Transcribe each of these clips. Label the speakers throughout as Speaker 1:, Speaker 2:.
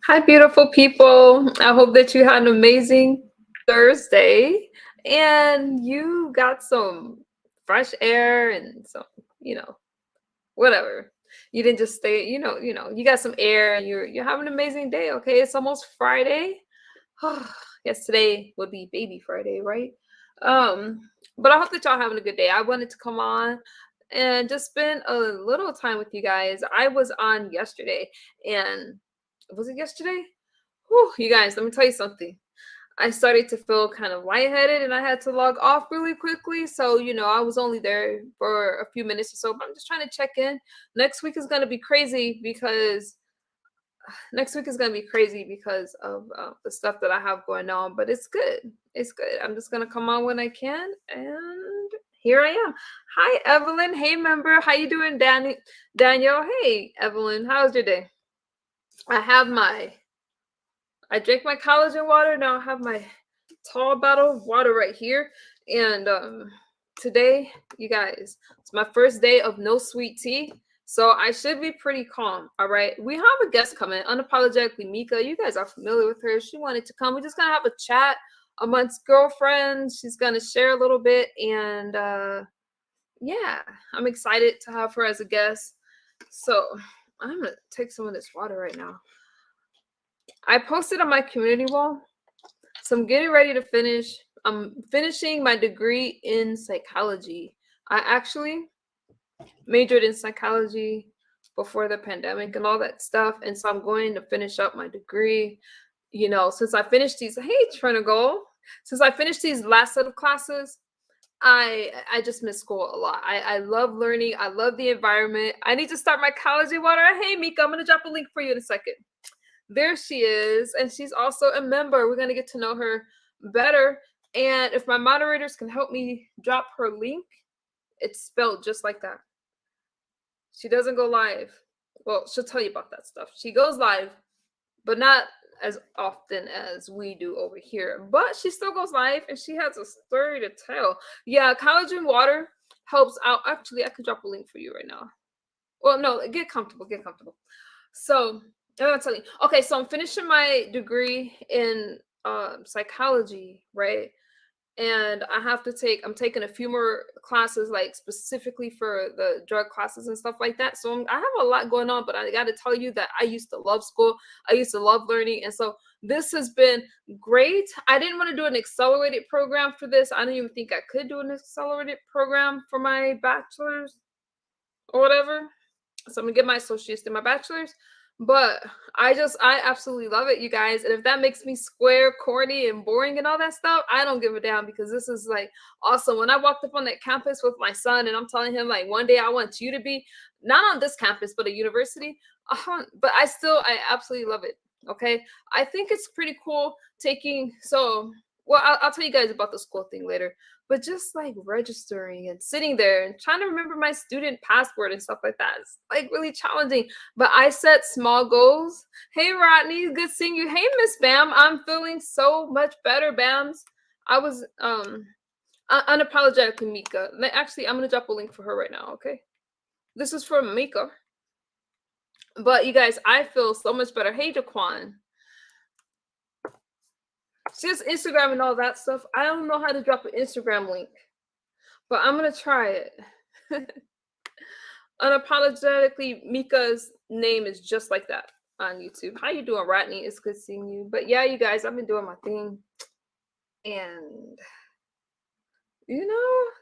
Speaker 1: Hi, beautiful people. I hope that you had an amazing Thursday and you got some fresh air and some, you know, whatever. You didn't just stay, you got some air and you're having an amazing day, okay? It's almost Friday. Yes, today would be baby Friday, right? Um, but I hope that y'all having a good day. I wanted to come on and just spend a little time with you guys. I was on yesterday and was it yesterday? Whew, you guys, let me tell you something. I started to feel kind of lightheaded and I had to log off really quickly. So, I was only there for a few minutes or so, but I'm just trying to check in. Next week is going to be crazy because of the stuff that I have going on, but it's good. It's good. I'm just going to come on when I can. And here I am. Hi, Evelyn. Hey, member. How you doing, Daniel? Hey, Evelyn. How's your day? I have I drank my collagen water. Now I have my tall bottle of water right here. And today, you guys, it's my first day of no sweet tea. So I should be pretty calm. All right. We have a guest coming, Unapologetically Meika. You guys are familiar with her. She wanted to come. We're just gonna have a chat amongst girlfriends. She's gonna share a little bit. And yeah, I'm excited to have her as a guest. So I'm gonna take some of this water right now. I posted on my community wall. So I'm getting ready to finish. I'm finishing my degree in psychology. I actually majored in psychology before the pandemic and all that stuff. And so I'm going to finish up my degree. Since I finished these, hey Trinagold, since I finished these last set of classes, I just miss school a lot. I love learning. I love the environment. I need to start my college water. Hey Mika, I'm gonna drop a link for you in a second. There she is, and she's also a member. We're going to get to know her better. And if my moderators can help me drop her link, it's spelled just like that. She doesn't go live. Well, she'll tell you about that stuff. She goes live, but not as often as we do over here. But she still goes live, and she has a story to tell. Yeah, collagen water helps out. Actually, I could drop a link for you right now. Well, no, get comfortable. Get comfortable. So I'm gonna tell you. Okay, so I'm finishing my degree in psychology, right? And I'm taking a few more classes, like specifically for the drug classes and stuff like that. So I have a lot going on, but I got to tell you that I used to love school. I used to love learning. And so this has been great. I didn't want to do an accelerated program for this. I didn't even think I could do an accelerated program for my bachelor's or whatever. So I'm gonna get my associates in my bachelor's. But I absolutely love it, you guys. And if that makes me square, corny, and boring and all that stuff, I don't give a damn because this is like awesome. When I walked up on that campus with my son and I'm telling him like one day I want you to be not on this campus but a university, but I absolutely love it. Okay, I think it's pretty cool taking well, I'll tell you guys about the school thing later, but just like registering and sitting there and trying to remember my student password and stuff like that is like really challenging. But I set small goals. Hey Rodney, good seeing you. Hey Miss Bam, I'm feeling so much better, Bams. I was unapologetically Mika. Actually, I'm gonna drop a link for her right now. Okay, this is from Mika. But you guys, I feel so much better. Hey Daquan, just Instagram and all that stuff. I don't know how to drop an Instagram link, but I'm gonna try it. Unapologetically, Mika's name is just like that on YouTube. How you doing, Rodney? It's good seeing you. But yeah, you guys, I've been doing my thing, and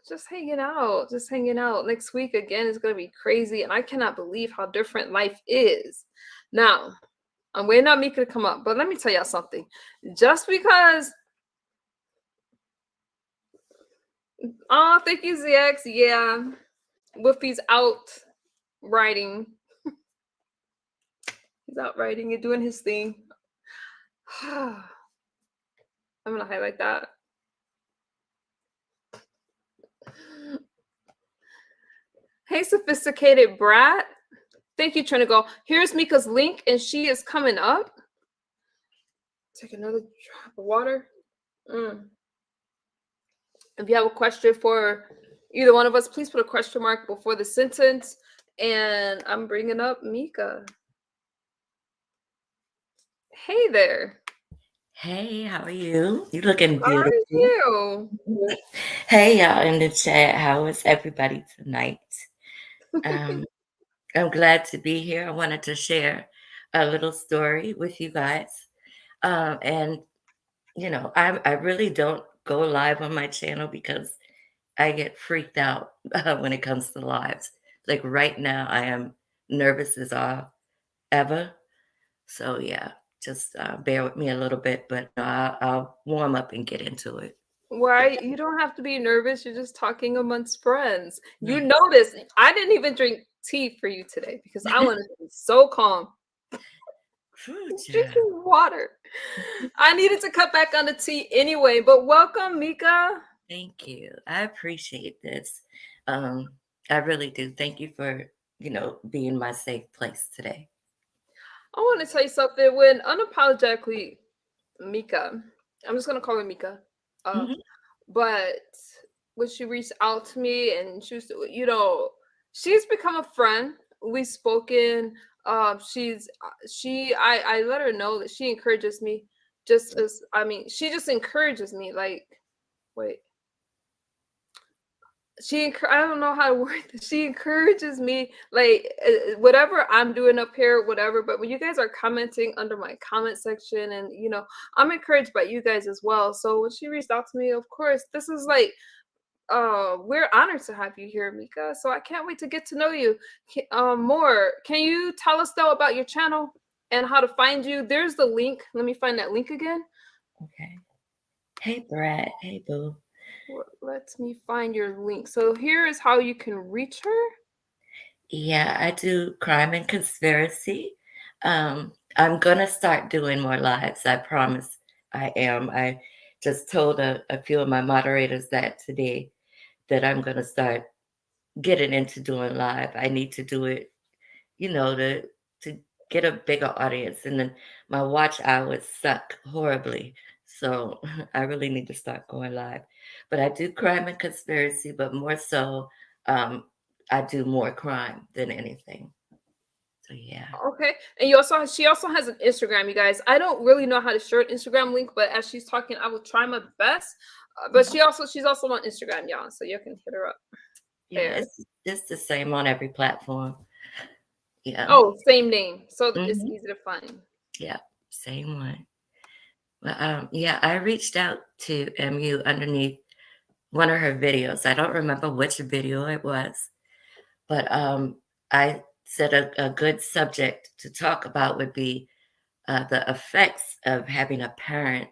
Speaker 1: just hanging out, just hanging out. Next week again is gonna be crazy, and I cannot believe how different life is. Now, I'm waiting on Mika to come up, but let me tell y'all something. Just because, oh, thank you, ZX. Yeah, Woofy's out riding. He's out riding and doing his thing. I'm gonna highlight that. Hey, sophisticated brat. Thank you, Trinigal. Here's Mika's link, and she is coming up. Take another drop of water. If you have a question for either one of us, please put a question mark before the sentence. And I'm bringing up Mika. Hey there.
Speaker 2: Hey, how are you? You looking
Speaker 1: How are
Speaker 2: beautiful.
Speaker 1: you?
Speaker 2: Hey, y'all in the chat. How is everybody tonight? Um, I'm glad to be here. I wanted to share a little story with you guys. And I really don't go live on my channel because I get freaked out when it comes to lives. Like right now, I am nervous as all ever. So yeah, just bear with me a little bit, but I'll warm up and get into it.
Speaker 1: Why? You don't have to be nervous. You're just talking amongst friends. You
Speaker 2: Right.
Speaker 1: notice I didn't even drink tea for you today because I wanted to be so calm.
Speaker 2: True, child.
Speaker 1: Drinking water. I needed to cut back on the tea anyway, but welcome, Mika.
Speaker 2: Thank you. I appreciate this. Um, I really do. Thank you for, being my safe place today.
Speaker 1: I want to tell you something. When unapologetically Mika, I'm just gonna call her Mika. Uh,
Speaker 2: Hmm.
Speaker 1: but when she reached out to me and she was, she's become a friend. We've spoken. I let her know that she encourages me, just as I mean, she just encourages me. Like, wait, I don't know how to word this. She encourages me, like, whatever I'm doing up here, whatever. But when you guys are commenting under my comment section, and I'm encouraged by you guys as well. So when she reached out to me, of course, this is like, we're honored to have you here, Mika. So I can't wait to get to know you more. Can you tell us though about your channel and how to find you? There's the link. Let me find that link again.
Speaker 2: Okay. Hey, Brad. Hey, Boo.
Speaker 1: Let me find your link. So here is how you can reach her.
Speaker 2: Yeah, I do crime and conspiracy. I'm gonna start doing more lives. I promise I am. I just told a few of my moderators that today that I'm gonna start getting into doing live. I need to do it to get a bigger audience. And then my watch hours suck horribly. So I really need to start going live. But I do crime and conspiracy, but more so, um, I do more crime than anything. So yeah.
Speaker 1: Okay. And she also has an Instagram, you guys. I don't really know how to share an Instagram link, but as she's talking, I will try my best. But she's also on Instagram, y'all. So you can hit her up
Speaker 2: Yeah,
Speaker 1: there.
Speaker 2: it's the same on every platform. Yeah.
Speaker 1: Oh, same name. So it's
Speaker 2: Hmm.
Speaker 1: easy to find.
Speaker 2: Yeah, same one. Well, yeah, I reached out to MU underneath one of her videos. I don't remember which video it was, but I said a good subject to talk about would be the effects of having a parent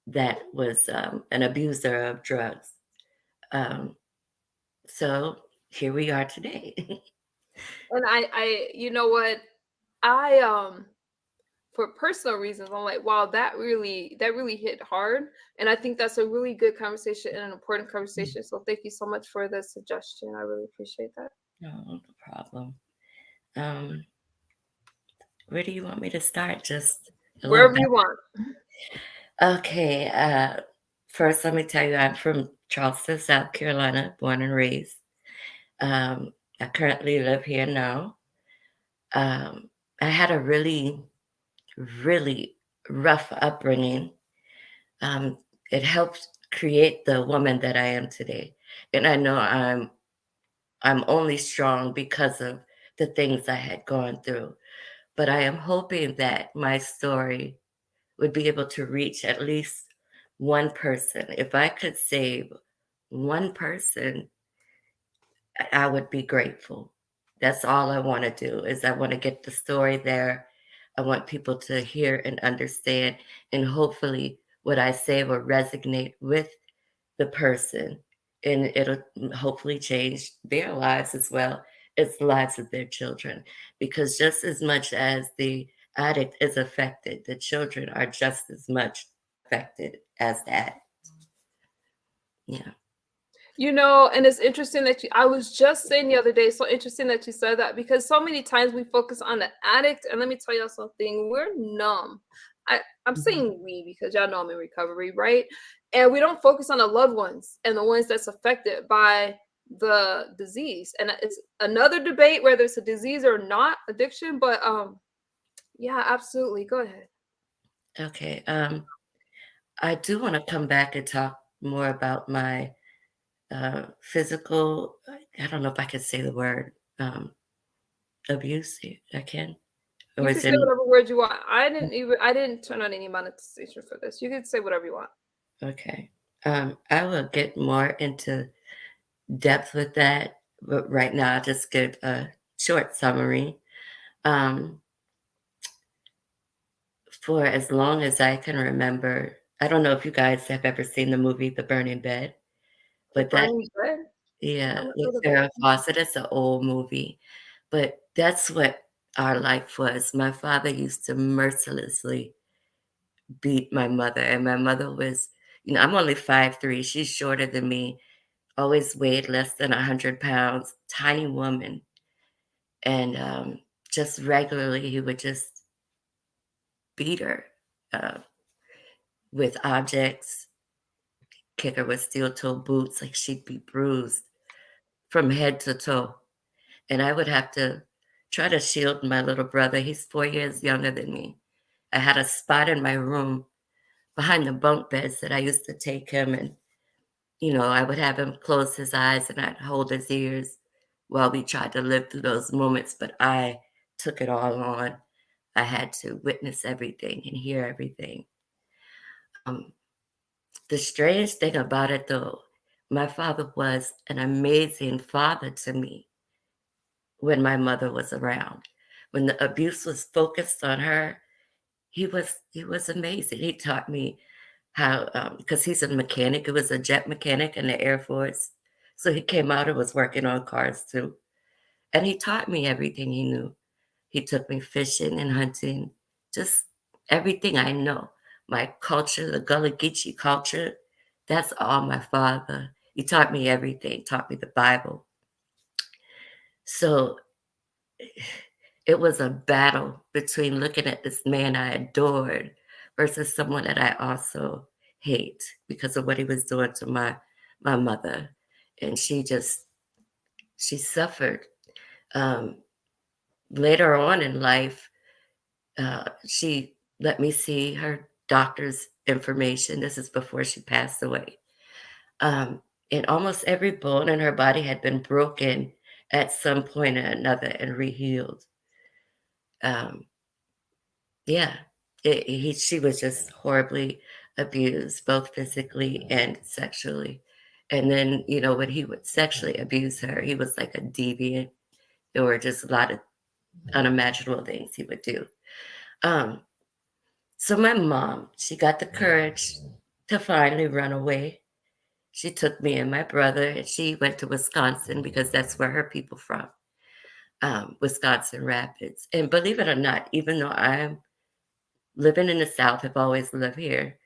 Speaker 2: that was an abuser of drugs. Um, so here we are today.
Speaker 1: And you know what? I for personal reasons, I'm like, wow, that really hit hard. And I think that's a really good conversation and an important conversation. So thank you so much for the suggestion. I really appreciate that.
Speaker 2: No, no problem. Um, where do you want me to start? Just a little
Speaker 1: Wherever
Speaker 2: bit.
Speaker 1: you want.
Speaker 2: Okay. First, let me tell you, I'm from Charleston, South Carolina, born and raised. I currently live here now. Um, I had a really rough upbringing. Um, it helped create the woman that I am today, and I know I'm only strong because of the things I had gone through. But I am hoping that my story would be able to reach at least one person. If I could save one person, I would be grateful. That's all I want to do is I want to get the story there. I want people to hear and understand, and hopefully what I say will resonate with the person, and it'll hopefully change their lives as well as the lives of their children. Because just as much as the addict is affected, the children are just as much affected as the addict. Yeah.
Speaker 1: And it's interesting that I was just saying the other day, so interesting that you said that because so many times we focus on the addict. And let me tell you something, we're numb. I'm
Speaker 2: Mhm.
Speaker 1: saying we because y'all know I'm in recovery, right? And we don't focus on the loved ones and the ones that's affected by the disease. And it's another debate whether it's a disease or not, addiction. But yeah, absolutely. Go ahead.
Speaker 2: Okay. I do want to come back and talk more about my physical. I don't know if I can say the word abuse. I can,
Speaker 1: You
Speaker 2: or
Speaker 1: can
Speaker 2: is
Speaker 1: say
Speaker 2: it?
Speaker 1: whatever word you want. I didn't turn on any monetization for this. You can say whatever you want.
Speaker 2: Okay. I will get more into depth with that, but right now I'll just give a short summary. Um, for as long as I can remember, I don't know if you guys have ever seen the movie The Burning Bed,
Speaker 1: The
Speaker 2: but that,
Speaker 1: burning bread.
Speaker 2: yeah,
Speaker 1: Never
Speaker 2: with
Speaker 1: heard of it.
Speaker 2: Farrah Fawcett, it's an old movie, but that's what our life was. My father used to mercilessly beat my mother, and my mother was, I'm only 5'3", she's shorter than me, always weighed less than 100 pounds, tiny woman. And just regularly, he would just beat her uh, with objects, kick her with steel toe boots, like she'd be bruised from head to toe. And I would have to try to shield my little brother. He's 4 years younger than me. I had a spot in my room behind the bunk beds that I used to take him, and I would have him close his eyes and I'd hold his ears while we tried to live through those moments. But I took it all on. I had to witness everything and hear everything. Um, the strange thing about it, though, my father was an amazing father to me when my mother was around. When the abuse was focused on her, he was amazing. He taught me how, because he's a mechanic. He was a jet mechanic in the Air Force, so he came out and was working on cars too. And he taught me everything he knew. He took me fishing and hunting, just everything I know. My culture, the Gullah Geechee culture, that's all my father. He taught me everything, taught me the Bible. So it was a battle between looking at this man I adored versus someone that I also hate because of what he was doing to my mother. And she suffered. Um, Later on in life, she let me see her doctor's information. This is before she passed away. Um, and almost every bone in her body had been broken at some point or another and rehealed. Um, yeah, she was just horribly abused, both physically and sexually. And then, when he would sexually abuse her, he was like a deviant. There were just a lot of unimaginable things he would do. Um, So my mom, she got the courage to finally run away. She took me and my brother, and she went to Wisconsin because that's where her people from, Wisconsin Rapids. And believe it or not, even though I'm living in the South, I've always lived here,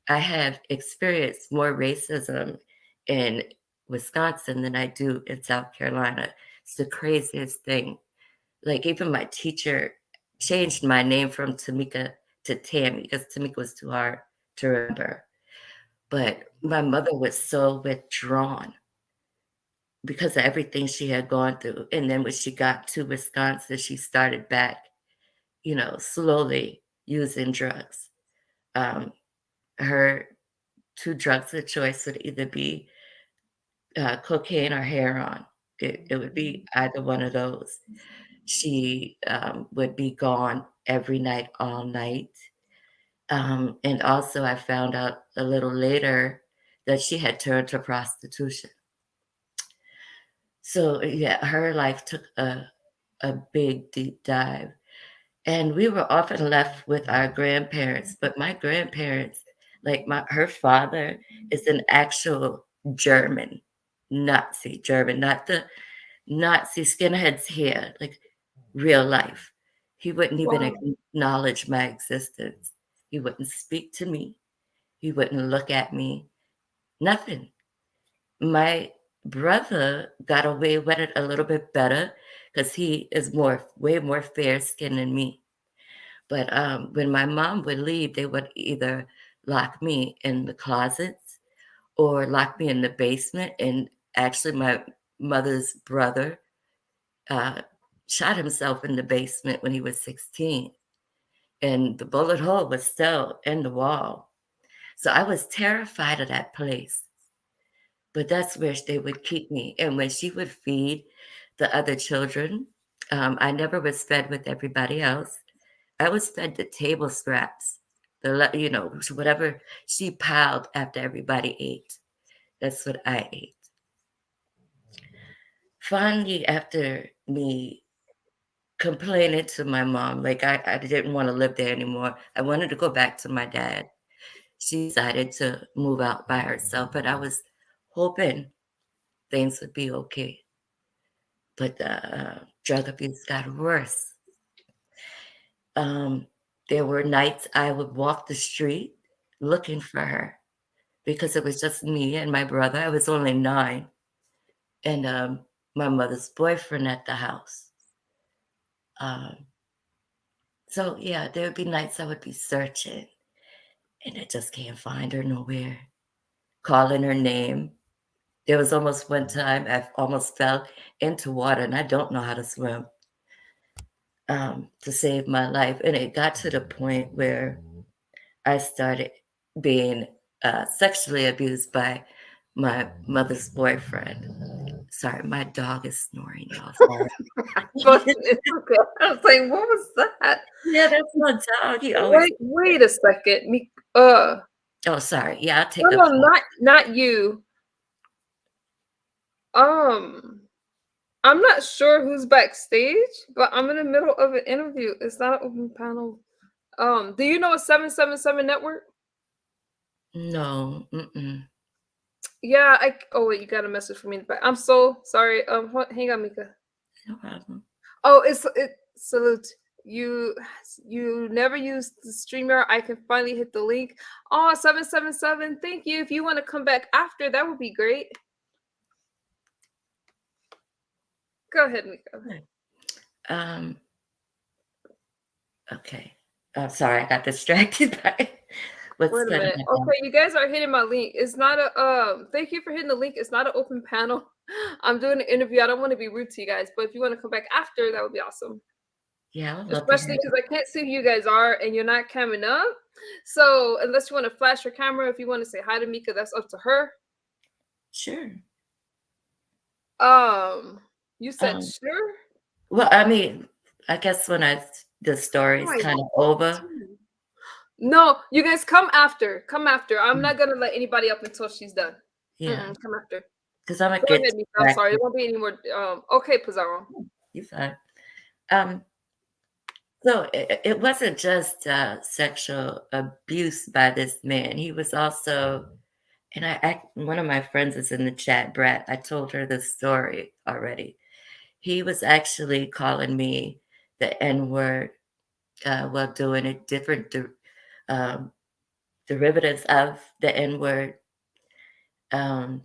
Speaker 2: I have experienced more racism in Wisconsin than I do in South Carolina. It's the craziest thing. Like even my teacher changed my name from Tamika to Tammy because Tamika was too hard to remember. But my mother was so withdrawn because of everything she had gone through. And then when she got to Wisconsin, she started back, slowly using drugs. Um, her two drugs of choice would either be cocaine or heroin. It would be either one of those. She would be gone every night, all night. And also, I found out a little later that she had turned to prostitution. So, yeah, her life took a big, deep dive. And we were often left with our grandparents, but my grandparents, like her father, is an actual German, Nazi German, not the Nazi skinheads here, like real life. He wouldn't even
Speaker 1: Wow.
Speaker 2: acknowledge my existence. He wouldn't speak to me. He wouldn't look at me. Nothing. My brother got away with it a little bit better because he is way more fair skinned than me. But when my mom would leave, they would either lock me in the closets or lock me in the basement. And actually, my mother's brother uh, shot himself in the basement when he was 16. and the bullet hole was still in the wall. So I was terrified of that place. But that's where they would keep me. And when she would feed the other children, I never was fed with everybody else. I was fed the table scraps, whatever she piled after everybody ate. That's what I ate. Finally, after me complaining to my mom, like I didn't want to live there anymore, I wanted to go back to my dad. She decided to move out by herself, but I was hoping things would be okay. But the drug abuse got worse. Um, there were nights I would walk the street looking for her because it was just me and my brother. I was only 9, and my mother's boyfriend at the house. Um, so yeah, there would be nights I would be searching, and I just can't find her nowhere. Calling her name. There was almost one time I almost fell into water, and I don't know how to swim, to save my life. And it got to the point where I started being sexually abused by my mother's boyfriend. Sorry, my dog is snoring, y'all. Sorry.
Speaker 1: But it's okay. I was like, what was that?
Speaker 2: Yeah, that's my dog. He always.
Speaker 1: Wait a second.
Speaker 2: Oh, sorry. Yeah, I'll
Speaker 1: No,
Speaker 2: take a
Speaker 1: no,
Speaker 2: pause.
Speaker 1: not you. Um, I'm not sure who's backstage, but I'm in the middle of an interview. It's not an open panel. Do you know a 777 network?
Speaker 2: No, mm-mm,
Speaker 1: Yeah, oh wait, you got a message from me in the back. I'm so sorry. Hang on, Mika.
Speaker 2: no problem.
Speaker 1: Oh, it salute. You you never used the streamer. I can finally hit the link. Oh, 777. Thank you. If you want to come back after, that would be great. Go ahead, Mika.
Speaker 2: Um, okay. Sorry, I got distracted by what's
Speaker 1: Wait a
Speaker 2: going
Speaker 1: minute.
Speaker 2: on.
Speaker 1: Okay, you guys are hitting my link. It's not a thank you for hitting the link. It's not an open panel. I'm doing an interview. I don't want to be rude to you guys, but if you want to come back after, that would be awesome.
Speaker 2: Yeah, I would love to hear
Speaker 1: Especially because I can't see who you guys are and you're not camming up. So unless you want to flash your camera, if you want to say hi to Mika, that's up to her.
Speaker 2: Sure.
Speaker 1: You said
Speaker 2: Um,
Speaker 1: sure?
Speaker 2: well, I mean, I guess the
Speaker 1: Oh
Speaker 2: story's
Speaker 1: my
Speaker 2: kind of over.
Speaker 1: No, you guys come after. Come after. I'm
Speaker 2: Mm,
Speaker 1: not gonna let anybody up until she's done.
Speaker 2: yeah,
Speaker 1: Come after.
Speaker 2: because I'm gonna
Speaker 1: Go
Speaker 2: get
Speaker 1: ahead, Mika. I'm sorry. There
Speaker 2: distracted.
Speaker 1: won't be any more. Okay, Pizarro.
Speaker 2: You fine. Um, so it wasn't just sexual abuse by this man. He was also, and one of my friends is in the chat, Brett. I told her this story already. He was actually calling me the N word while doing a different um, derivatives of the N word. Um,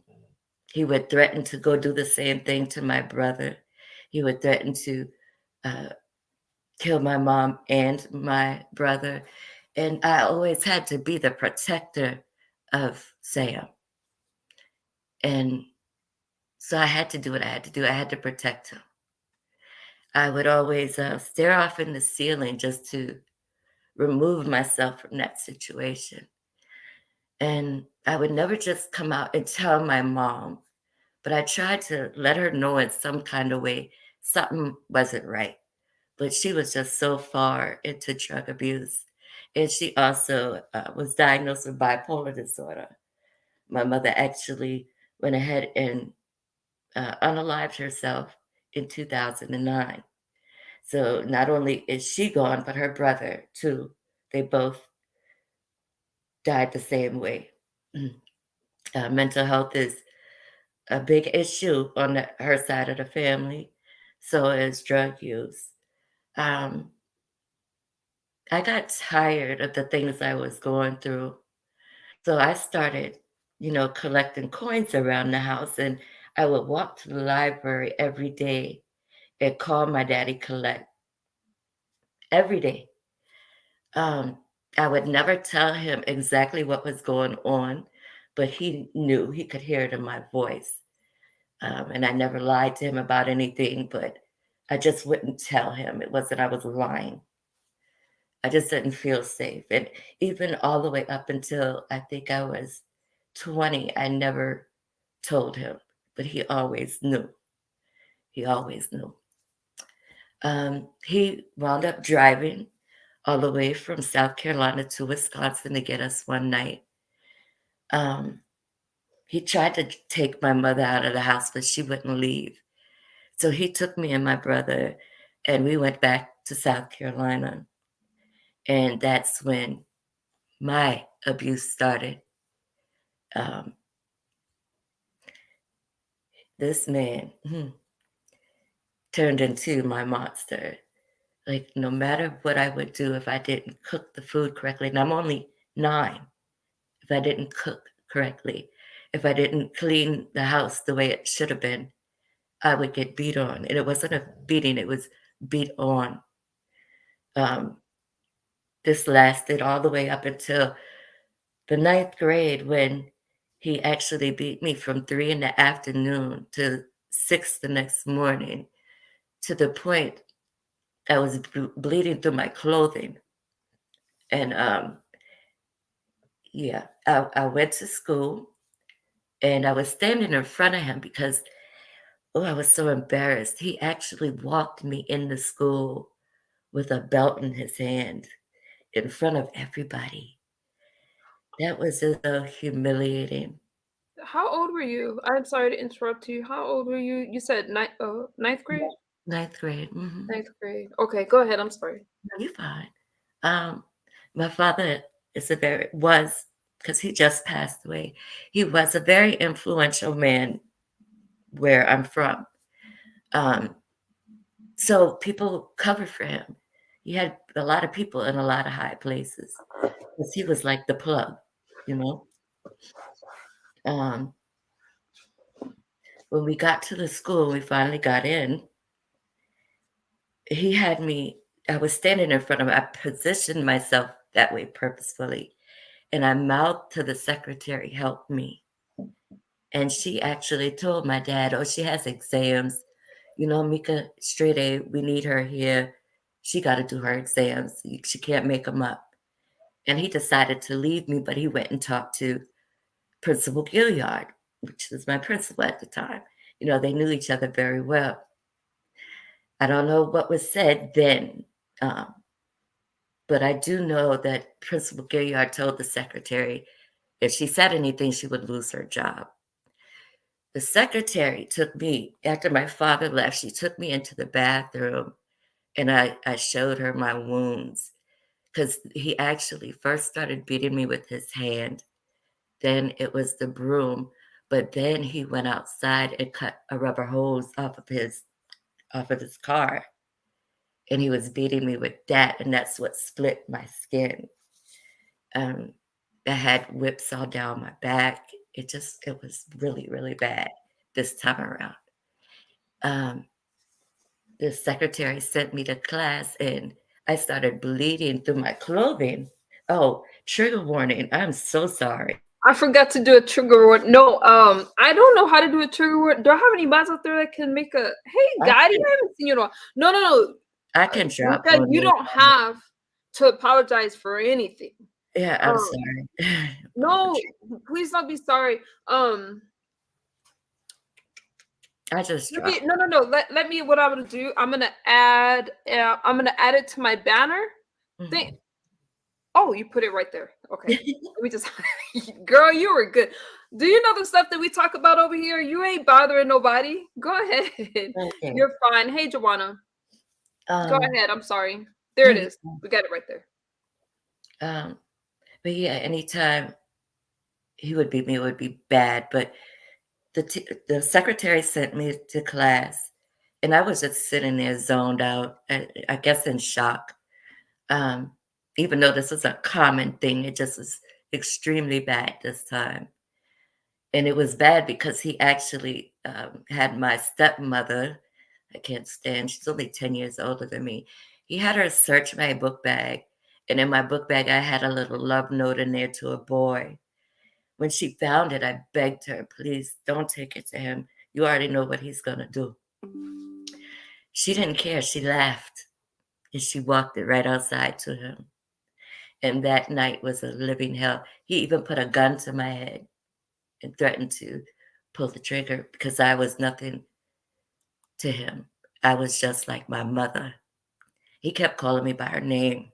Speaker 2: he would threaten to go do the same thing to my brother. He would threaten to uh, kill my mom and my brother. And I always had to be the protector of Sam. And so I had to do what I had to do. I had to protect him. I would always stare off in the ceiling just to remove myself from that situation. And I would never just come out and tell my mom, but I tried to let her know in some kind of way something wasn't right. But she was just so far into drug abuse. And she also was diagnosed with bipolar disorder. My mother actually went ahead and unalived herself in 2009. So not only is she gone, but her brother too. They both died the same way. Mental health is a big issue on her side of the family. So is drug use. Um, I got tired of the things I was going through. So I started, collecting coins around the house, and I would walk to the library every day and call my daddy collect every day. Um, I would never tell him exactly what was going on, but he knew, he could hear it in my voice. And I never lied to him about anything, but I just wouldn't tell him. It wasn't I was lying. I just didn't feel safe. And even all the way up until I think I was 20, I never told him, but he always knew. He always knew. He wound up driving all the way from South Carolina to Wisconsin to get us one night. Um, he tried to take my mother out of the house, but she wouldn't leave. So he took me and my brother, and we went back to South Carolina. And that's when my abuse started. Um, this man turned into my monster. Like, no matter what I would do, if I didn't cook the food correctly, and I'm only 9, if I didn't cook correctly, if I didn't clean the house the way it should have been, I would get beat on. And it wasn't a beating, it was beat on. Um, this lasted all the way up until the 9th grade when he actually beat me from 3 in the afternoon to 6 the next morning, to the point I was bleeding through my clothing. And yeah, I went to school and I was standing in front of him because, oh, I was so embarrassed. He actually walked me into school with a belt in his hand in front of everybody. That was just so humiliating.
Speaker 1: How old were you? I'm sorry to interrupt you. How old were you? You said ninth grade?
Speaker 2: 9th grade. Hmm.
Speaker 1: Ninth grade. Okay, go ahead. I'm sorry.
Speaker 2: No, you're fine. Um, my father was, because he just passed away. He was a very influential man where I'm from. Um, so people covered for him. He had a lot of people in a lot of high places because he was like the plug, you know. Um, when we got to the school, we finally got in. He had me. I was standing in front of him. I positioned myself that way purposefully, and I mouthed to the secretary, "Help me." And she actually told my dad, "Oh, she has exams. You know, Meika, straight A, we need her here. She got to do her exams. She can't make them up." And he decided to leave me, but he went and talked to Principal Gilliard, which was my principal at the time. You know, they knew each other very well. I don't know what was said then, um, but I do know that Principal Gilliard told the secretary if she said anything, she would lose her job. The secretary took me, after my father left, she took me into the bathroom and I showed her my wounds because he actually first started beating me with his hand. Then it was the broom, but then he went outside and cut a rubber hose off of his car, and he was beating me with that, and that's what split my skin. Um, I had whips all down my back. It was really, really bad this time around. Um, the secretary sent me to class and I started bleeding through my clothing. Oh, trigger warning. I'm so sorry.
Speaker 1: I forgot to do a trigger word. No, I don't know how to do a trigger word. Do I have any mods out there that can make a hey
Speaker 2: I
Speaker 1: Gotti?
Speaker 2: can,
Speaker 1: I haven't seen you in a while. No, no, no.
Speaker 2: I can drop
Speaker 1: Mika,
Speaker 2: on
Speaker 1: you
Speaker 2: you.
Speaker 1: don't have to apologize for anything.
Speaker 2: Yeah, I'm
Speaker 1: Um,
Speaker 2: sorry.
Speaker 1: no, please don't be sorry.
Speaker 2: I just
Speaker 1: Let me
Speaker 2: dropped.
Speaker 1: no no no. Let me what I'm gonna do. I'm gonna add it to my banner. Think
Speaker 2: Mhm.
Speaker 1: oh, you put it right there. Okay. Let me just girl, you were good. Do you know the stuff that we talk about over here? You ain't bothering nobody. Go ahead.
Speaker 2: Okay.
Speaker 1: You're fine. Hey Joanna. Go
Speaker 2: Um,
Speaker 1: ahead. I'm sorry. There
Speaker 2: no,
Speaker 1: it
Speaker 2: you
Speaker 1: is. We got it right there.
Speaker 2: um, but yeah, anytime he would beat me, it would be bad. But the secretary sent me to class, and I was just sitting there zoned out, I guess in shock. Um, Even though this was a common thing, it just was extremely bad this time. And it was bad because he actually had my stepmother. I can't stand, she's only 10 years older than me. He had her search my book bag. And in my book bag, I had a little love note in there to a boy. When she found it, I begged her, please don't take it to him. You already know what he's going to do. She didn't care. She laughed. and she walked it right outside to him. And that night was a living hell. He even put a gun to my head and threatened to pull the trigger because I was nothing to him. I was just like my mother. He kept calling me by her name.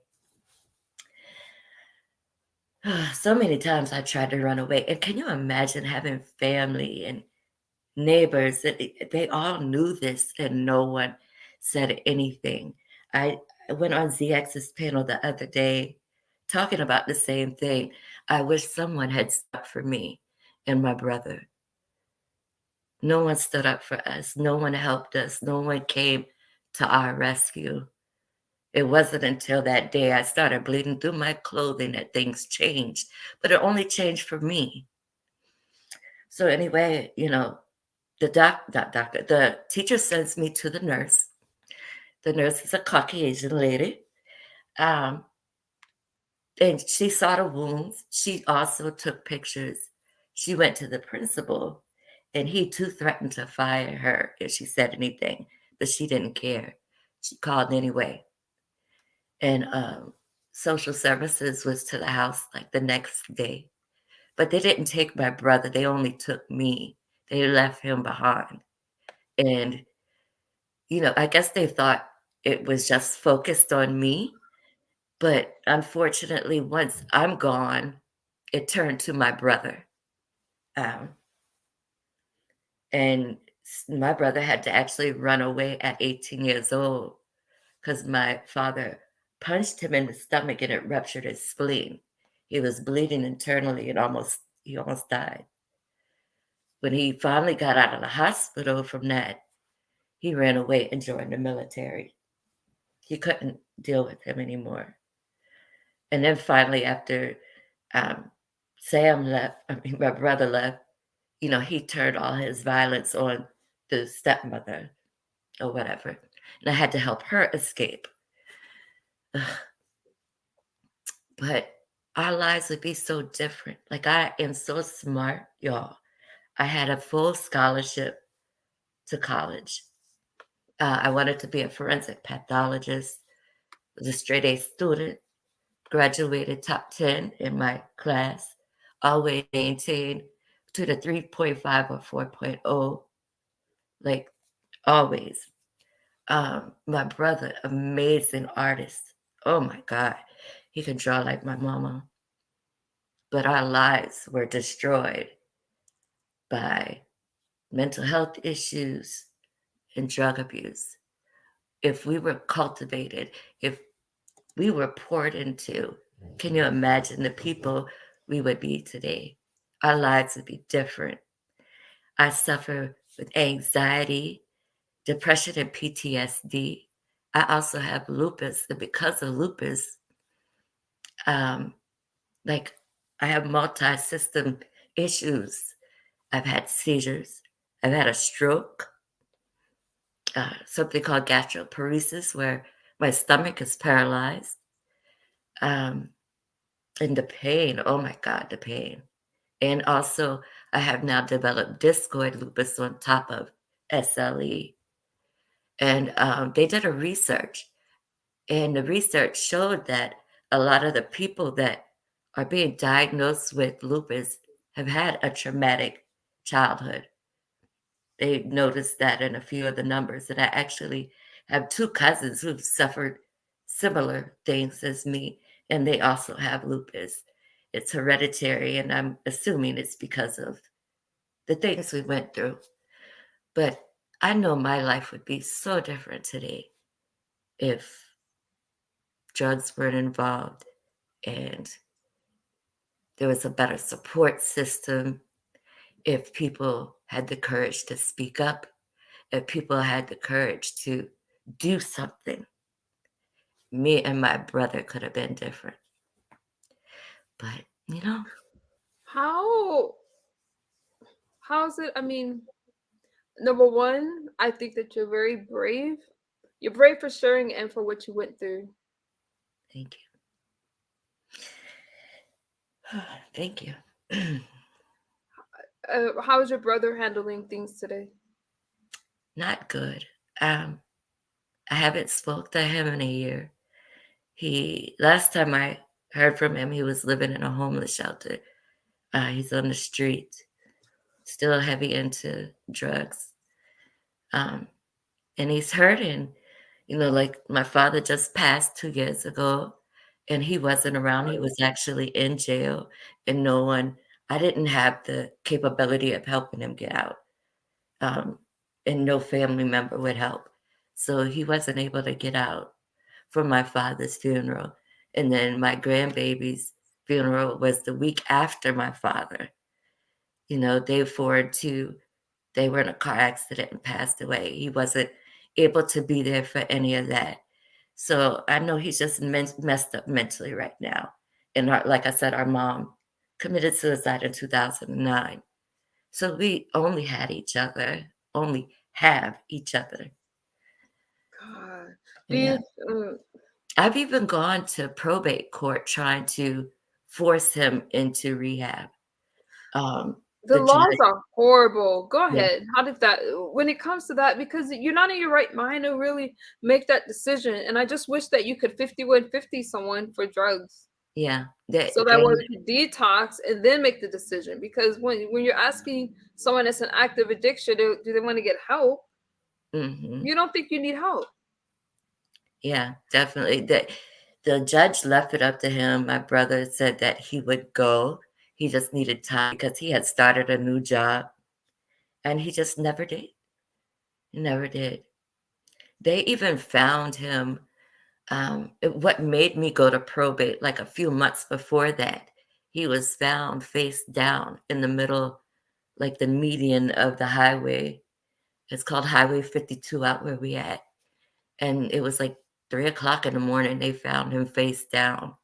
Speaker 2: So many times I tried to run away. And can you imagine having family and neighbors that they all knew this and no one said anything? I went on ZX's panel the other day talking about the same thing. I wish someone had stuck for me and my brother. No one stood up for us. No one helped us. No one came to our rescue. It wasn't until that day I started bleeding through my clothing that things changed, but it only changed for me. So anyway, the teacher sends me to the nurse. The nurse is a Caucasian lady. Um, and she saw the wounds. She also took pictures. She went to the principal, and he too threatened to fire her if she said anything, but she didn't care. She called anyway. And social services was to the house like the next day. But they didn't take my brother, they only took me. They left him behind. And, I guess they thought it was just focused on me. But unfortunately, once I'm gone, it turned to my brother. Um, and my brother had to actually run away at 18 years old because my father punched him in the stomach and it ruptured his spleen. He was bleeding internally and he almost died. When he finally got out of the hospital from that, he ran away and joined the military. He couldn't deal with him anymore. And then finally, after um, Sam left, I mean, my brother left, he turned all his violence on the stepmother or whatever. And I had to help her escape. But our lives would be so different. Like, I am so smart, y'all. I had a full scholarship to college. I wanted to be a forensic pathologist, was a straight A student, graduated top 10 in my class, always maintained to the 3.5 or 4.0, like always. My brother, amazing artist. Oh my God, he can draw like my mama. But our lives were destroyed by mental health issues and drug abuse. If we were cultivated, if we were poured into, can you imagine the people we would be today? Our lives would be different. I suffer with anxiety, depression, and PTSD. I also have lupus, and because of lupus, um, like I have multi-system issues. I've had seizures. I've had a stroke, something called gastroparesis, where my stomach is paralyzed. Um, and the pain, oh my God, the pain. And also, I have now developed discoid lupus on top of SLE. And they did a research, and the research showed that a lot of the people that are being diagnosed with lupus have had a traumatic childhood. They noticed that in a few of the numbers. And I actually have two cousins who've suffered similar things as me, and they also have lupus. It's hereditary, and I'm assuming it's because of the things we went through. But I know my life would be so different today if drugs weren't involved and there was a better support system, if people had the courage to speak up, if people had the courage to do something. Me and my brother could have been different. But,
Speaker 1: How how's it? I mean, number one, I think that you're very brave. You're brave for sharing and for what you went through.
Speaker 2: thank you. Thank you.
Speaker 1: How is your brother handling things today?
Speaker 2: Not good. Um, I haven't spoke to him in a year. He last time I heard from him, he was living in a homeless shelter. He's on the street, still heavy into drugs, um, and he's hurting. You know, like my father just passed 2 years ago, and he wasn't around. He was actually in jail, and no one. I didn't have the capability of helping him get out, um, and no family member would help. So he wasn't able to get out for my father's funeral. And then my grandbaby's funeral was the week after my father. You know, they forward to they were in a car accident and passed away. He wasn't able to be there for any of that. So I know he's just messed up mentally right now. And like I said, our mom committed suicide in 2009. So we only had each other, only have each other.
Speaker 1: God, do
Speaker 2: Yeah.
Speaker 1: you? mm,
Speaker 2: I've even gone to probate court trying to force him into rehab.
Speaker 1: The
Speaker 2: The
Speaker 1: laws
Speaker 2: judge,
Speaker 1: are horrible. Go
Speaker 2: yeah,
Speaker 1: ahead. How did that? When it comes to that, because you're not in your right mind to really make that decision. And I just wish that you could 5150 someone for drugs,
Speaker 2: yeah, they,
Speaker 1: so that
Speaker 2: they,
Speaker 1: way we could detox and then make the decision. Because when you're asking someone that's an active addiction, do they want to get help?
Speaker 2: hmm
Speaker 1: You don't think you need help.
Speaker 2: yeah, definitely. The judge left it up to him. My brother said that he would go. He just needed time because he had started a new job, and he just never did. He never did. They even found him. What made me go to probate, like a few months before that, he was found face down in the middle, like the median of the highway. It's called Highway 52 out where we at. And it was like 3 o'clock in the morning. They found him face down.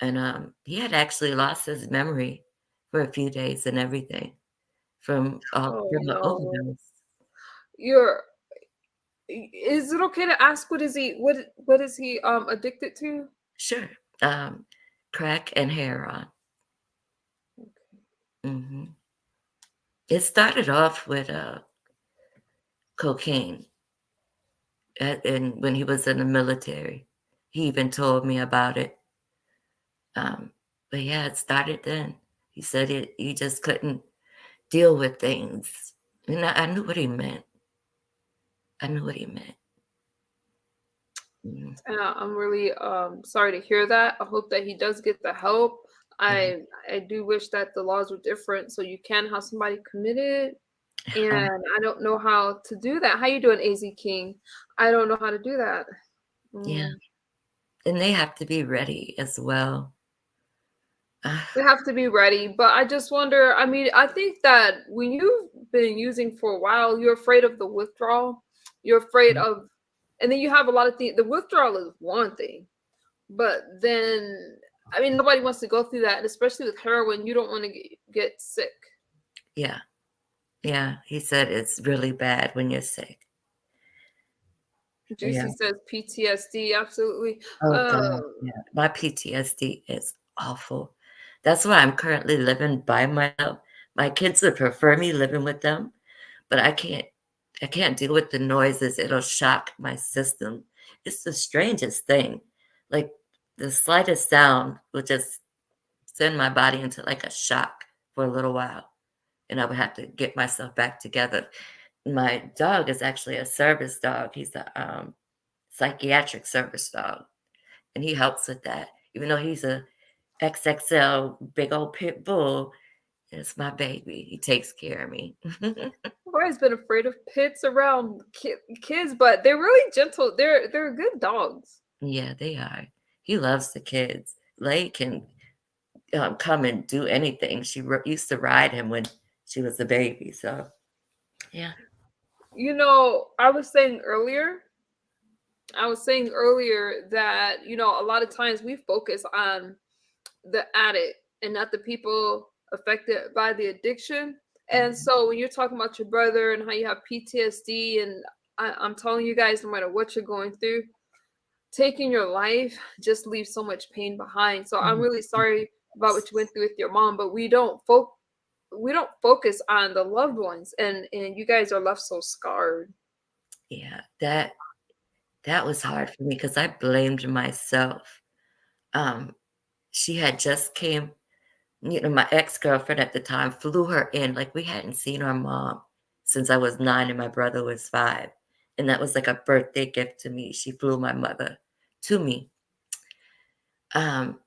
Speaker 2: And he had actually lost his memory for a few days and everything
Speaker 1: Oh
Speaker 2: from the
Speaker 1: no.
Speaker 2: overdose.
Speaker 1: You're is it okay to ask what is he addicted to?
Speaker 2: Sure. Um, Crack and heroin. hmm It started off with cocaine, and when he was in the military, he even told me about it. Um, but yeah, it started then. He said he just couldn't deal with things, and I knew what he meant. I knew what he meant. Mm,
Speaker 1: I'm really sorry to hear that. I hope that he does get the help.
Speaker 2: yeah.
Speaker 1: I do wish that the laws were different so you can have somebody committed. And I don't know how to do that. How you doing, AZ King? I don't know how to do that.
Speaker 2: Yeah,
Speaker 1: Mm.
Speaker 2: and they have to be ready as well. Uh,
Speaker 1: They have to be ready, but I just wonder. I mean, I think that when you've been using for a while, you're afraid of the withdrawal. You're afraid of, and then you have a lot of things. The withdrawal is one thing, but then I mean, nobody wants to go through that, and especially with heroin, you don't want to get sick.
Speaker 2: yeah, yeah. He said it's really bad when you're sick. Yeah.
Speaker 1: Juicy says PTSD. Absolutely.
Speaker 2: Oh
Speaker 1: Uh,
Speaker 2: God, yeah. My PTSD is awful. That's why I'm currently living by myself. My kids would prefer me living with them, but I can't deal with the noises. It'll shock my system. It's the strangest thing. Like the slightest sound will just send my body into like a shock for a little while, and I would have to get myself back together. My dog is actually a service dog. He's a psychiatric service dog, and he helps with that. Even though he's a XXL big old pit bull, it's my baby. He takes care of me.
Speaker 1: I've always been afraid of pits around kids, but they're really gentle. They're good dogs.
Speaker 2: Yeah, they are. He loves the kids. Lay can come and do anything. She used to ride him when she was a baby. So, yeah.
Speaker 1: You know, I was saying earlier that a lot of times we focus on the addict and not the people affected by the addiction. And
Speaker 2: Mhm.
Speaker 1: so when you're talking about your brother and how you have PTSD, and I'm telling you guys, no matter what you're going through, taking your life just leaves so much pain behind. So I'm
Speaker 2: Mhm.
Speaker 1: really sorry about what you went through with your mom, but we don't focus on the loved ones, and you guys are left so scarred.
Speaker 2: Yeah, that that was hard for me because I blamed myself. Um, she had just came, my ex-girlfriend at the time flew her in, like, we hadn't seen our mom since I was 9 and my brother was 5, and that was like a birthday gift to me. She flew my mother to me. Um,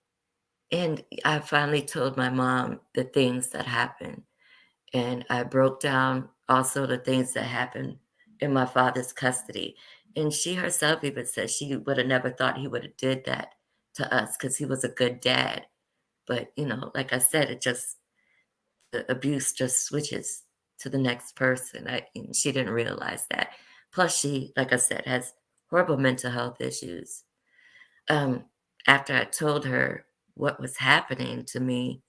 Speaker 2: and I finally told my mom the things that happened, and I broke down also the things that happened in my father's custody. And she herself even said she would have never thought he would have did that to us because he was a good dad. But, like I said, the abuse just switches to the next person. She didn't realize that. Plus, she, like I said, has horrible mental health issues. Um, After I told her what was happening to me,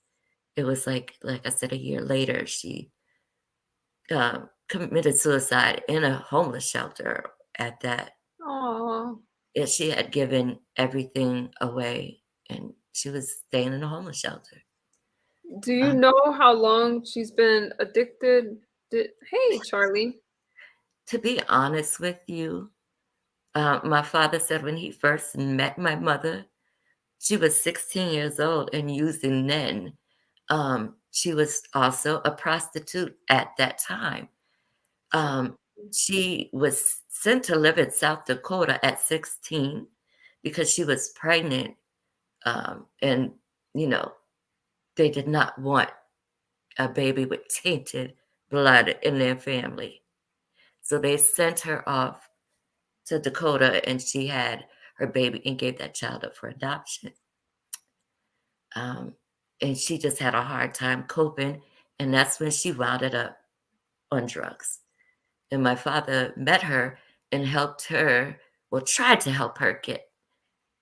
Speaker 2: it was like I said, a year later, she committed suicide in a homeless shelter at that.
Speaker 1: Oh,
Speaker 2: Yeah, she had given everything away and she was staying in a homeless shelter.
Speaker 1: do you
Speaker 2: Um,
Speaker 1: know how long she's been addicted? Hey, Charlie.
Speaker 2: to be honest with you, my father said when he first met my mother, she was 16 years old and using then. She was also a prostitute at that time. Um, she was sent to live in South Dakota at 16 because she was pregnant. And, you know, they did not want a baby with tainted blood in their family. So they sent her off to Dakota and she had her baby and gave that child up for adoption. Um, and she just had a hard time coping. And that's when she wound up on drugs. And my father met her and helped her, well, tried to help her get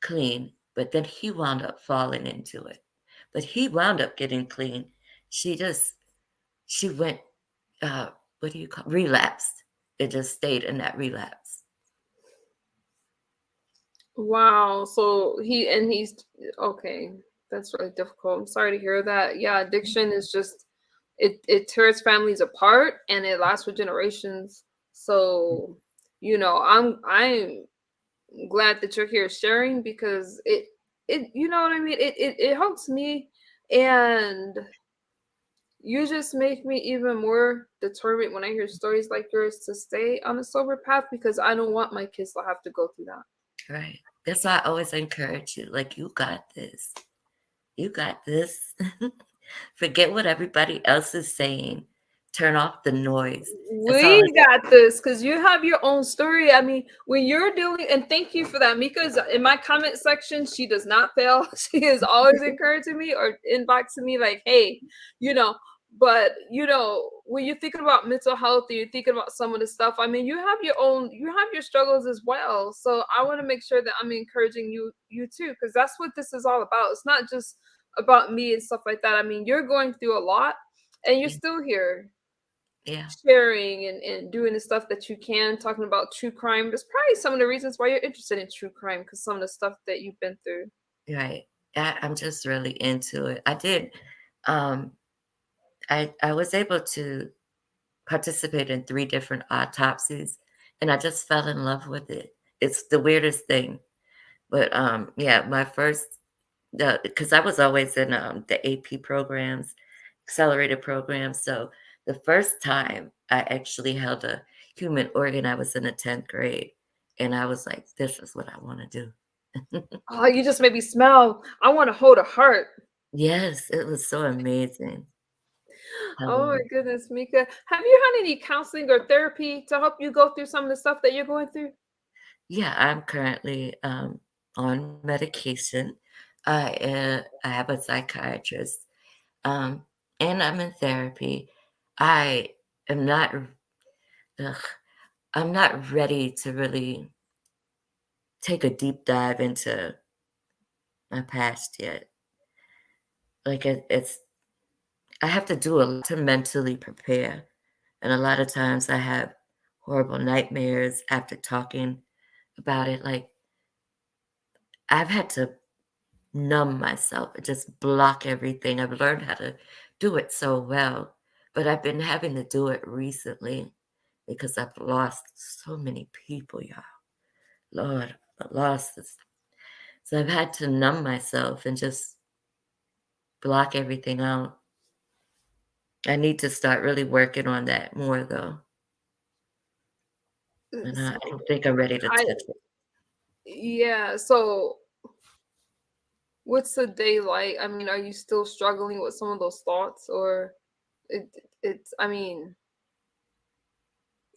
Speaker 2: clean, but then he wound up falling into it. But he wound up getting clean. She just, she went, uh, what do you call, relapsed. It just stayed in that relapse.
Speaker 1: Wow. So he's okay. That's really difficult. I'm sorry to hear that. Yeah, addiction is just it tears families apart and it lasts for generations. So, I'm glad that you're here sharing because it you know what I mean? It helps me, and you just make me even more determined when I hear stories like yours to stay on a sober path because I don't want my kids to have to go through that.
Speaker 2: Right. That's why I always encourage you, like, you got this. You got this. Forget what everybody else is saying. Turn off the noise. That's all
Speaker 1: We got this because you have your own story. I mean, when you're dealing, and thank you for that. Mika's in my comment section. She does not fail. She is always encouraging me or inboxing me like, hey, you know, but when you're thinking about mental health and you're thinking about some of the stuff, I mean, you have your struggles as well. So I want to make sure that I'm encouraging you too, because that's what this is all about. It's not just about me and stuff like that. I mean, you're going through a lot and you're
Speaker 2: yeah,
Speaker 1: still here
Speaker 2: yeah,
Speaker 1: sharing and doing the stuff that you can, talking about true crime. That's probably some of the reasons why you're interested in true crime, because some of the stuff that you've been through.
Speaker 2: right. I'm just really into it. Um, I was able to participate in 3 different autopsies, and I just fell in love with it. It's the weirdest thing, but, yeah, my first because I was always in, the AP programs, accelerated programs, so the first time I actually held a human organ, I was in the 10th grade, and I was like, "This is what I wanna do."
Speaker 1: Oh, you just made me smell. I want to hold a heart.
Speaker 2: Yes, it was so amazing.
Speaker 1: Oh my
Speaker 2: Um,
Speaker 1: goodness, Mika. Have you had any counseling or therapy to help you go through some of the stuff that you're going through?
Speaker 2: yeah, I'm currently, on medication. I have a psychiatrist, um, and I'm in therapy. I am not ugh, I'm not ready to really take a deep dive into my past yet. Like, it's I have to do a lot to mentally prepare, and a lot of times I have horrible nightmares after talking about it. Like, I've had to numb myself and just block everything. I've learned how to do it so well, but I've been having to do it recently because I've lost so many people, y'all. Lord, the losses. So I've had to numb myself and just block everything out. I need to start really working on that more though. And I
Speaker 1: So
Speaker 2: don't think I'm ready to
Speaker 1: I
Speaker 2: touch it.
Speaker 1: yeah, so what's the day like? I mean, are you still struggling with some of those thoughts, or it it's I mean,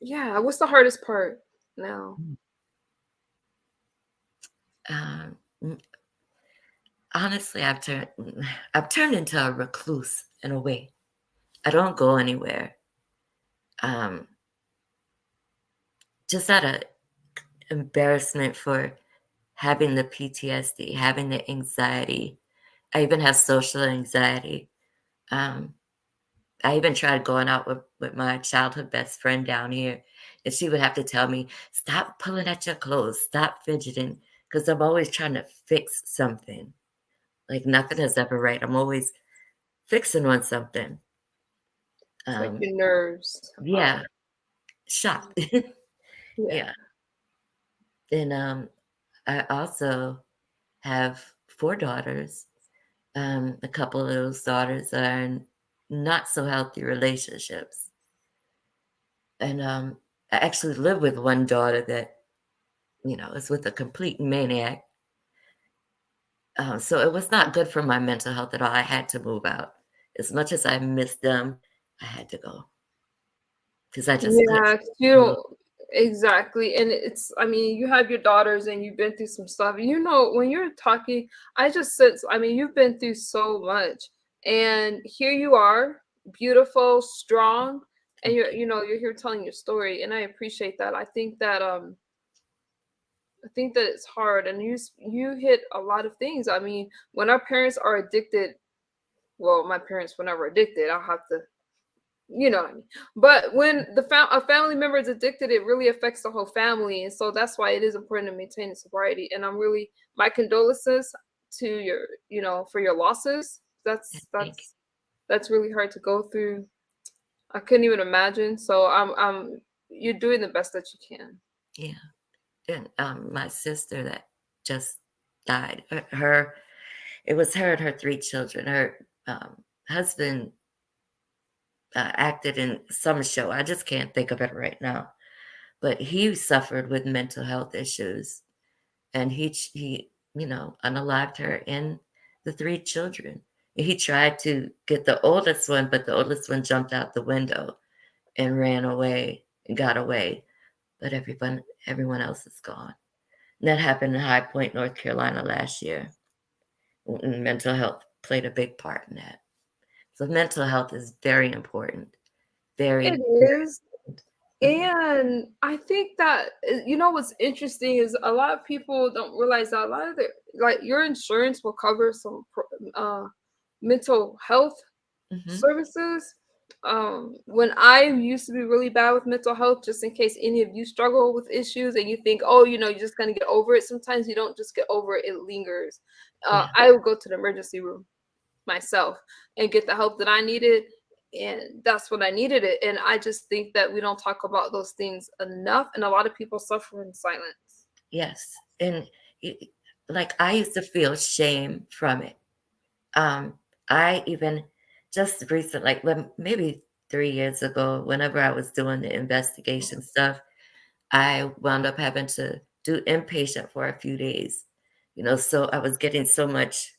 Speaker 1: yeah, what's the hardest part now?
Speaker 2: Um, mm, honestly, I've turned into a recluse in a way. I don't go anywhere. Um, just out of embarrassment for having the PTSD, having the anxiety. I even have social anxiety. Um, I even tried going out with my childhood best friend down here, and she would have to tell me, stop pulling at your clothes, stop fidgeting, because I'm always trying to fix something. Like nothing is ever right. I'm always fixing on something.
Speaker 1: It's like
Speaker 2: Um,
Speaker 1: your nerves
Speaker 2: yeah,
Speaker 1: are
Speaker 2: shot.
Speaker 1: yeah.
Speaker 2: Yeah. And I also have four daughters. A couple of those daughters are in not so healthy relationships. And I actually live with one daughter that, is with a complete maniac. So it was not good for my mental health at all. I had to move out. As much as I missed them, I had to go because I just couldn't.
Speaker 1: Yeah, 'cause you don't exactly, and it's I mean, you have your daughters and you've been through some stuff. You know, when you're talking, I just sense, I mean, you've been through so much, and here you are, beautiful, strong, and
Speaker 2: Thank you.
Speaker 1: you're here telling your story, and I appreciate that. I think that it's hard, and you hit a lot of things. I mean, when our parents are addicted, well, my parents were never addicted. I'll have to you know what I mean. But when a family member is addicted, it really affects the whole family, and so that's why it is important to maintain sobriety. And I'm really my condolences to your, for your losses.
Speaker 2: Yeah,
Speaker 1: That's
Speaker 2: thank
Speaker 1: that's that's really hard to go through. I couldn't even imagine. So you're doing the best that you can.
Speaker 2: you. Yeah. And my sister that just died, it was her and her three children. Her husband acted in some show. I just can't think of it right now. But he suffered with mental health issues, and he unalived her and the three children. He tried to get the oldest one, but the oldest one jumped out the window and ran away and got away. But everyone else is gone. And that happened in High Point, North Carolina last year. And mental health played a big part in that. So mental health is very important.
Speaker 1: It
Speaker 2: Very,
Speaker 1: is.
Speaker 2: very. Mhm,
Speaker 1: And I think that what's interesting is a lot of people don't realize that a lot of their like your insurance will cover some mental health
Speaker 2: mhm.
Speaker 1: services. When I used to be really bad with mental health, just in case any of you struggle with issues and you think, oh, you're just gonna get over it. Sometimes you don't just get over it; it lingers.
Speaker 2: Yeah.
Speaker 1: I would go to the emergency room myself and get the help that I needed. And that's when I needed it. And I just think that we don't talk about those things enough. And a lot of people suffer in silence.
Speaker 2: Yes. And y- like I used to feel shame from it. Um, I even just recent, like maybe 3 years ago, whenever I was doing the investigation stuff, I wound up having to do inpatient for a few days. So I was getting so much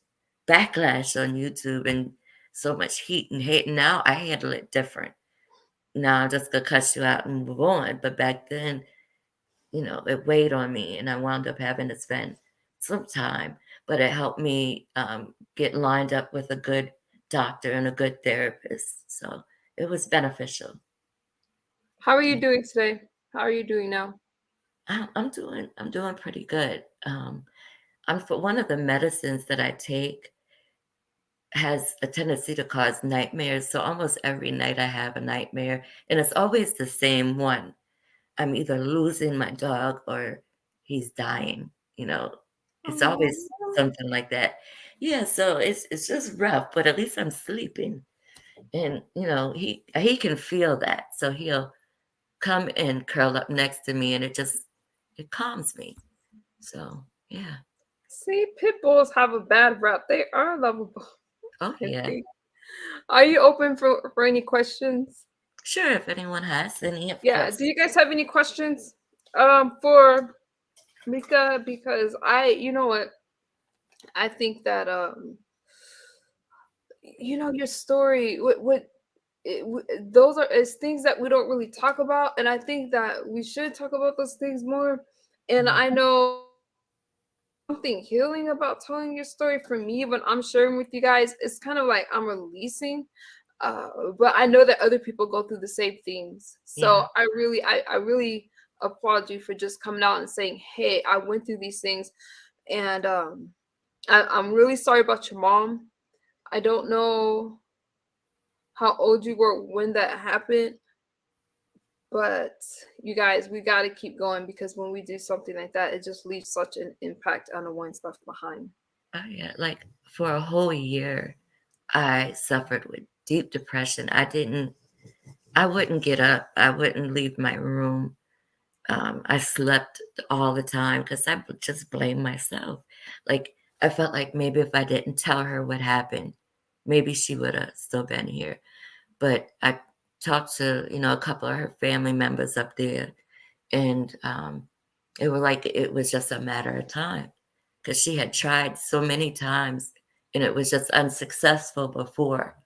Speaker 2: backlash on YouTube and so much heat and hate. Now I handle it different. Now I'm just gonna cut you out and move on. But back then, it weighed on me, and I wound up having to spend some time. But it helped me get lined up with a good doctor and a good therapist. So it was beneficial.
Speaker 1: How are you doing today? How are you doing now?
Speaker 2: I'm doing pretty good. I'm for one of the medicines that I take has a tendency to cause nightmares. So almost every night I have a nightmare, and it's always the same one. I'm either losing my dog or he's dying. You know, it's
Speaker 1: Oh,
Speaker 2: always something like that. Yeah, so it's just rough, but at least I'm sleeping. And he can feel that. So he'll come and curl up next to me and it calms me. So yeah.
Speaker 1: See, pit bulls have a bad rep. They are lovable,
Speaker 2: Oh
Speaker 1: I
Speaker 2: yeah.
Speaker 1: think. Are you open for any questions?
Speaker 2: Sure, if anyone has any, of
Speaker 1: Yeah. Do
Speaker 2: course.
Speaker 1: you guys have any questions? For Mika, because you know what, I think that your story, those are is things that we don't really talk about, and I think that we should talk about those things more. And
Speaker 2: Mm,
Speaker 1: I know something healing about telling your story for me when I'm sharing with you guys. It's kind of like I'm releasing, but I know that other people go through the same things. So
Speaker 2: yeah.
Speaker 1: I really applaud you for just coming out and saying, "Hey, I went through these things," and I'm really sorry about your mom. I don't know how old you were when that happened, but you guys, we got to keep going, because when we do something like that, it just leaves such an impact on the ones left behind.
Speaker 2: Oh yeah. Like for a whole year, I suffered with deep depression. I wouldn't get up. I wouldn't leave my room. I slept all the time because I would just blame myself. Like I felt like maybe if I didn't tell her what happened, maybe she would have still been here. But I talked to, a couple of her family members up there, and it was like it was just a matter of time because she had tried so many times and it was just unsuccessful before.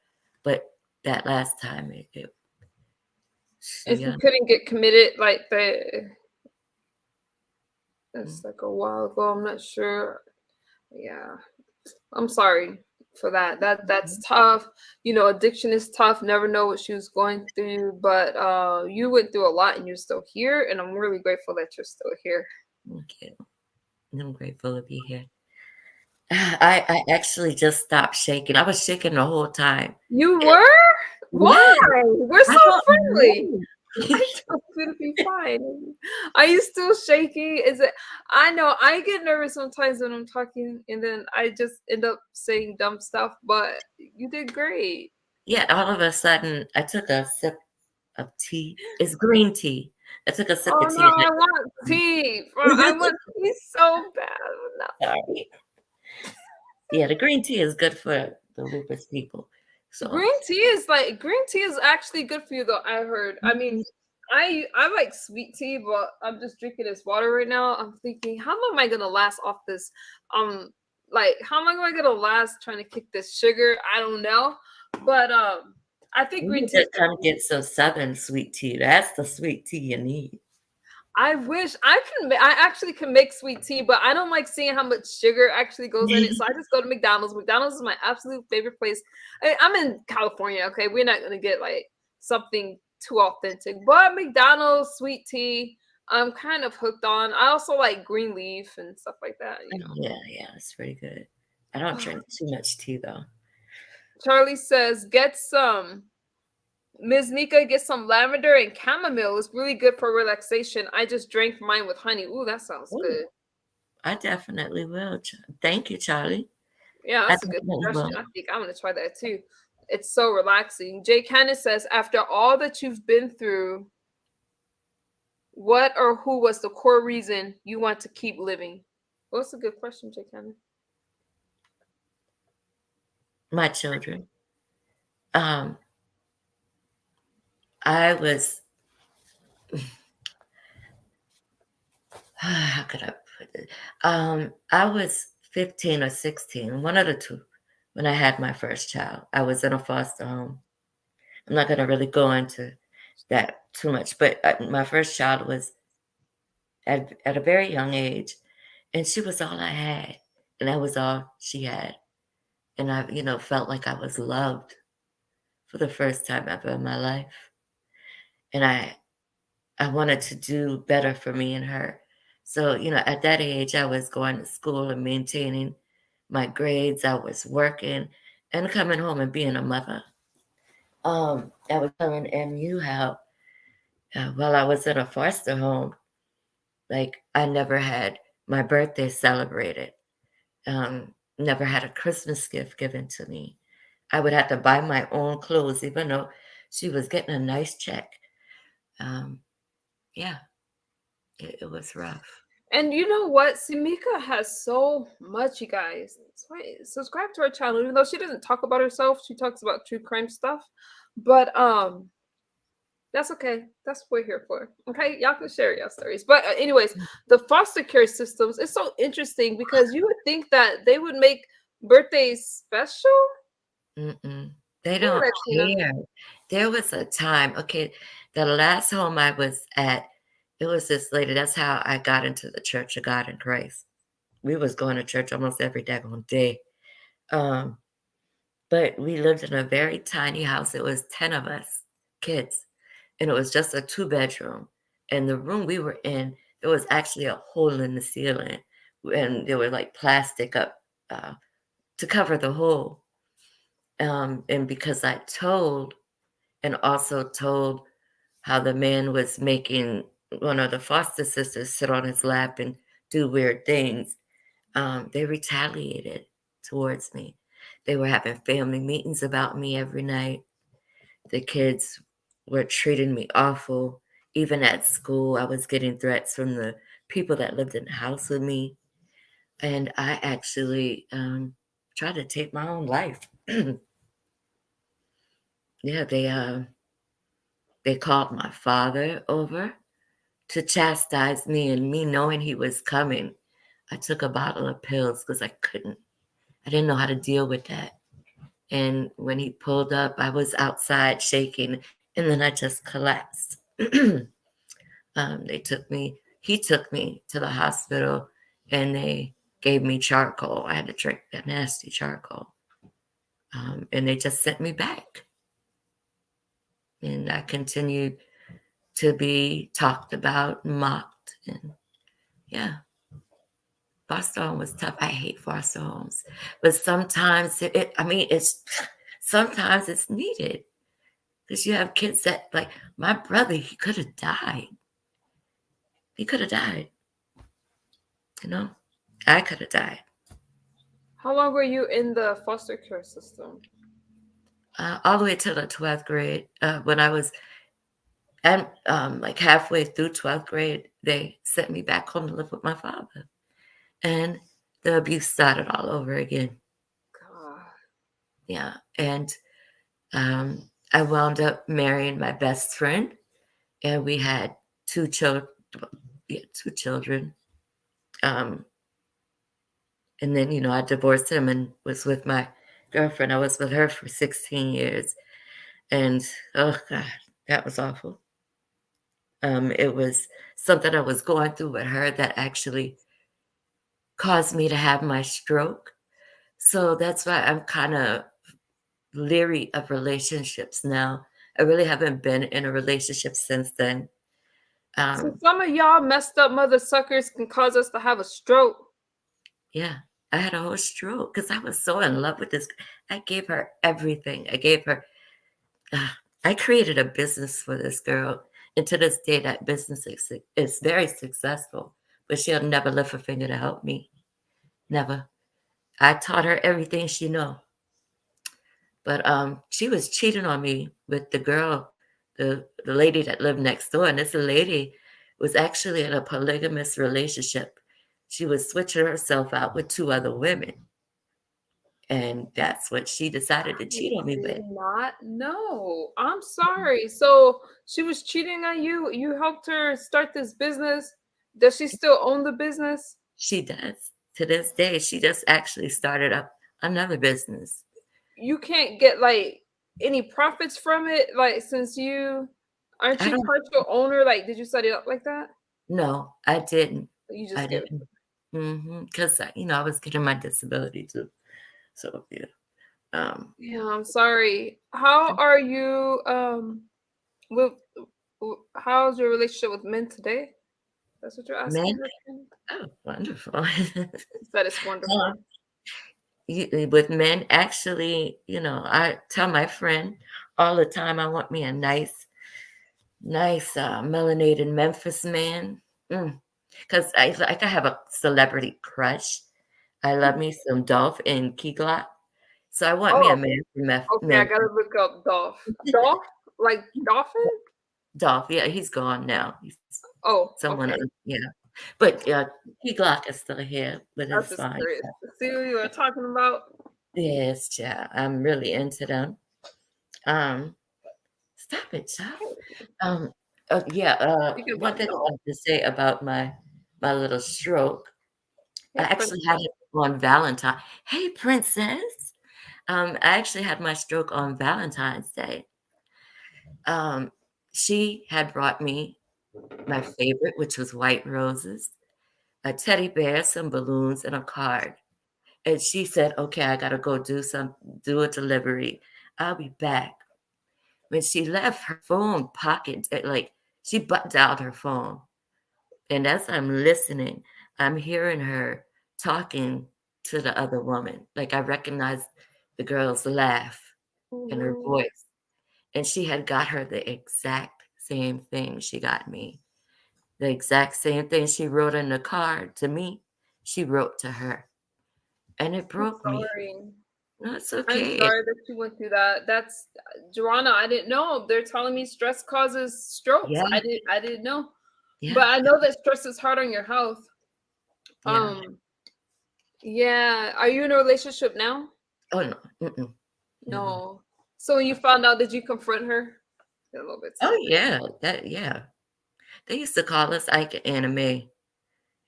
Speaker 2: But that last time,
Speaker 1: And
Speaker 2: she,
Speaker 1: she couldn't get committed like the
Speaker 2: mm,
Speaker 1: it's like a while ago. I'm not sure. Yeah, I'm sorry for that. That's tough. Addiction is tough. Never know what she was going through, but you went through a lot and you're still here, and I'm really grateful that you're still here.
Speaker 2: thank you. I'm grateful to be here. I actually just stopped shaking. I was shaking the whole time.
Speaker 1: You
Speaker 2: And
Speaker 1: were?
Speaker 2: yeah,
Speaker 1: Why? We're
Speaker 2: I
Speaker 1: so
Speaker 2: don't
Speaker 1: friendly.
Speaker 2: know.
Speaker 1: I told you to be fine. Are you still shaky? Is it? I know I get nervous sometimes when I'm talking, and then I just end up saying dumb stuff. But you did great.
Speaker 2: Yeah, all of a sudden, I took a sip of tea. It's green tea. I took a sip
Speaker 1: Oh
Speaker 2: of
Speaker 1: no,
Speaker 2: tea.
Speaker 1: I want tea. I want tea so bad. No.
Speaker 2: Sorry. Yeah, the green tea is good for the lupus people. So,
Speaker 1: Green tea is actually good for you, though. I heard. I mean,
Speaker 2: mhm.
Speaker 1: I like sweet tea, but I'm just drinking this water right now. I'm thinking, how long am I gonna last off this? Um, like, how long am I gonna last trying to kick this sugar? I don't know, but I think
Speaker 2: You
Speaker 1: green
Speaker 2: need
Speaker 1: tea is
Speaker 2: to
Speaker 1: good.
Speaker 2: come get some Southern sweet tea. That's the sweet tea you need.
Speaker 1: I wish I can. I actually can make sweet tea, but I don't like seeing how much sugar actually goes in it. So I just go to McDonald's. McDonald's is my absolute favorite place. I'm in California. Okay, we're not gonna get like something too authentic, but McDonald's sweet tea, I'm kind of hooked on. I also like green leaf and stuff like that.
Speaker 2: Yeah, yeah, it's pretty good. I don't drink too much tea though.
Speaker 1: Charlie says, get some. Ms. Mika, get some lavender and chamomile. It's really good for relaxation. I just drank mine with honey. Ooh, that sounds
Speaker 2: Oh,
Speaker 1: good.
Speaker 2: I definitely will. Thank you, Charlie.
Speaker 1: Yeah,
Speaker 2: I
Speaker 1: that's a good
Speaker 2: definitely will.
Speaker 1: suggestion. I think I'm gonna try that too. It's so relaxing. Jay Cannon says, after all that you've been through, what or who was the core reason you want to keep living? Well, that's a good question, Jay Cannon.
Speaker 2: My children. Um, I was how could I put it? I was 15 or 16, one of the two, when I had my first child. I was in a foster home. I'm not going to really go into that too much, but my first child was at a very young age, and she was all I had, and that was all she had. And I, felt like I was loved for the first time ever in my life. And I wanted to do better for me and her. So, at that age, I was going to school and maintaining my grades. I was working and coming home and being a mother. I was telling MU how while I was in a foster home, like I never had my birthday celebrated. Never had a Christmas gift given to me. I would have to buy my own clothes, even though she was getting a nice check. Um, yeah, it was rough.
Speaker 1: And you know what? Simika has so much, you guys. That's why subscribe to her channel. Even though she doesn't talk about herself, she talks about true crime stuff. But that's okay. That's what we're here for. Okay, y'all can share your stories. But anyways, the foster care systems is so interesting because you would think that they would make birthdays special.
Speaker 2: Mm-mm. They
Speaker 1: Go
Speaker 2: don't
Speaker 1: ahead, Tina.
Speaker 2: care. There was a time, okay, the last home I was at, it was this lady. That's how I got into the Church of God in Christ. We was going to church almost every daggone day. Um, but we lived in a very tiny house. It was 10 of us kids, and it was just a two-bedroom. And the room we were in, there was actually a hole in the ceiling, and there were like plastic up uh, to cover the hole. And because I told and also told how the man was making one of the foster sisters sit on his lap and do weird things, they retaliated towards me. They were having family meetings about me every night. The kids were treating me awful. Even at school, I was getting threats from the people that lived in the house with me. And I actually tried to take my own life. Yeah, they called my father over to chastise me, and me knowing he was coming, I took a bottle of pills because I didn't know how to deal with that. And when he pulled up, I was outside shaking, and then I just collapsed. He took me to the hospital, and they gave me charcoal. I had to drink that nasty charcoal. And they just sent me back. And I continued to be talked about, mocked, and yeah, foster home was tough. I hate foster homes, but sometimes I mean, it's sometimes it's needed because you have kids that like my brother. He could have died. He could have died. You know, I could have died.
Speaker 1: How long were you in the foster care system?
Speaker 2: All the way to the 12th grade. When I was and like halfway through 12th grade, they sent me back home to live with my father, and the abuse started all over again.
Speaker 1: God.
Speaker 2: Yeah, and I wound up marrying my best friend, and we had two children. Yeah, two children. Um, and then I divorced him and was with my girlfriend. I was with her for 16 years, and oh god, that was awful. It was something I was going through with her that actually caused me to have my stroke. So that's why I'm kind of leery of relationships now. I really haven't been in a relationship since then.
Speaker 1: So
Speaker 2: Um,
Speaker 1: some of y'all messed up mother suckers can cause us to have a stroke.
Speaker 2: yeah, I had a whole stroke because I was so in love with this. I gave her everything. I gave her, uh, I created a business for this girl. And to this day, that business is very successful, but she'll never lift a finger to help me. Never. I taught her everything she know. But she was cheating on me with the girl, the lady that lived next door. And this lady was actually in a polygamous relationship. She was switching herself out with two other women. And that's what she decided to
Speaker 1: I
Speaker 2: cheat on me
Speaker 1: did
Speaker 2: with.
Speaker 1: not know. I'm sorry. So she was cheating on you. You helped her start this business. Does she still own the business?
Speaker 2: She does. To this day, she just actually started up another business.
Speaker 1: You can't get like any profits from it. Like since you aren't
Speaker 2: I
Speaker 1: you
Speaker 2: don't
Speaker 1: partial owner? Like did you set it up like that?
Speaker 2: know. I didn't.
Speaker 1: You
Speaker 2: I
Speaker 1: just gave it.
Speaker 2: didn't. Because, I was getting my disability too. So, yeah. Um,
Speaker 1: Yeah, I'm sorry. How are you with how's your relationship with men today? That's what you're
Speaker 2: men,
Speaker 1: asking, husband?
Speaker 2: oh, wonderful.
Speaker 1: That is
Speaker 2: Uh,
Speaker 1: wonderful.
Speaker 2: with men, actually, I tell my friend all the time I want me a nice melanated Memphis man. Because I have a celebrity crush. I love me some Dolph and Keyglot. So I want me a
Speaker 1: Oh,
Speaker 2: man from
Speaker 1: okay. I
Speaker 2: Memphis.
Speaker 1: gotta look up Dolph. Dolph, like dolphin.
Speaker 2: Dolph, yeah, he's gone now. He's
Speaker 1: Oh,
Speaker 2: someone,
Speaker 1: okay.
Speaker 2: yeah. But key Glock is still here, but
Speaker 1: I was
Speaker 2: it's
Speaker 1: just
Speaker 2: fine.
Speaker 1: curious to see what you were talking about.
Speaker 2: Yes, child. I'm really into them. Um, Stop it, child. Um, yeah.
Speaker 1: Speaking
Speaker 2: One
Speaker 1: about
Speaker 2: thing I
Speaker 1: dogs.
Speaker 2: wanted to say about my little stroke. I
Speaker 1: Hey,
Speaker 2: actually had
Speaker 1: princess.
Speaker 2: it on Valentine. Hey, princess. I actually had my stroke on Valentine's Day. Um, she had brought me my favorite, which was white roses, a teddy bear, some balloons, and a card. And she said, "Okay, I gotta go do a delivery. I'll be back." When she left, her phone pocket, like she buttoned out her phone. And as I'm listening, I'm hearing her talking to the other woman. Like I recognized the girl's laugh in her
Speaker 1: Mhm.
Speaker 2: voice. And she had got her the exact same thing she got me. The exact same thing she wrote in the card to me, she wrote to her. And it
Speaker 1: I'm
Speaker 2: broke me.
Speaker 1: sorry.
Speaker 2: No, it's
Speaker 1: I'm
Speaker 2: okay.
Speaker 1: sorry that you went through that. That's Joanna. I didn't know. They're telling me stress causes strokes.
Speaker 2: Yeah,
Speaker 1: I didn't know.
Speaker 2: yeah,
Speaker 1: But I know that stress is hard on your health.
Speaker 2: yeah.
Speaker 1: Um, yeah. Are you in a relationship now?
Speaker 2: Oh no, no.
Speaker 1: No. So when you found out, did you confront her? A little bit
Speaker 2: Oh
Speaker 1: softer.
Speaker 2: yeah, yeah. They used to call us Ike Anime.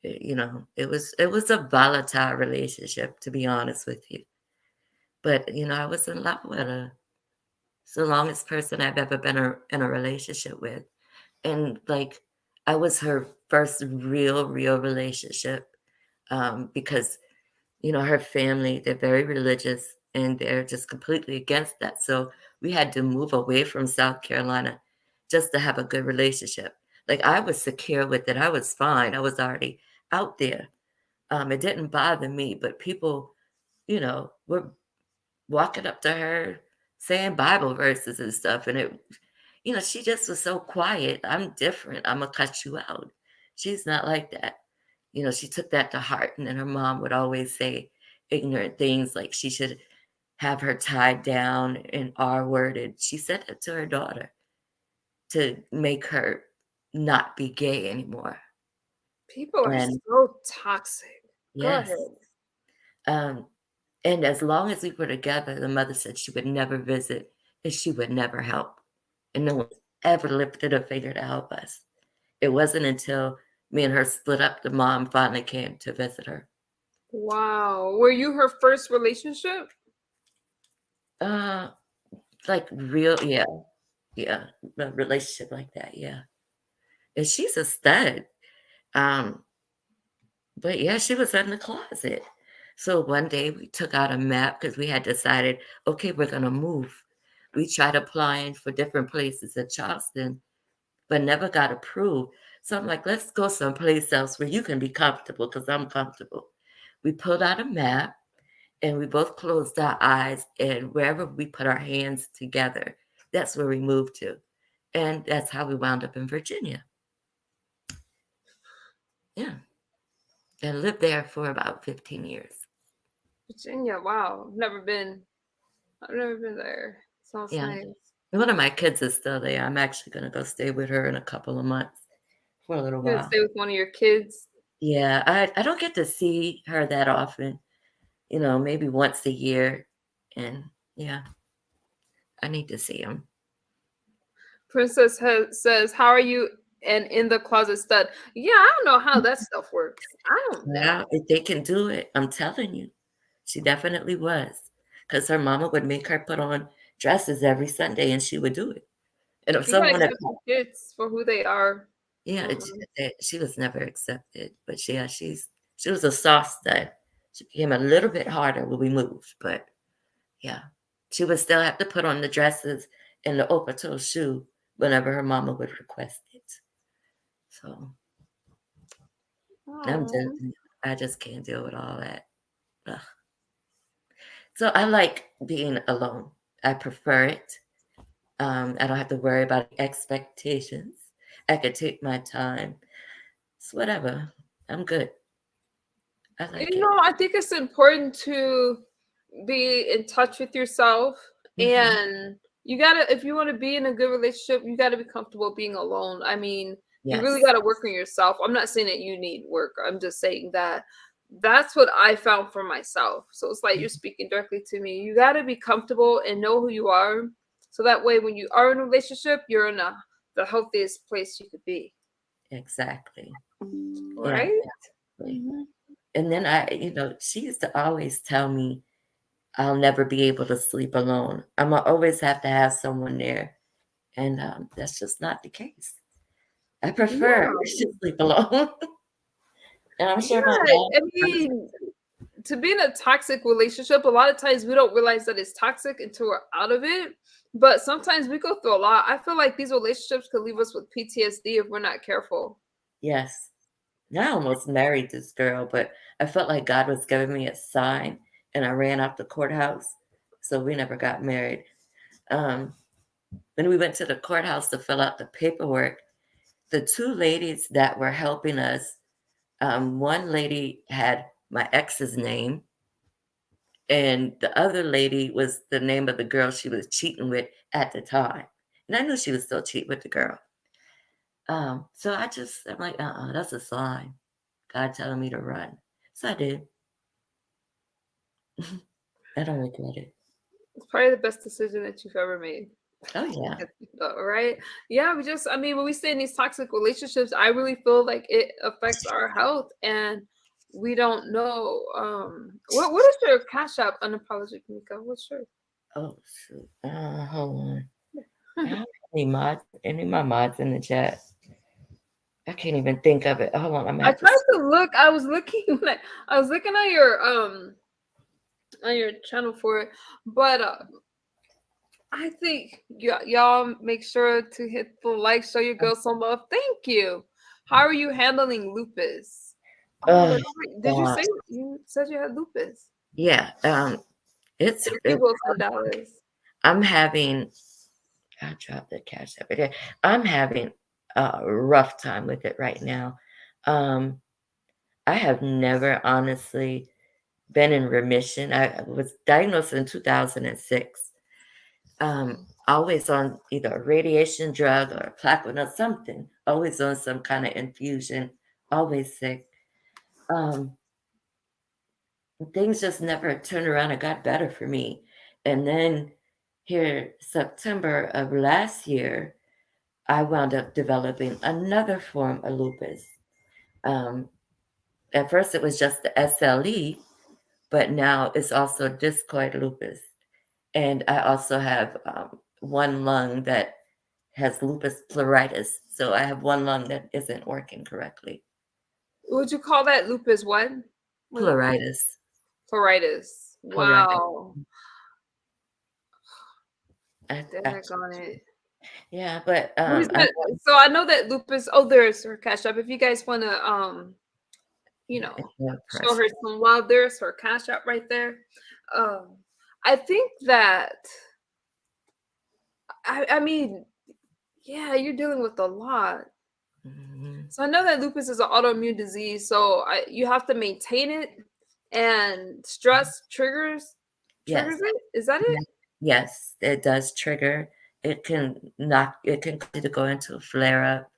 Speaker 2: It was a volatile relationship, to be honest with you. But I was in love with her. It's the longest person I've ever been in a relationship with. And like I was her first real relationship. Because her family, they're very religious and they're just completely against that. So we had to move away from South Carolina just to have a good relationship. Like I was secure with it. I was fine. I was already out there. It didn't bother me, but people, were walking up to her saying Bible verses and stuff. And she just was so quiet. I'm different. I'm going to cut you out. She's not like that. She took that to heart. And then her mom would always say ignorant things like she should have her tied down and R worded. She said that to her daughter to make her not be gay anymore.
Speaker 1: People are
Speaker 2: And
Speaker 1: so toxic. Go
Speaker 2: yes.
Speaker 1: ahead.
Speaker 2: Um, and as long as we were together, the mother said she would never visit and she would never help. And no one's ever lifted a finger to help us. It wasn't until me and her split up, the mom finally came to visit her.
Speaker 1: Wow. Were you her first relationship?
Speaker 2: Uh, like real, yeah, yeah, a relationship like that, yeah. And she's a stud. Um, but yeah, she was in the closet. So one day we took out a map because we had decided, okay, we're gonna move. We tried applying for different places in Charleston, but never got approved. So I'm like, let's go someplace else where you can be comfortable because I'm comfortable. We pulled out a map and we both closed our eyes, and wherever we put our hands together, that's where we moved to. And that's how we wound up in Virginia. Yeah. And lived there for about 15 years.
Speaker 1: Virginia. Wow. Never been. I've never been there. Sounds
Speaker 2: Yeah.
Speaker 1: nice.
Speaker 2: One of my kids is still there. I'm actually going to go stay with her in a couple of months for a little
Speaker 1: You gonna
Speaker 2: while.
Speaker 1: stay with one of your kids?
Speaker 2: Yeah, I don't get to see her that often, maybe once a year. And yeah, I need to see him.
Speaker 1: Says, "How are you?" And in the closet stud. Yeah, I don't know how that stuff works. I don't know.
Speaker 2: Yeah, if they can do it, I'm telling you, she definitely was. Because her mama would make her put on dresses every Sunday and she would do it. And if
Speaker 1: You gotta
Speaker 2: someone had,
Speaker 1: accept your kids for who they are.
Speaker 2: yeah,
Speaker 1: Mm-mm.
Speaker 2: she was never accepted. But yeah, she was a soft stud. She became a little bit harder when we moved, but yeah, she would still have to put on the dresses and the open toe shoe whenever her mama would request it. So I'm just,
Speaker 1: Oh.
Speaker 2: I just can't deal with all that. Ugh. So I like being alone. I prefer it. I don't have to worry about expectations. I could take my time. It's whatever. I'm good. I like it.
Speaker 1: I think it's important to be in touch with yourself,
Speaker 2: Hmm.
Speaker 1: and you gotta, if you want to be in a good relationship, you gotta be comfortable being alone. I mean, You really
Speaker 2: Yes.
Speaker 1: got to work on yourself. I'm not saying that you need work. I'm just saying that that's what I found for myself. So it's like you're speaking directly to me. You got to be comfortable and know who you are. So that way, when you are in a relationship, you're in the healthiest place you could be.
Speaker 2: Exactly. Yeah,
Speaker 1: Right?
Speaker 2: exactly.
Speaker 1: Hmm.
Speaker 2: And then she used to always tell me I'll never be able to sleep alone. I'm always have to have someone there, and that's just not the case. I prefer
Speaker 1: Yeah.
Speaker 2: to sleep alone, and I'm sure my
Speaker 1: Yeah.
Speaker 2: dad
Speaker 1: I
Speaker 2: prefers.
Speaker 1: mean, to be in a toxic relationship, a lot of times we don't realize that it's toxic until we're out of it. But sometimes we go through a lot. I feel like these relationships could leave us with PTSD if we're not careful.
Speaker 2: Yes. I almost married this girl, but I felt like God was giving me a sign, and I ran out the courthouse, so we never got married. Um, when we went to the courthouse to fill out the paperwork, the two ladies that were helping us, one lady had my ex's name, and the other lady was the name of the girl she was cheating with at the time. And I knew she was still cheating with the girl. So I'm like, that's a sign. God telling me to run. So I did. I don't regret it.
Speaker 1: It's probably the best decision that you've ever made.
Speaker 2: Oh yeah.
Speaker 1: Right? Yeah, I mean, when we stay in these toxic relationships, I really feel like it affects our health, and we don't know. What is your cash app, unapologetic Mika? What's your
Speaker 2: Oh shoot. Hold on. I don't have any of my mods in the chat. I can't even think of it. Hold on, I'm gonna
Speaker 1: I
Speaker 2: have to.
Speaker 1: tried to look. I was looking when I was looking on your channel for it, but I think y'all make sure to hit the like, show your girl some love. Thank you. How are you handling lupus? Oh,
Speaker 2: Oh
Speaker 1: that's right. Did you
Speaker 2: God.
Speaker 1: say you said you had lupus?
Speaker 2: Yeah.
Speaker 1: Thank you, Wilson Dallas.
Speaker 2: I'm having. I dropped the cash app again. I'm having a rough time with it right now. Um, I have never honestly been in remission. I was diagnosed in 2006. Always on either a radiation drug or a plaquenil or something. Always on some kind of infusion. Always sick. Um, things just never turned around and got better for me. And then here, September of last year, I wound up developing another form of lupus. Um, at first, it was just the SLE, but now it's also discoid lupus. And I also have one lung that has lupus pleuritis. So I have one lung that isn't working correctly.
Speaker 1: Would you call that lupus what? What?
Speaker 2: Pleuritis.
Speaker 1: Pleuritis.
Speaker 2: Pleuritis.
Speaker 1: Wow.
Speaker 2: I,
Speaker 1: Daggone it.
Speaker 2: yeah, but
Speaker 1: What is that? So I know that lupus. Oh, there's her cash app. If you guys want to, you
Speaker 2: yeah,
Speaker 1: know,
Speaker 2: no
Speaker 1: show her
Speaker 2: pressure.
Speaker 1: some love, there's her cash app right there. Um, I think that I mean, yeah, you're dealing with a lot.
Speaker 2: Mhm.
Speaker 1: So I know that lupus is an autoimmune disease, so you have to maintain it, and stress
Speaker 2: Yes.
Speaker 1: triggers it. Is that it?
Speaker 2: Yes, it does trigger. It can cause you to go into a flare up.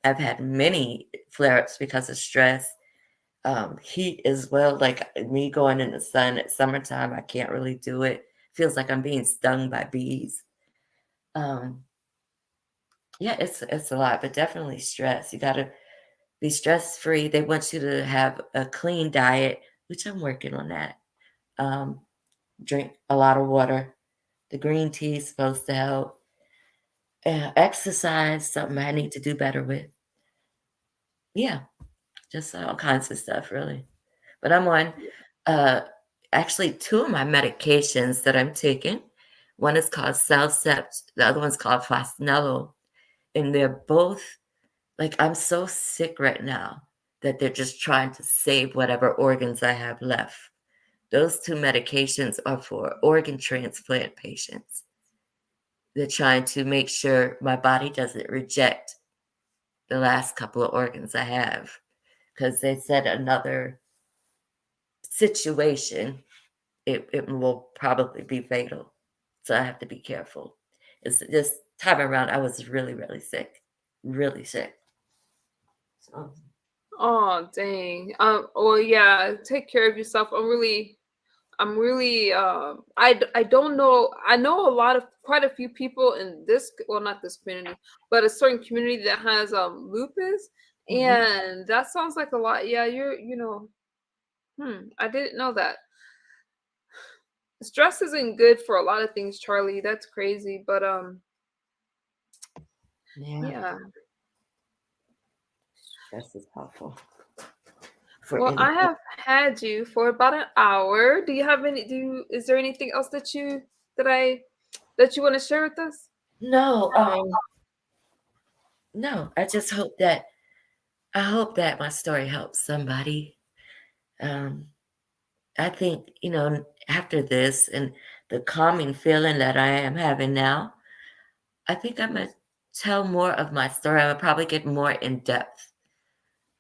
Speaker 2: I've had many flare ups because of stress. Heat as well, like me going in the sun at summertime, I can't really do it. Feels like I'm being stung by bees. Um, yeah, it's a lot, but definitely stress. You gotta be stress free. They want you to have a clean diet, which I'm working on that. Um, drink a lot of water. The green tea is supposed to help. Exercise, something I need to do better with. Yeah, just all kinds of stuff, really. But I'm on uh, actually two of my medications that I'm taking. One is called Cellcept, the other one's called Fosnello. And they're both like, I'm so sick right now that they're just trying to save whatever organs I have left. Those two medications are for organ transplant patients. They're trying to make sure my body doesn't reject the last couple of organs I have because they said another situation, it will probably be fatal. So I have to be careful. It's this time around, I was really, really sick. really sick. So
Speaker 1: Oh, dang. Well, yeah, take care of yourself. I don't know. I know a lot of quite a few people in this, well, not this community, but a certain community that has lupus,
Speaker 2: mhm.
Speaker 1: and that sounds like a lot. Yeah, I didn't know that. Stress isn't good for a lot of things, Charlie. That's crazy, but
Speaker 2: Yeah,
Speaker 1: yeah.
Speaker 2: stress is awful for
Speaker 1: Well, I
Speaker 2: anything.
Speaker 1: have had you for about an hour. Do you have any? Is there anything else that I that you want to share with us?
Speaker 2: No, no. I hope that my story helps somebody. Um, I think, after this and the calming feeling that I am having now, I think I'm gonna tell more of my story. I would probably get more in depth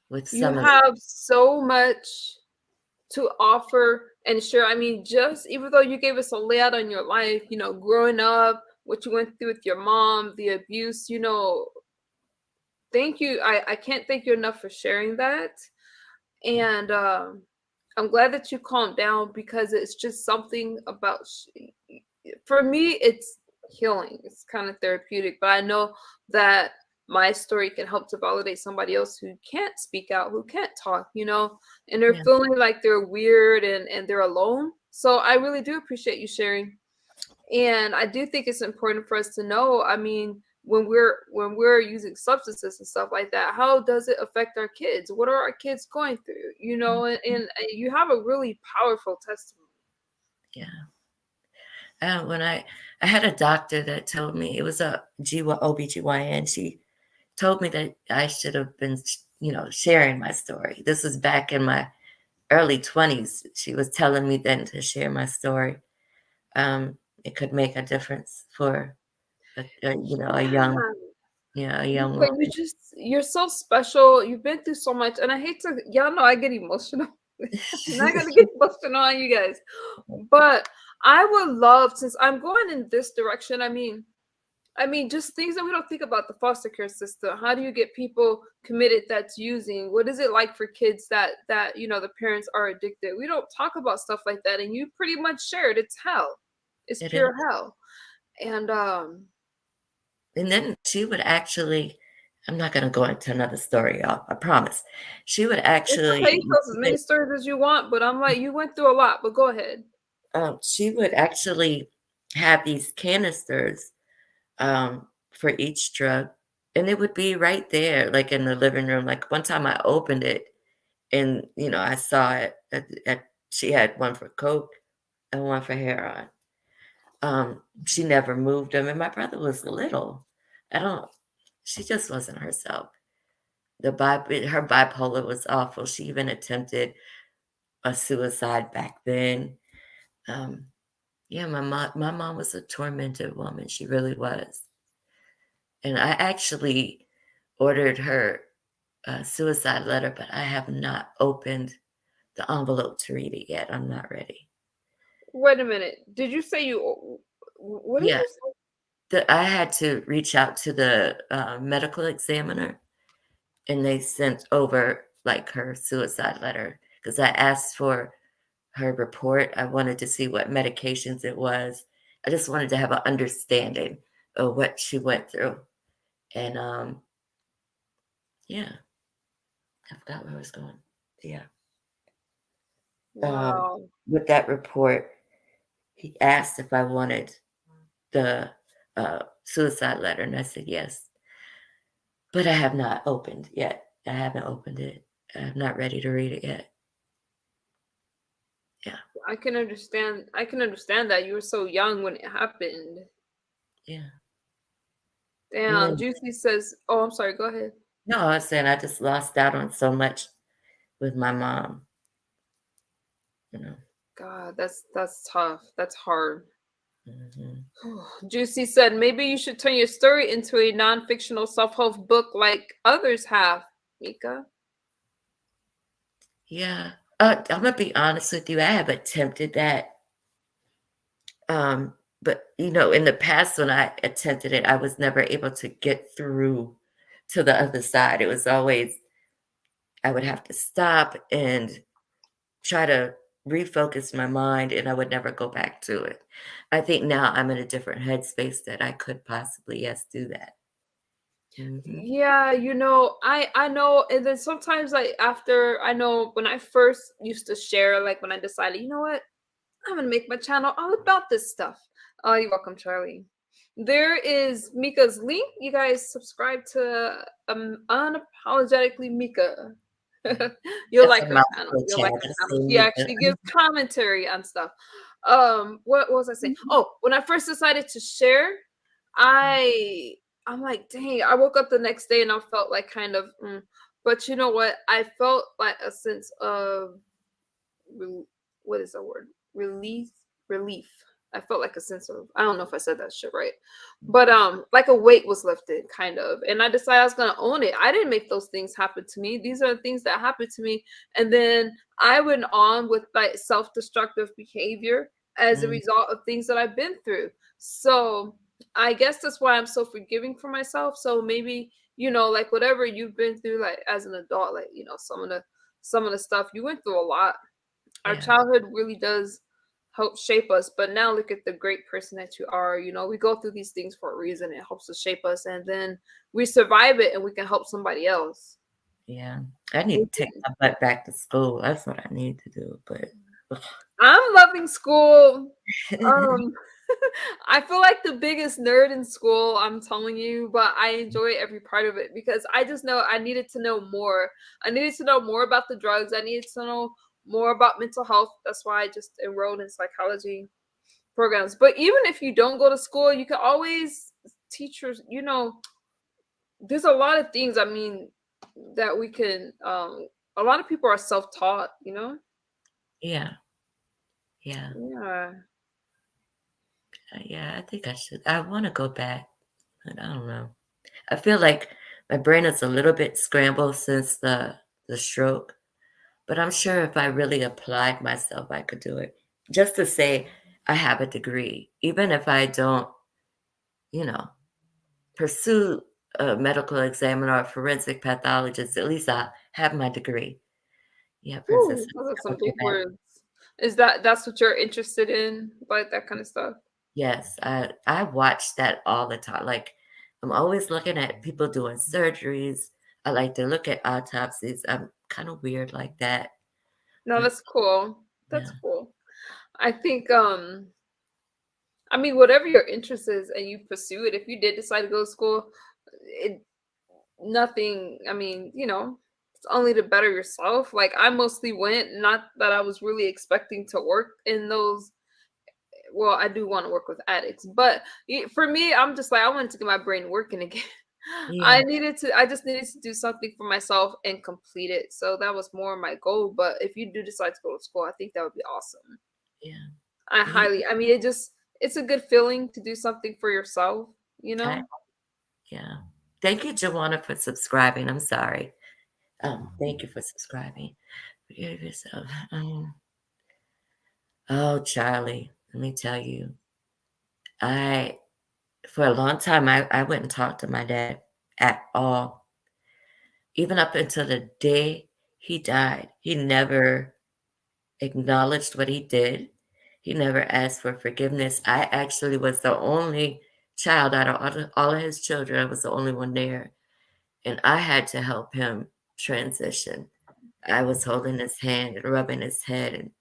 Speaker 2: with
Speaker 1: You
Speaker 2: some of it.
Speaker 1: have so much to offer and share. I mean, just even though you gave us a layout on your life, growing up, what you went through with your mom, the abuse, thank you. I can't thank you enough for sharing that. And I'm glad that you calmed down because it's just something about for me it's healing. It's kind of therapeutic, but I know that my story can help to validate somebody else who can't speak out, who can't talk, and they're
Speaker 2: Yeah,
Speaker 1: feeling like they're weird and they're alone. So I really do appreciate you sharing. And I do think it's important for us to know, I mean, when we're using substances and stuff like that, how does it affect our kids? What are our kids going through? And you have a really powerful testimony.
Speaker 2: yeah. When I had a doctor that told me it was a OBGYN. She told me that I should have been, sharing my story. This was back in my early 20s. She was telling me then to share my story. It could make a difference for a young,
Speaker 1: Yeah.
Speaker 2: a young
Speaker 1: But
Speaker 2: woman.
Speaker 1: you're so special. You've been through so much. And I hate to, y'all know I get emotional. I'm not gonna get emotional on you guys. But I would love, since I'm going in this direction, I mean, just things that we don't think about the foster care system. How do you get people committed that's using? What is it like for kids that the parents are addicted? We don't talk about stuff like that, and you pretty much shared it's hell. It's
Speaker 2: It
Speaker 1: pure
Speaker 2: is.
Speaker 1: hell. And
Speaker 2: And then she would actually, I'm not going to go into another story, y'all, I promise. She would
Speaker 1: it's okay. You
Speaker 2: actually,
Speaker 1: tell us as many stories as you want, but I'm like, you went through a lot. But go ahead.
Speaker 2: she would actually have these canisters for each drug, and it would be right there, like in the living room. Like one time I opened it, and I saw it. She had one for coke and one for heroin. She never moved them, and my brother was little. I don't. She just wasn't herself. Her bipolar was awful. She even attempted a suicide back then. Um, yeah, my mom was a tormented woman. She really was. And I actually ordered her a suicide letter, but I have not opened the envelope to read it yet. I'm not ready.
Speaker 1: Wait a minute. Did you say you? What did
Speaker 2: Yeah,
Speaker 1: you say?
Speaker 2: I had to reach out to the medical examiner, and they sent over like her suicide letter because I asked for her report. I wanted to see what medications it was. I just wanted to have an understanding of what she went through. And yeah, I forgot where I was going. Yeah. Um,
Speaker 1: Wow.
Speaker 2: with that report, he asked if I wanted the suicide letter, and I said yes. But I have not opened yet. I haven't opened it. I'm not ready to read it yet. Yeah,
Speaker 1: I can understand. I can understand that you were so young when it happened.
Speaker 2: yeah. And
Speaker 1: Damn.
Speaker 2: then,
Speaker 1: Juicy says, "Oh, I'm sorry. Go ahead."
Speaker 2: no, I was saying I just lost out on so much with my mom. You know.
Speaker 1: God, that's tough. That's hard.
Speaker 2: Hmm.
Speaker 1: Juicy said, maybe you should turn your story into a non-fictional self-help book like others have, Mika.
Speaker 2: Yeah. I'm gonna be honest with you. I have attempted that. But in the past when I attempted it, I was never able to get through to the other side. It was always, I would have to stop and try to refocus my mind, and I would never go back to it. I think now I'm in a different headspace that I could possibly, yes, do that. Hmm.
Speaker 1: Yeah, I know, and then sometimes like after I know when I first used to share, like when I decided, you know what, I'm gonna make my channel all about this stuff. Oh, you're welcome, Charlie. There is Mika's link. You guys subscribe to Unapologetically Meika. You'll
Speaker 2: That's
Speaker 1: like
Speaker 2: a
Speaker 1: her channel.
Speaker 2: mouthful,
Speaker 1: You'll
Speaker 2: Chad.
Speaker 1: like her
Speaker 2: I
Speaker 1: channel.
Speaker 2: see
Speaker 1: She
Speaker 2: me.
Speaker 1: actually gives commentary on stuff. What was I saying?
Speaker 2: Mhm.
Speaker 1: Oh, when I first decided to share, I I'm like, dang, I woke up the next day and I felt like kind of, but you know what? I felt like a sense of what is the word? Release, relief. I felt like a sense of, I don't know if I said that shit right, but like a weight was lifted, kind of, and I decided I was gonna own it. I didn't make those things happen to me. These are the things that happened to me, and then I went on with like self-destructive behavior as a
Speaker 2: Mm,
Speaker 1: result of things that I've been through. So I guess that's why I'm so forgiving for myself. So maybe, like whatever you've been through, like as an adult, like some of the stuff you went through a lot. Our
Speaker 2: yeah,
Speaker 1: childhood really does help shape us, but now look at the great person that you are. We go through these things for a reason. It helps to shape us, and then we survive it and we can help somebody else.
Speaker 2: yeah. I need to take my butt back to school. That's what I need to do. But
Speaker 1: I'm loving school. Um, I feel like the biggest nerd in school, I'm telling you, but I enjoy every part of it because I just know I needed to know more. I needed to know more about the drugs. I needed to know more about mental health. That's why I just enrolled in psychology programs. But even if you don't go to school, you can always teachers, there's a lot of things, I mean, that we can a lot of people are self-taught.
Speaker 2: yeah, yeah,
Speaker 1: Yeah.
Speaker 2: yeah. I think I should. I want to go back, but I don't know. I feel like my brain is a little bit scrambled since the stroke. But I'm sure if I really applied myself, I could do it. Just to say I have a degree, even if I don't, you know, pursue a medical examiner or forensic pathologist, at least I have my degree. Yeah, Princess,
Speaker 1: Ooh, those are
Speaker 2: I'll
Speaker 1: some
Speaker 2: go
Speaker 1: big
Speaker 2: back.
Speaker 1: words. That's what you're interested in, like that kind of stuff?
Speaker 2: Yes, I watch that all the time. Like I'm always looking at people doing surgeries. I like to look at autopsies. I'm kind of weird like that,
Speaker 1: No,
Speaker 2: but
Speaker 1: that's cool.
Speaker 2: yeah,
Speaker 1: That's cool. I think I mean, whatever your interest is and you pursue it, if you did decide to go to school, it nothing, I mean, it's only to better yourself. Like I mostly went, not that I was really expecting to work in those. Well, I do want to work with addicts, but for me, I'm just like I wanted to get my brain working again.
Speaker 2: yeah,
Speaker 1: I just needed to do something for myself and complete it. So that was more my goal. But if you do decide to go to school, I think that would be awesome.
Speaker 2: yeah. You,
Speaker 1: I mean, it's a good feeling to do something for yourself, you
Speaker 2: I,
Speaker 1: know?
Speaker 2: yeah. Thank you, Joanna, for subscribing. I'm sorry. Thank you for subscribing. Forgive yourself. Oh, Charlie, let me tell you, I for a long time I wouldn't talk to my dad at all. Even up until the day he died, he never acknowledged what he did. He never asked for forgiveness. I actually was the only child out of all of his children. I was the only one there, and I had to help him transition. I was holding his hand and rubbing his head and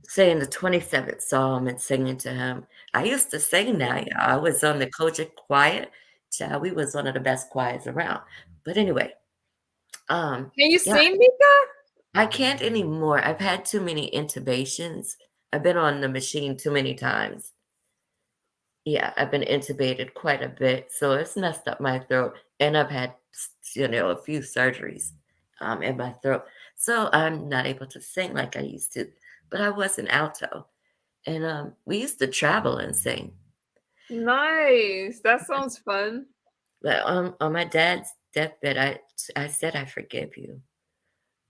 Speaker 2: saying the 27th Psalm and singing to him. I used to sing now, y'all. I was on the Kojic choir. Child, we was one of the best choirs around. But anyway,
Speaker 1: Can you
Speaker 2: yeah,
Speaker 1: sing, Mika?
Speaker 2: I can't anymore. I've had too many intubations. I've been on the machine too many times. Yeah, I've been intubated quite a bit, so it's messed up my throat, and I've had, a few surgeries, in my throat, so I'm not able to sing like I used to. But I was an alto, and we used to travel and sing.
Speaker 1: Nice. That sounds fun.
Speaker 2: But on my dad's deathbed, I said I forgive you.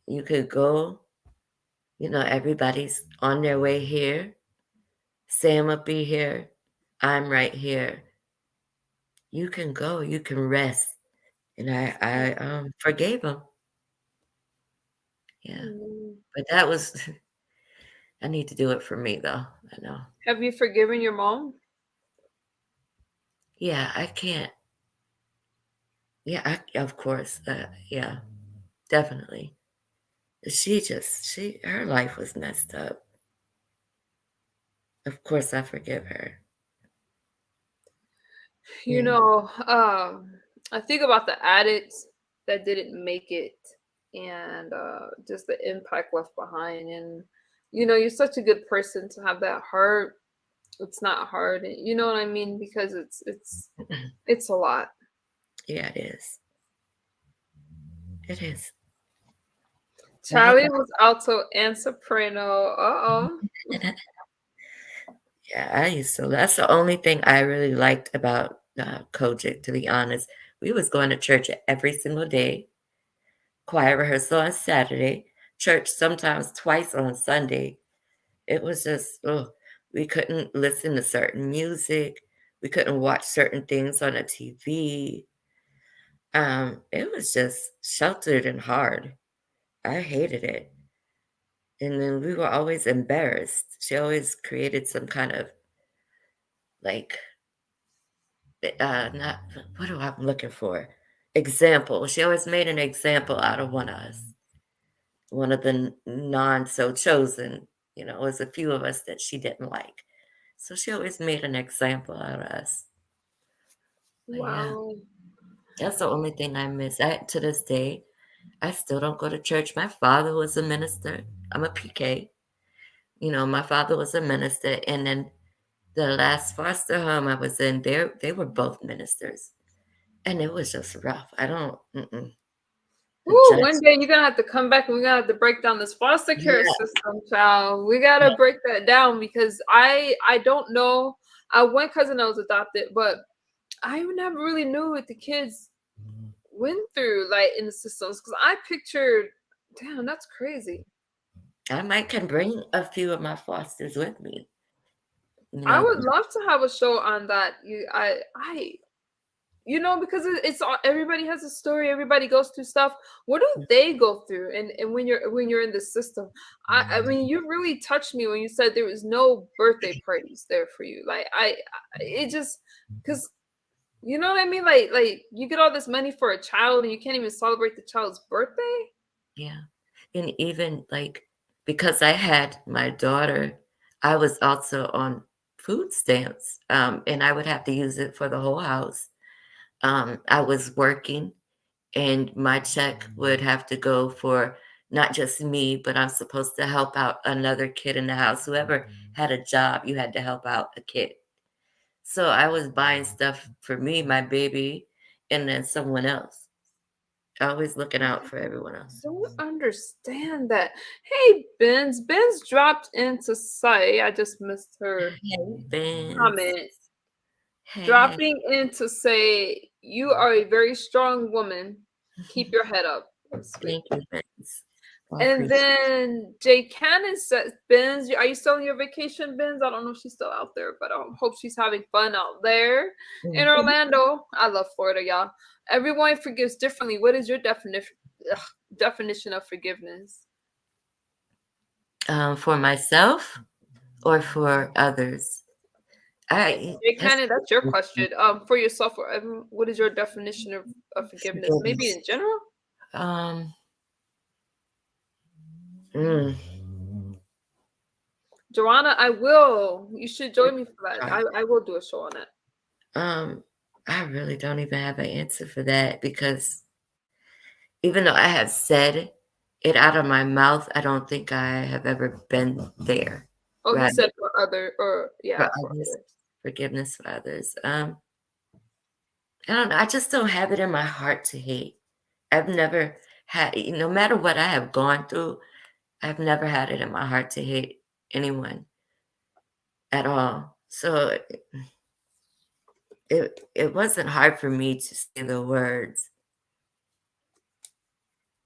Speaker 2: You could go. Everybody's on their way here. Sam will be here. I'm right here. You can go. You can rest. and I forgave him. Yeah,
Speaker 1: Mm.
Speaker 2: but that was I need to do it for me though. I know.
Speaker 1: Have you forgiven your mom?
Speaker 2: Yeah, I can't. Yeah, of course. Yeah, definitely. She her life was messed up. Of course, I forgive her.
Speaker 1: You
Speaker 2: Yeah.
Speaker 1: know, I think about the addicts that didn't make it, and just the impact left behind. And you're such a good person to have that heart. It's not hard, you know what I mean? Because it's a lot.
Speaker 2: Yeah, it is. It is. But yeah,
Speaker 1: Charlie was alto and soprano. Uh-oh.
Speaker 2: yeah, I used to. That's the only thing I really liked about Kojic, to be honest. We was going to church every single day, choir rehearsal on Saturday, church sometimes twice on Sunday. It was just, oh, we couldn't listen to certain music. We couldn't watch certain things on the TV. It was just sheltered and hard. I hated it. And then we were always embarrassed. She always created some kind of like, not, what do I'm looking for? Example. She always made an example out of one of us, one of the non so chosen. It was a few of us that she didn't like. So she always made an example out of us. But yeah,
Speaker 1: Wow.
Speaker 2: that's the only thing I miss. To this day, I still don't go to church. My father was a minister. I'm a PK. My father was a minister, and then the last foster home I was in, they were both ministers, and it was just rough. I don't. The
Speaker 1: Ooh,
Speaker 2: judge.
Speaker 1: one day you're gonna have to come back and we're gonna have to break down this foster care
Speaker 2: Yeah,
Speaker 1: system, child. We gotta break that down because I don't know. One cousin that was adopted, but I never really knew what the kids went through like in the systems because I pictured, damn, that's crazy.
Speaker 2: I might can bring a few of my fosters with me. You
Speaker 1: I
Speaker 2: know,
Speaker 1: would love to have a show on that. Because it's all, everybody has a story, everybody goes through stuff. What do they go through? And when you're in the system, I mean, you really touched me when you said there was no birthday parties there for you. Like it just because you know what I mean. Like you get all this money for a child and you can't even celebrate the child's birthday.
Speaker 2: yeah, and even like because I had my daughter, I was also on food stamps, and I would have to use it for the whole house. I was working, and my check would have to go for not just me, but I'm supposed to help out another kid in the house. Whoever had a job, you had to help out a kid. So I was buying stuff for me, my baby, and then someone else. Always looking out for everyone else.
Speaker 1: Don't understand that. Hey, Ben's dropped in to say I just missed her
Speaker 2: Hey, Vince.
Speaker 1: comment.
Speaker 2: Hey, hey.
Speaker 1: Dropping in to say you are a very strong woman. Keep your head up. That's sweet.
Speaker 2: Thank you, Vince. I
Speaker 1: And
Speaker 2: appreciate
Speaker 1: then Jay Cannon says, Benz, are you still on your vacation, Benz? I don't know if she's still out there, but I hope she's having fun out there in
Speaker 2: it.
Speaker 1: Orlando. I love Florida, y'all. Everyone forgives differently. What is your definition of forgiveness?
Speaker 2: For myself or for others? I
Speaker 1: Jay
Speaker 2: that's
Speaker 1: Cannon, that's your question. For yourself or everyone, what is your definition of forgiveness? Maybe
Speaker 2: forgiveness.
Speaker 1: in general?
Speaker 2: Um, mm,
Speaker 1: Joanna, I will. You should join me for that.
Speaker 2: try.
Speaker 1: I will do a show on it.
Speaker 2: Um, I really don't even have an answer for that because even though I have said it out of my mouth, I don't think I have ever been there.
Speaker 1: Oh, he
Speaker 2: Right.
Speaker 1: said for other, or
Speaker 2: For
Speaker 1: yeah, for
Speaker 2: others,
Speaker 1: others.
Speaker 2: forgiveness for others. I don't know. I just don't have it in my heart to hate. I've never had, no matter what I have gone through, I've never had it in my heart to hate anyone at all. So it wasn't hard for me to say the words,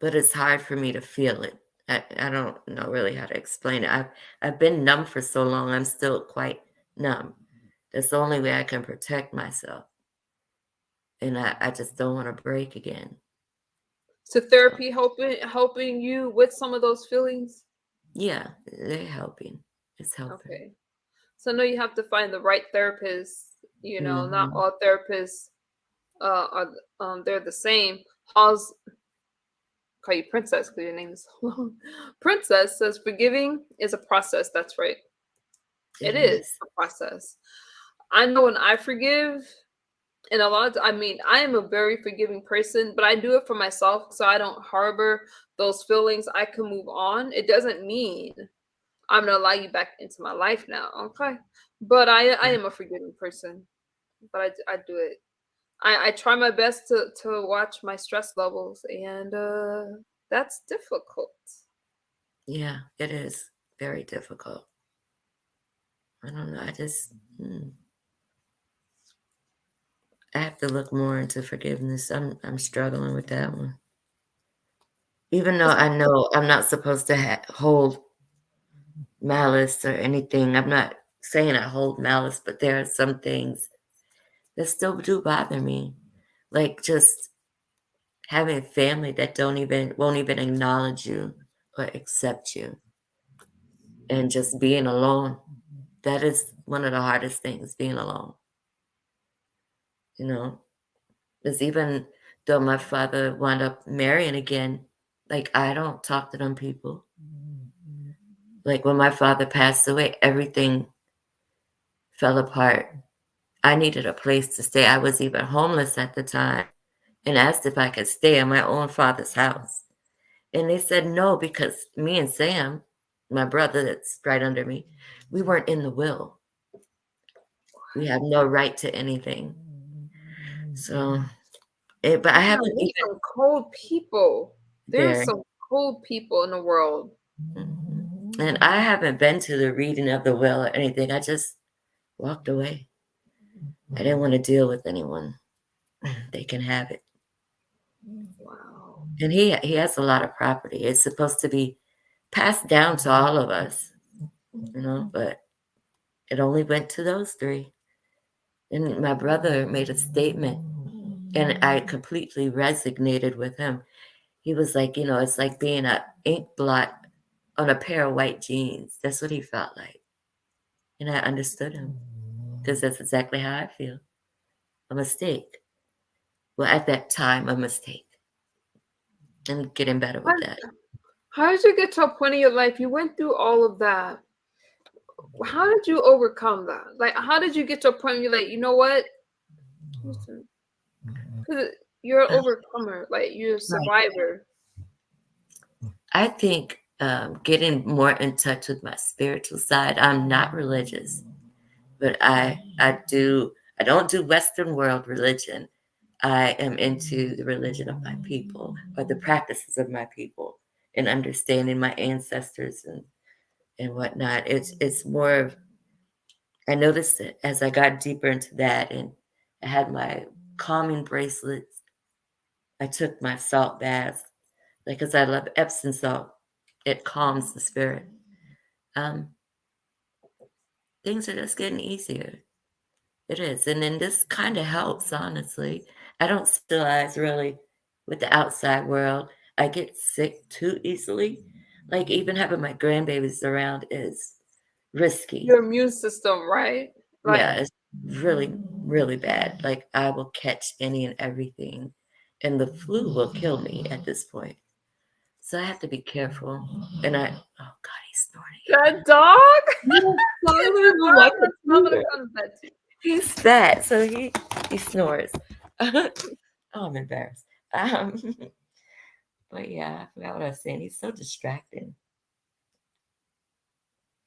Speaker 2: but it's hard for me to feel it. I don't know really how to explain it. I've been numb for so long. I'm still quite numb. That's the only way I can protect myself. and I just don't want to break again.
Speaker 1: So
Speaker 2: So
Speaker 1: therapy helping you with some of those feelings.
Speaker 2: yeah, they're helping. It's helping.
Speaker 1: Okay. So I know you have to find the right therapist. Not
Speaker 2: Hmm.
Speaker 1: all therapists are they're the same. How's call you princess because your name is so long. Princess says forgiving is a process. That's right.
Speaker 2: It
Speaker 1: It is
Speaker 2: is.
Speaker 1: a process. I know when I forgive, and a lot of, I mean, I am a very forgiving person, but I do it for myself so I don't harbor those feelings. I can move on. It doesn't mean I'm gonna allow you back into my life now, okay? But I am a forgiving person, but I do it. I try my best to watch my stress levels, and that's difficult.
Speaker 2: Yeah, it is very difficult. I don't know. I have to look more into forgiveness. I'm struggling with that one. Even though
Speaker 1: It's
Speaker 2: I know I'm not supposed to hold malice or anything. I'm not saying I hold malice, but there are some things that still do bother me. Like just having family that don't even won't even acknowledge you or accept you, and just being alone. That is one of the hardest things, being alone. You know, because even though my father wound up marrying again, like I don't talk to them people. Like when my father passed away, everything fell apart. I needed a place to stay. I was even homeless at the time and asked if I could stay in my own father's house. And they said no because me and Sam, my brother that's right under me, we weren't in the will. We have no right to anything. So, but I
Speaker 1: Man,
Speaker 2: haven't
Speaker 1: there's
Speaker 2: even
Speaker 1: some cold people. There's
Speaker 2: there.
Speaker 1: some cold people in the world.
Speaker 2: And I haven't been to the reading of the will or anything. I just walked away. I didn't want to deal with anyone. They can have it.
Speaker 1: Wow.
Speaker 2: And he has a lot of property. It's supposed to be passed down to all of us, but it only went to those three. And my brother made a statement, and I completely resonated with him. He was like, it's like being an ink blot on a pair of white jeans. That's what he felt like. And I understood him because that's exactly how I feel. A mistake. Well, at that time, a mistake. And getting better
Speaker 1: How,
Speaker 2: with that.
Speaker 1: how did you get to a point in your life? You went through all of that. How did you overcome that? Like, how did you get to a point where you're like, you know what? Because you're an overcomer. Like, you're a
Speaker 2: Right.
Speaker 1: survivor.
Speaker 2: I think getting more in touch with my spiritual side. I'm not religious, but I don't do Western world religion. I am into the religion of my people or the practices of my people and understanding my ancestors and whatnot. It's more of I noticed it as I got deeper into that, and I had my calming bracelets. I took my salt baths, like, because I love Epsom salt. It calms the spirit. Um, Things are just getting easier. It is. And then this kind of helps, honestly. I don't socialize really with the outside world. I get sick too easily. Like, even having my grandbabies around is risky.
Speaker 1: Your immune system, right?
Speaker 2: Yeah,
Speaker 1: Like,
Speaker 2: it's really, really bad. Like, I will catch any and everything, and the flu will kill me at this point. So I have to be careful. Oh God, he's snorting.
Speaker 1: that dog?
Speaker 2: Yes,
Speaker 1: The
Speaker 2: Tyler will
Speaker 1: dog
Speaker 2: like a
Speaker 1: that's not going to
Speaker 2: Peter.
Speaker 1: come to bed too.
Speaker 2: He's fat, so he snores. Oh, I'm embarrassed. Um, but yeah, I forgot what I was saying. He's so distracting.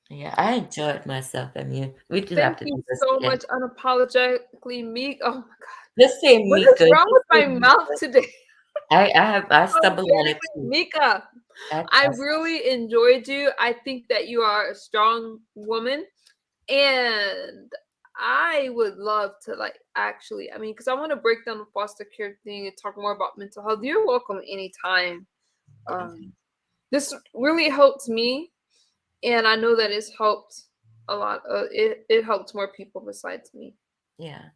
Speaker 2: Yeah, I enjoyed myself. I mean, we do have
Speaker 1: Thank
Speaker 2: to
Speaker 1: you
Speaker 2: do this
Speaker 1: so
Speaker 2: again.
Speaker 1: much, unapologetically meek. Oh my God.
Speaker 2: Just say
Speaker 1: What is
Speaker 2: Mika.
Speaker 1: wrong
Speaker 2: Just
Speaker 1: with
Speaker 2: say
Speaker 1: my mouth
Speaker 2: Mika.
Speaker 1: today?
Speaker 2: I stumble on it
Speaker 1: Unapologetically
Speaker 2: too.
Speaker 1: Mika. I really enjoyed you. I think that you are a strong woman. And I would love to like actually, I mean, because I want to break down the foster care thing and talk more about mental health. You're welcome anytime. Um, this really helped me, and I know that it's helped a lot. It helped more people besides me.
Speaker 2: Yeah,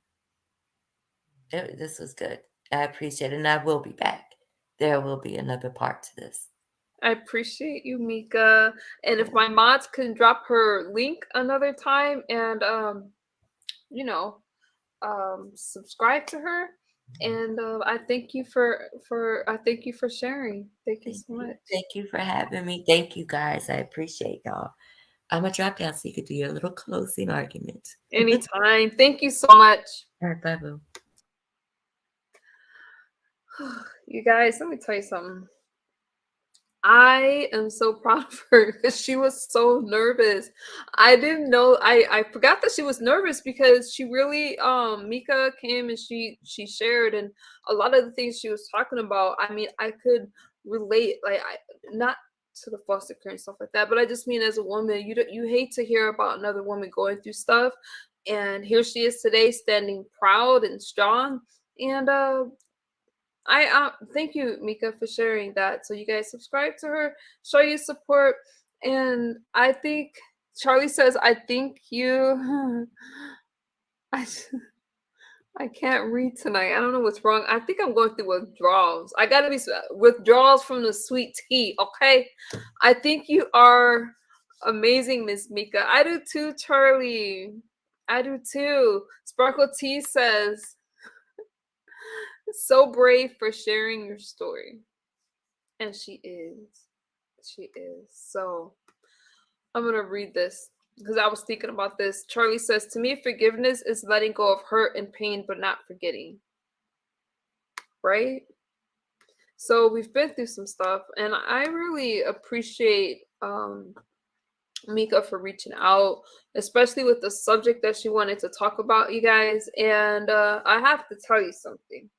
Speaker 2: This was good. I appreciate it, and I will be back. There will be another part to this.
Speaker 1: I appreciate you, Meika. And if my mods can drop her link another time and you know, subscribe to her. And I thank you for I thank you for sharing. Thank you
Speaker 2: Thank
Speaker 1: so
Speaker 2: you.
Speaker 1: much.
Speaker 2: Thank you for having me. Thank you guys. I appreciate y'all. I'm gonna drop down so you could do your little closing argument.
Speaker 1: Anytime. Thank you so much.
Speaker 2: All right, bye boo.
Speaker 1: You guys, let me tell you something. I am so proud of her because she was so nervous. I didn't know I forgot that she was nervous because she really Meika came and she shared, and a lot of the things she was talking about, I mean, I could relate, like, I not to the foster care and stuff like that, but I just mean as a woman, you hate to hear about another woman going through stuff, and here she is today standing proud and strong. And I thank you, Mika, for sharing that. So you guys subscribe to her, show your support, and I think Charlie says, "I think you." I I can't read tonight. I don't know what's wrong. I think I'm going through withdrawals. I gotta be withdrawals from the sweet tea. Okay, I think you are amazing, Miss Mika. I do too, Charlie. I do too. Sparkle T says, "So brave for sharing your story." And she is. She is. So I'm going to read this because I was thinking about this. Charlie says, "To me, forgiveness is letting go of hurt and pain, but not forgetting." Right? So we've been through some stuff, and I really appreciate Mika for reaching out, especially with the subject that she wanted to talk about, you guys. And I have to tell you something.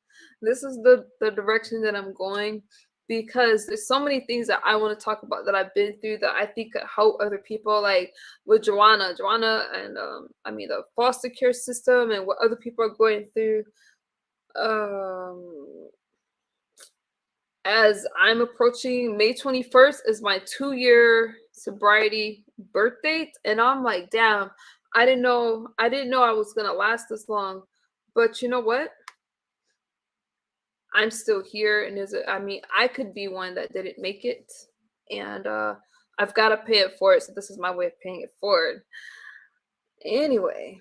Speaker 1: This is the direction that I'm going because there's so many things that I want to talk about that I've been through that I think could help other people, like with Joanna, and I mean the foster care system and what other people are going through. Um, as I'm approaching May 21st is my 2-year sobriety birth date, and I'm like, damn, I didn't know I was gonna last this long. But you know what? I'm still here, and I mean, I could be one that didn't make it, and I've got to pay it forward. So this is my way of paying it forward. Anyway,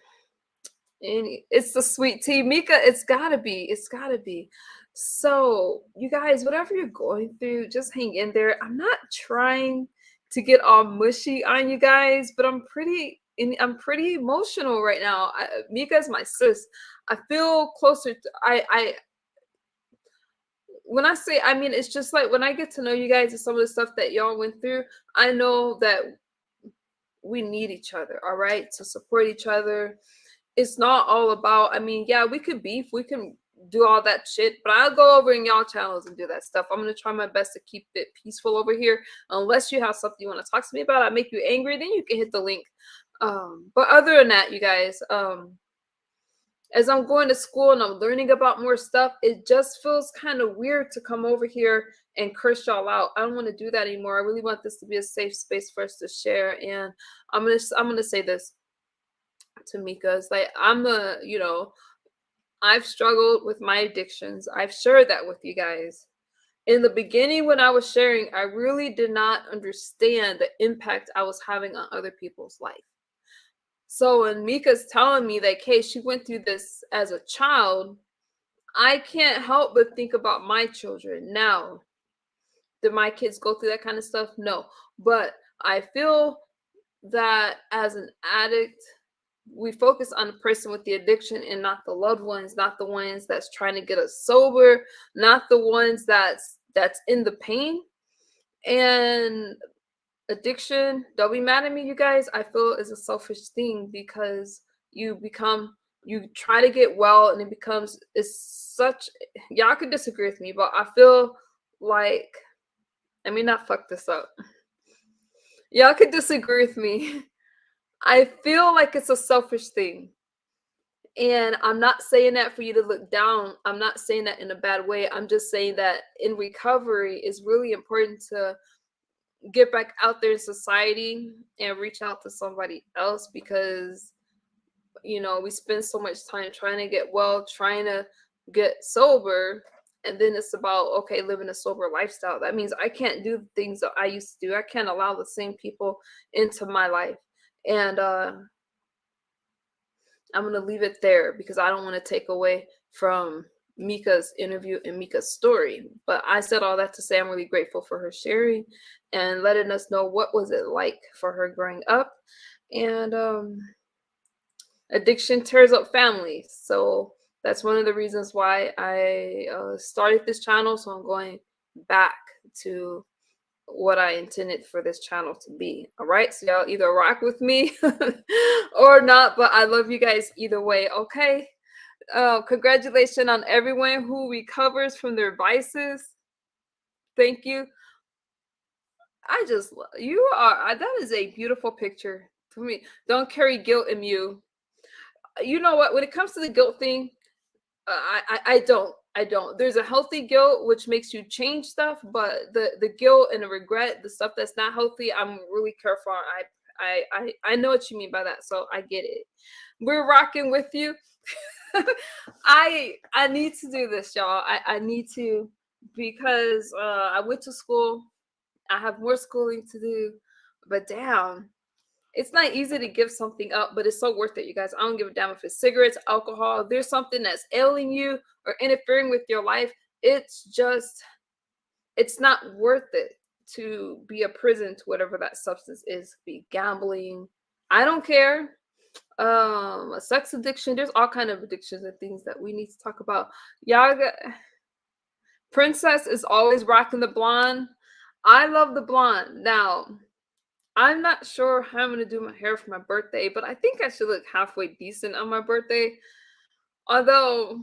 Speaker 1: it's the sweet tea, Mika. It's gotta be. It's gotta be. So, you guys, whatever you're going through, just hang in there. I'm not trying to get all mushy on you guys, but I'm pretty emotional right now. Mika's my sis. I feel closer to I when I say, I mean, it's just like when I get to know you guys and some of the stuff that y'all went through, I know that we need each other, all right, to support each other. It's not all about, I mean, yeah, we could beef, we can do all that shit, but I'll go over in y'all channels and do that stuff. I'm gonna try my best to keep it peaceful over here. Unless you have something you want to talk to me about, I make you angry, then you can hit the link. But other than that, you guys, as I'm going to school and I'm learning about more stuff, it just feels kind of weird to come over here and curse y'all out. I don't want to do that anymore. I really want this to be a safe space for us to share. And I'm gonna say this to Mika. It's like I've struggled with my addictions. I've shared that with you guys. In the beginning, when I was sharing, I really did not understand the impact I was having on other people's life. So when Mika's telling me that, hey, she went through this as a child, I can't help but think about my children. Now, did my kids go through that kind of stuff? No. But I feel that as an addict, we focus on the person with the addiction and not the loved ones, not the ones that's trying to get us sober, not the ones that's in the pain. And addiction, don't be mad at me, you guys, I feel is a selfish thing because you try to get well and it becomes it's such y'all could disagree with me, but I feel like, let me not fuck this up. Y'all could disagree with me. I feel like it's a selfish thing. And I'm not saying that for you to look down. I'm not saying that in a bad way. I'm just saying that in recovery, it's really important to get back out there in society and reach out to somebody else because we spend so much time trying to get well, trying to get sober, and then it's about, okay, living a sober lifestyle. That means I can't do the things that I used to do. I can't allow the same people into my life. And I'm going to leave it there because I don't want to take away from Meika's interview and Meika's story. But I said all that to say I'm really grateful for her sharing and letting us know what was it like for her growing up. And addiction tears up families. So that's one of the reasons why I started this channel. So I'm going back to what I intended for this channel to be. All right. So y'all either rock with me or not, but I love you guys either way. Okay. Congratulations on everyone who recovers from their vices. Thank you. You are, that is a beautiful picture for me. Don't carry guilt in you. You know what? When it comes to the guilt thing, I don't. There's a healthy guilt which makes you change stuff, but the guilt and the regret, the stuff that's not healthy, I'm really careful. I know what you mean by that, so I get it. We're rocking with you. I need to do this, y'all. I need to, because I went to school. I have more schooling to do, but damn, it's not easy to give something up, but it's so worth it, you guys. I don't give a damn if it's cigarettes, alcohol. If there's something that's ailing you or interfering with your life, it's not worth it to be a prison to whatever that substance is. Be gambling, I don't care. A sex addiction. There's all kind of addictions and things that we need to talk about. Yaga Princess is always rocking the blonde. I love the blonde. Now, I'm not sure how I'm gonna do my hair for my birthday, but I think I should look halfway decent on my birthday. Although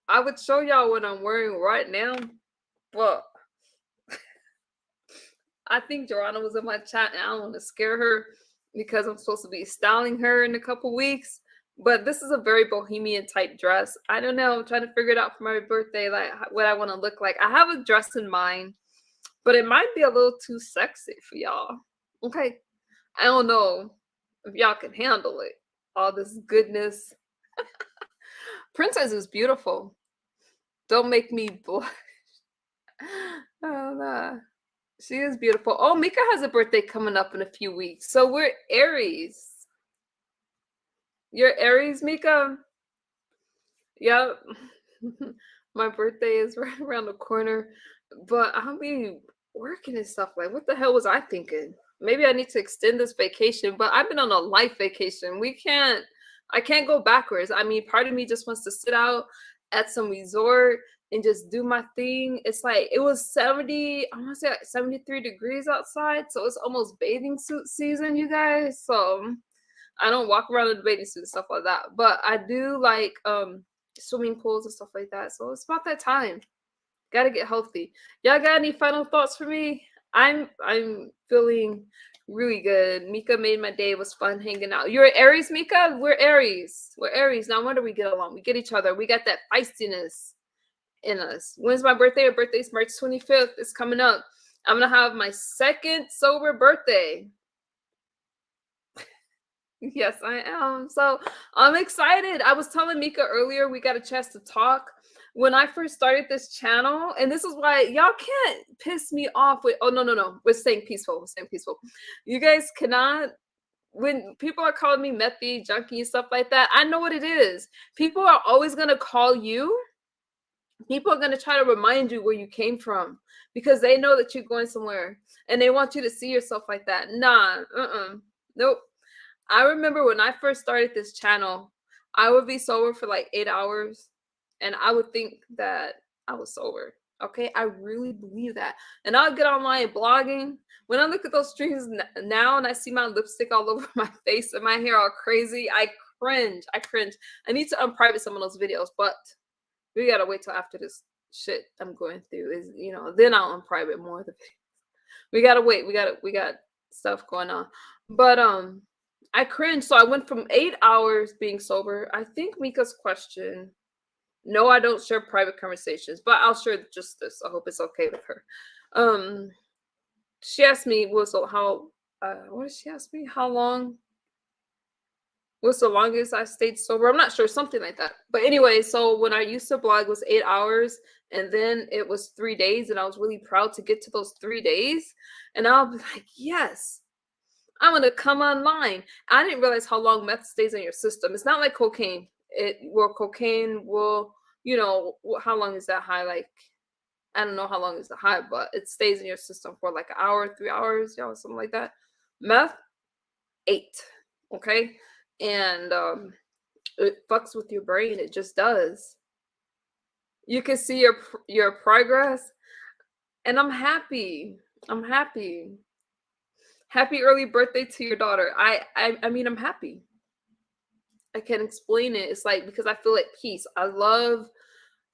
Speaker 1: I would show y'all what I'm wearing right now, but I think Joanna was in my chat and I don't want to scare her because I'm supposed to be styling her in a couple weeks. But this is a very bohemian type dress. I don't know. I'm trying to figure it out for my birthday, like what I want to look like. I have a dress in mind, but it might be a little too sexy for y'all. Okay. I don't know if y'all can handle it. All this goodness. Princess is beautiful. Don't make me blush. Oh, nah. She is beautiful. Oh, Meika has a birthday coming up in a few weeks. So we're Aries. You're Aries, Meika? Yep. My birthday is right around the corner, but I'll be working and stuff. Like, what the hell was I thinking? Maybe I need to extend this vacation, but I've been on a life vacation. I can't go backwards. I mean, part of me just wants to sit out at some resort and just do my thing. It's like it was 70, I want to say like 73 degrees outside, so it's almost bathing suit season, you guys. So I don't walk around in a bathing suit and stuff like that, but I do like swimming pools and stuff like that. So it's about that time. Gotta get healthy. Y'all got any final thoughts for me? I'm feeling really good. Meika made my day. It was fun hanging out. You're Aries, Meika? We're Aries. We're Aries. No wonder we get along. We get each other. We got that feistiness in us. When's my birthday? My birthday's March 25th. It's coming up. I'm gonna have my second sober birthday. Yes, I am. So I'm excited. I was telling Meika earlier, we got a chance to talk when I first started this channel. And this is why y'all can't piss me off with, oh, no, no, no. We're staying peaceful. We're staying peaceful. You guys cannot, when people are calling me methy, junkie, and stuff like that, I know what it is. People are always going to call you. People are going to try to remind you where you came from because they know that you're going somewhere and they want you to see yourself like that. Nah, nope. I remember when I first started this channel, I would be sober for like 8 hours and I would think that I was sober. Okay. I really believe that. And I'll get online blogging. When I look at those streams now and I see my lipstick all over my face and my hair all crazy, I cringe. I cringe. I need to unprivate some of those videos, but we got to wait till after this shit I'm going through is, then I'll unprivate more of the videos. We got to wait. We got stuff going on. But, I cringe. So I went from 8 hours being sober. I think Meika's question. No, I don't share private conversations, but I'll share just this. I hope it's okay with her. She asked me, what did she ask me? How long What's the longest I stayed sober? I'm not sure, something like that. But anyway, so when I used to blog, it was 8 hours, and then it was 3 days, and I was really proud to get to those 3 days. And I'll be like, yes, I'm gonna come online. I didn't realize how long meth stays in your system. It's not like cocaine. Cocaine will, how long is that high? Like, I don't know how long is the high, but it stays in your system for like an hour, 3 hours, something like that. Meth, 8. Okay. And it fucks with your brain. It just does. You can see your progress, and I'm happy. I'm happy. Happy early birthday to your daughter. I mean, I'm happy. I can't explain it. It's like because I feel at peace. I love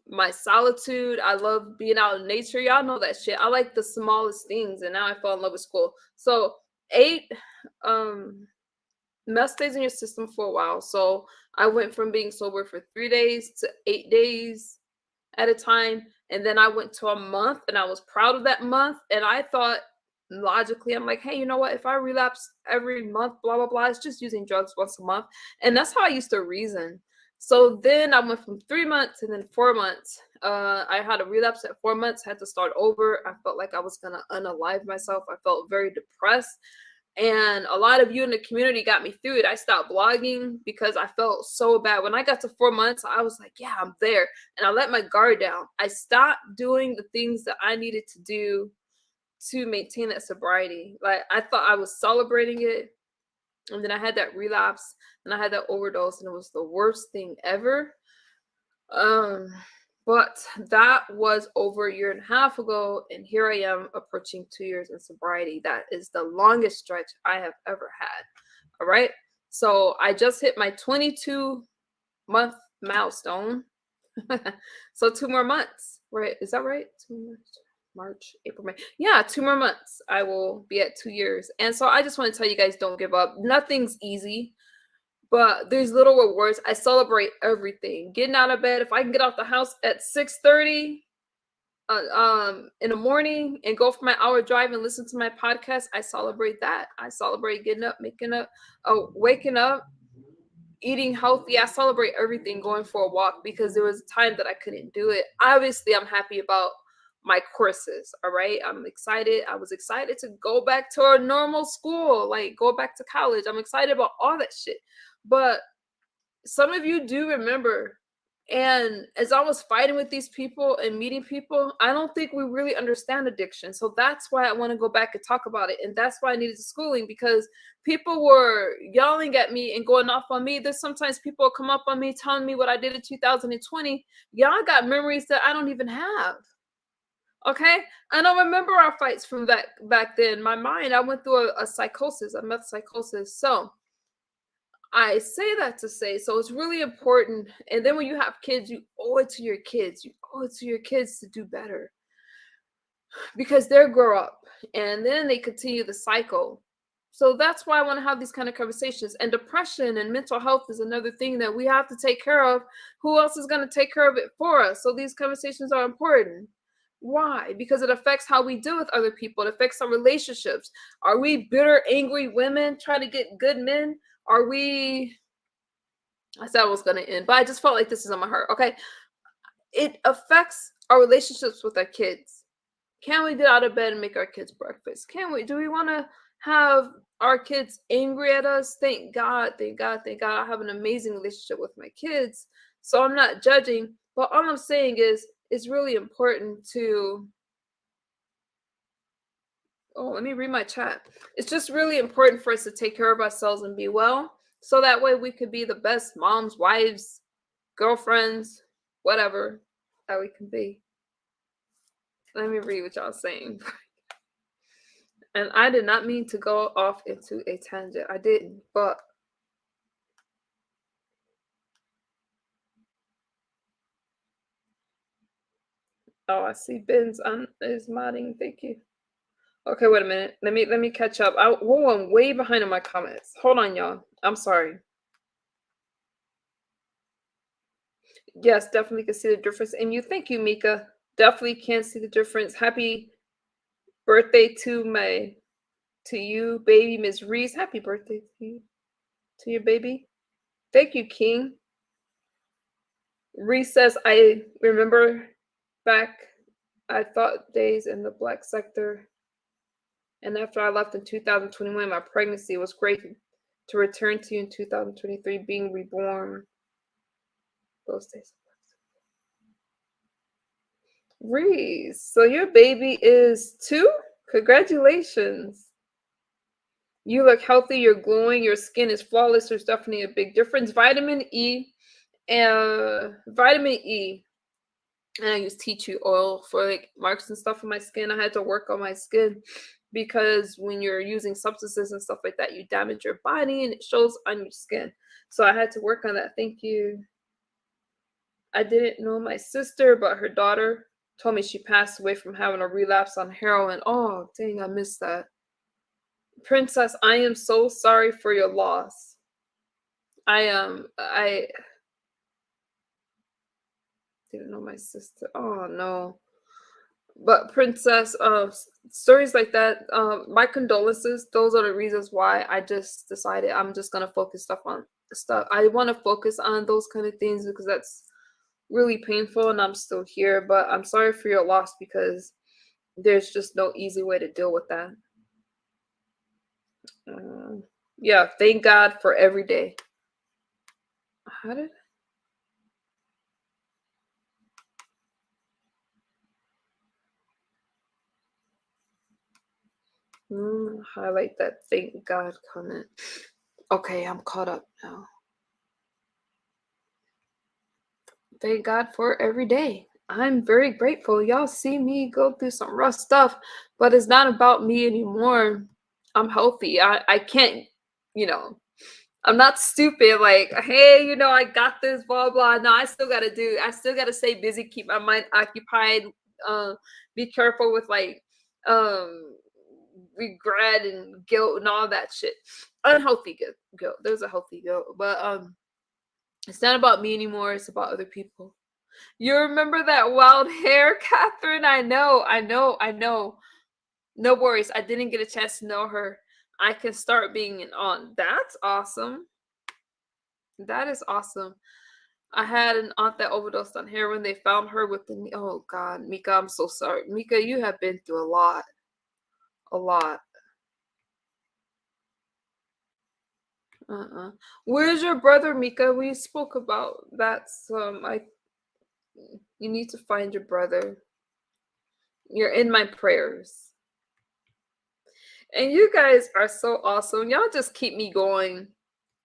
Speaker 1: my solitude. I love being out in nature. Y'all know that shit. I like the smallest things, and now I fall in love with school. So 8, meth stays in your system for a while. So I went from being sober for 3 days to 8 days at a time. And then I went to a month, and I was proud of that month. And I thought logically, I'm like, hey, you know what? If I relapse every month, blah, blah, blah, it's just using drugs once a month. And that's how I used to reason. So then I went from 3 months and then 4 months. I had a relapse at 4 months, had to start over. I felt like I was going to unalive myself. I felt very depressed. And a lot of you in the community got me through it. I stopped blogging because I felt so bad. When I got to 4 months, I was like, yeah, I'm there. And I let my guard down. I stopped doing the things that I needed to do to maintain that sobriety. Like, I thought I was celebrating it. And then I had that relapse and I had that overdose, and it was the worst thing ever. Um, but that was over a year and a half ago, and here I am approaching 2 years in sobriety. That is the longest stretch I have ever had. All right. So I just hit my 22-month milestone. So 2 more months, right? Is that right? 2 months. March, April, May. Yeah, 2 more months. I will be at 2 years. And so I just want to tell you guys, don't give up. Nothing's easy. But there's little rewards. I celebrate everything. Getting out of bed. If I can get out the house at 6:30 in the morning and go for my hour drive and listen to my podcast, I celebrate that. I celebrate getting up, waking up, eating healthy. I celebrate everything, going for a walk, because there was a time that I couldn't do it. Obviously, I'm happy about my courses. All right. I'm excited. I was excited to go back to a normal school, like go back to college. I'm excited about all that shit. But some of you do remember. And as I was fighting with these people and meeting people, I don't think we really understand addiction. So that's why I want to go back and talk about it. And that's why I needed the schooling, because people were yelling at me and going off on me. There's sometimes people come up on me telling me what I did in 2020. Y'all got memories that I don't even have. Okay. I don't remember our fights from back then. My mind, I went through a psychosis, a meth psychosis. So I say that to say, so it's really important. And then when you have kids, you owe it to your kids. You owe it to your kids to do better, because they grow up and then they continue the cycle. So that's why I want to have these kind of conversations. And depression and mental health is another thing that we have to take care of. Who else is going to take care of it for us? So these conversations are important. Why? Because it affects how we deal with other people. It affects our relationships. Are we bitter, angry women trying to get good men? Are we, I said I was going to end, but I just felt like this is on my heart. Okay. It affects our relationships with our kids. Can we get out of bed and make our kids breakfast? Can we? Do we want to have our kids angry at us? Thank God, thank God, thank God. I have an amazing relationship with my kids. So I'm not judging. But all I'm saying is it's really important to, oh, let me read my chat. It's just really important for us to take care of ourselves and be well. So that way we could be the best moms, wives, girlfriends, whatever that we can be. Let me read what y'all saying. And I did not mean to go off into a tangent. I didn't, but oh, I see Ben's is modding. Thank you. Okay, wait a minute. Let me catch up. I'm way behind on my comments. Hold on, y'all. I'm sorry. Yes, definitely can see the difference in you. Thank you, Meika. Definitely can see the difference. Happy birthday to you, baby Miss Reese. Happy birthday to you, to your baby. Thank you, King. Reese says, I remember back, I thought days in the black sector. And after I left in 2021, my pregnancy was great to return to in 2023, being reborn. Those days. Reese, so your baby is 2? Congratulations. You look healthy, you're glowing, your skin is flawless. There's definitely a big difference. Vitamin E, and I use tea tree oil for like marks and stuff on my skin. I had to work on my skin because when you're using substances and stuff like that, you damage your body and it shows on your skin. So I had to work on that. Thank you. I didn't know my sister, but her daughter told me she passed away from having a relapse on heroin. Oh, dang, I missed that. Princess, I am so sorry for your loss. I didn't know my sister. Oh no. But Princess, stories like that, my condolences. Those are the reasons why I just decided I'm just gonna focus stuff on stuff. I want to focus on those kind of things because that's really painful, and I'm still here. But I'm sorry for your loss because there's just no easy way to deal with that. Uh, yeah, thank God for every day. How did highlight that thank God comment? Okay, I'm caught up now. Thank God for every day. I'm very grateful. Y'all see me go through some rough stuff, but it's not about me anymore. I'm healthy. I can't, you know, I'm not stupid. Like, hey, I got this, blah, blah. No, I still gotta stay busy, keep my mind occupied, be careful with like regret and guilt and all that shit. Unhealthy guilt. There's a healthy guilt. But it's not about me anymore, it's about other people. You remember that wild hair, Catherine? I know. No worries. I didn't get a chance to know her. I can start being an aunt. That's awesome. That is awesome. I had an aunt that overdosed on heroin. They found her with the. Oh God, Meika, I'm so sorry. Meika, you have been through a lot. A lot. Where's your brother, Meika? We spoke about that some. You need to find your brother. You're in my prayers. And you guys are so awesome. Y'all just keep me going.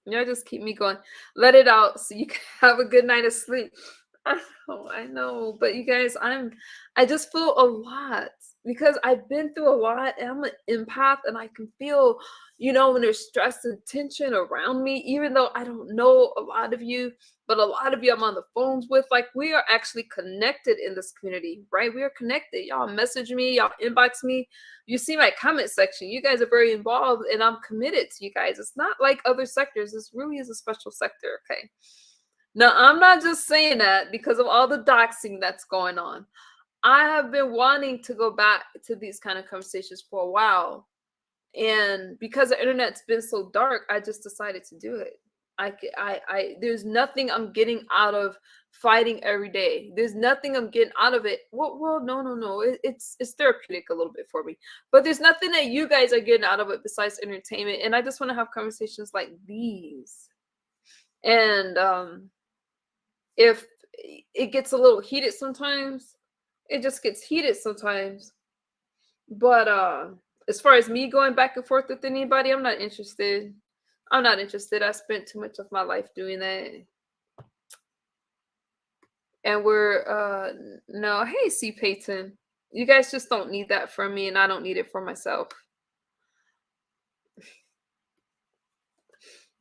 Speaker 1: Y'all just keep me going. Let it out so you can have a good night of sleep. I know. But you guys, I just feel a lot because I've been through a lot and I'm an empath and I can feel, when there's stress and tension around me, even though I don't know a lot of you, but a lot of you I'm on the phones with. Like, we are actually connected in this community, right? We are connected. Y'all message me, y'all inbox me. You see my comment section. You guys are very involved and I'm committed to you guys. It's not like other sectors. This really is a special sector, okay? Now, I'm not just saying that because of all the doxing that's going on. I have been wanting to go back to these kind of conversations for a while. And because the internet's been so dark, I just decided to do it. There's nothing I'm getting out of fighting every day. There's nothing I'm getting out of it. Well, no. It's therapeutic a little bit for me, but there's nothing that you guys are getting out of it besides entertainment. And I just want to have conversations like these. And if it gets a little heated sometimes, it just gets heated sometimes. But as far as me going back and forth with anybody, I'm not interested. I spent too much of my life doing that. And we're no, hey C Peyton. You guys just don't need that from me and I don't need it for myself.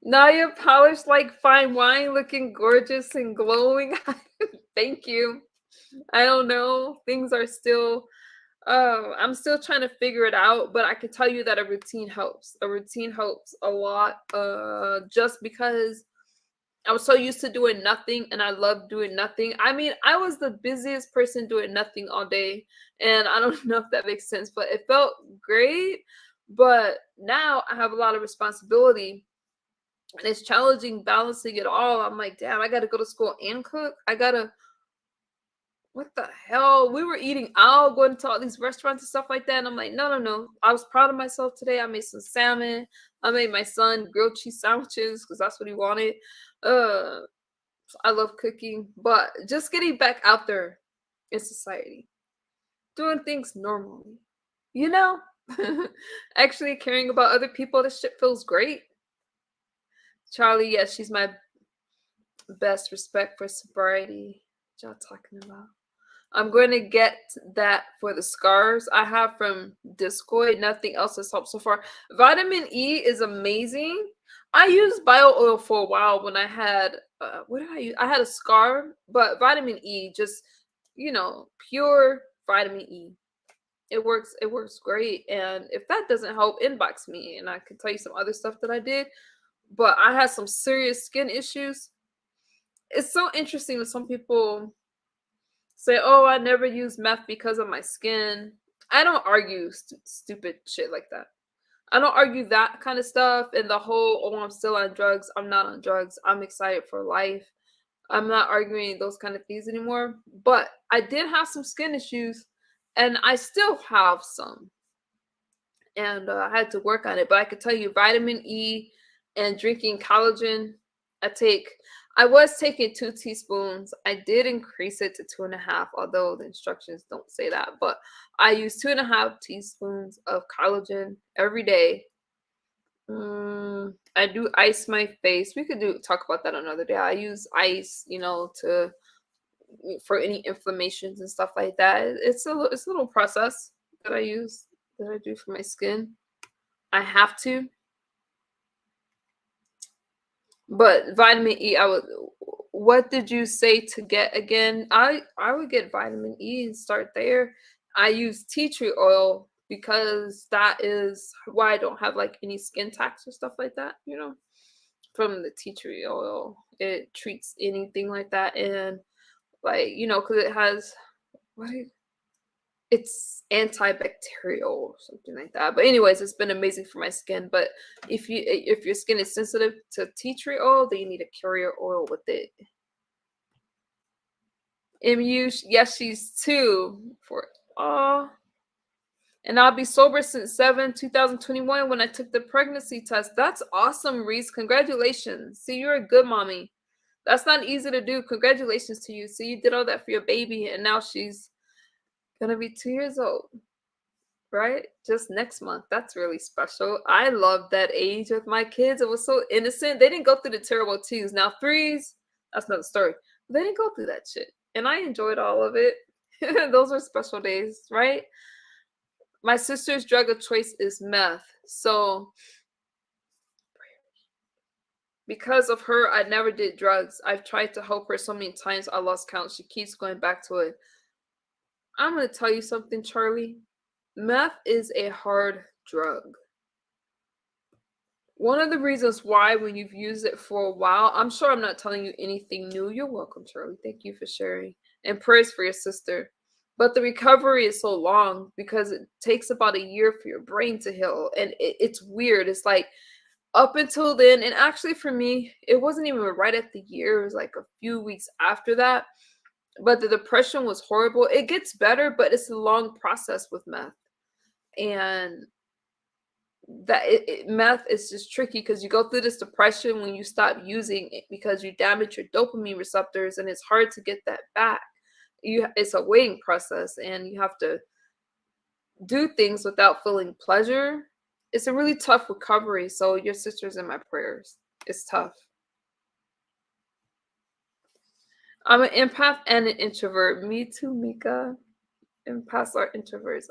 Speaker 1: Naya polished like fine wine, looking gorgeous and glowing. Thank you. I don't know. Things are still I'm still trying to figure it out, but I can tell you that a routine helps. A routine helps a lot. Just because I was so used to doing nothing and I love doing nothing. I mean, I was the busiest person doing nothing all day. And I don't know if that makes sense, but it felt great. But now I have a lot of responsibility. And it's challenging balancing it all. I'm like, damn, I gotta go to school and cook. I gotta, what the hell? We were eating out, going to all these restaurants and stuff like that. And I'm like, no, no, no. I was proud of myself today. I made some salmon. I made my son grilled cheese sandwiches because that's what he wanted. Uh, I love cooking, but just getting back out there in society, doing things normally, you know? Actually caring about other people, this shit feels great. Charlie, yes, she's my best. Respect for sobriety. What y'all talking about? I'm going to get that for the scars I have from discoid. Nothing else has helped so far. Vitamin E is amazing. I used bio oil for a while when I had what did I use? I had a scar, but vitamin E, just pure vitamin E. It works. It works great. And if that doesn't help, inbox me, and I can tell you some other stuff that I did. But I had some serious skin issues. It's so interesting that some people say, "Oh, I never use meth because of my skin." I don't argue stupid shit like that. I don't argue that kind of stuff and the whole, "Oh, I'm still on drugs. I'm not on drugs. I'm excited for life." I'm not arguing those kind of things anymore. But I did have some skin issues, and I still have some, and I had to work on it. But I could tell you, vitamin E and drinking collagen, I take. I was taking 2 teaspoons. I did increase it to 2.5, although the instructions don't say that. But I use 2.5 teaspoons of collagen every day. I do ice my face. We could do talk about that another day. I use ice, to for any inflammations and stuff like that. It's a little process that I use that I do for my skin. I have to, but vitamin E, I would. What did you say to get again? I would get vitamin E and start there. I use tea tree oil because that is why I don't have like any skin tax or stuff like that. From the tea tree oil, it treats anything like that, and like because it has what it's antibacterial or something like that. But anyways, it's been amazing for my skin. But if your skin is sensitive to tea tree oil, then you need a carrier oil with it. Yes, she's 2 for and I'll be sober since 7/2021 when I took the pregnancy test. That's awesome, Reese. Congratulations. See, you're a good mommy. That's not easy to do. Congratulations to you. See, you did all that for your baby, and now she's gonna be 2 years old. Right? Just next month. That's really special. I love that age with my kids. It was so innocent. They didn't go through the terrible twos. Now, threes, that's another story. They didn't go through that shit. And I enjoyed all of it. Those are special days, right? My sister's drug of choice is meth. So, because of her, I never did drugs. I've tried to help her so many times, I lost count. She keeps going back to it. I'm going to tell you something, Charlie. Meth is a hard drug. One of the reasons why, when you've used it for a while, I'm sure I'm not telling you anything new. You're welcome, Charlie. Thank you for sharing. And prayers for your sister. But the recovery is so long because it takes about a year for your brain to heal. And it's weird. It's like up until then, and actually for me, it wasn't even right at the year. It was like a few weeks after that. But the depression was horrible. It gets better, but it's a long process with meth. And that meth is just tricky because you go through this depression when you stop using it because you damage your dopamine receptors, and it's hard to get that back. It's a waiting process, and you have to do things without feeling pleasure. It's a really tough recovery. So your sister's in my prayers. It's tough. I'm an empath and an introvert. Me too, Meika. Empaths are introverts.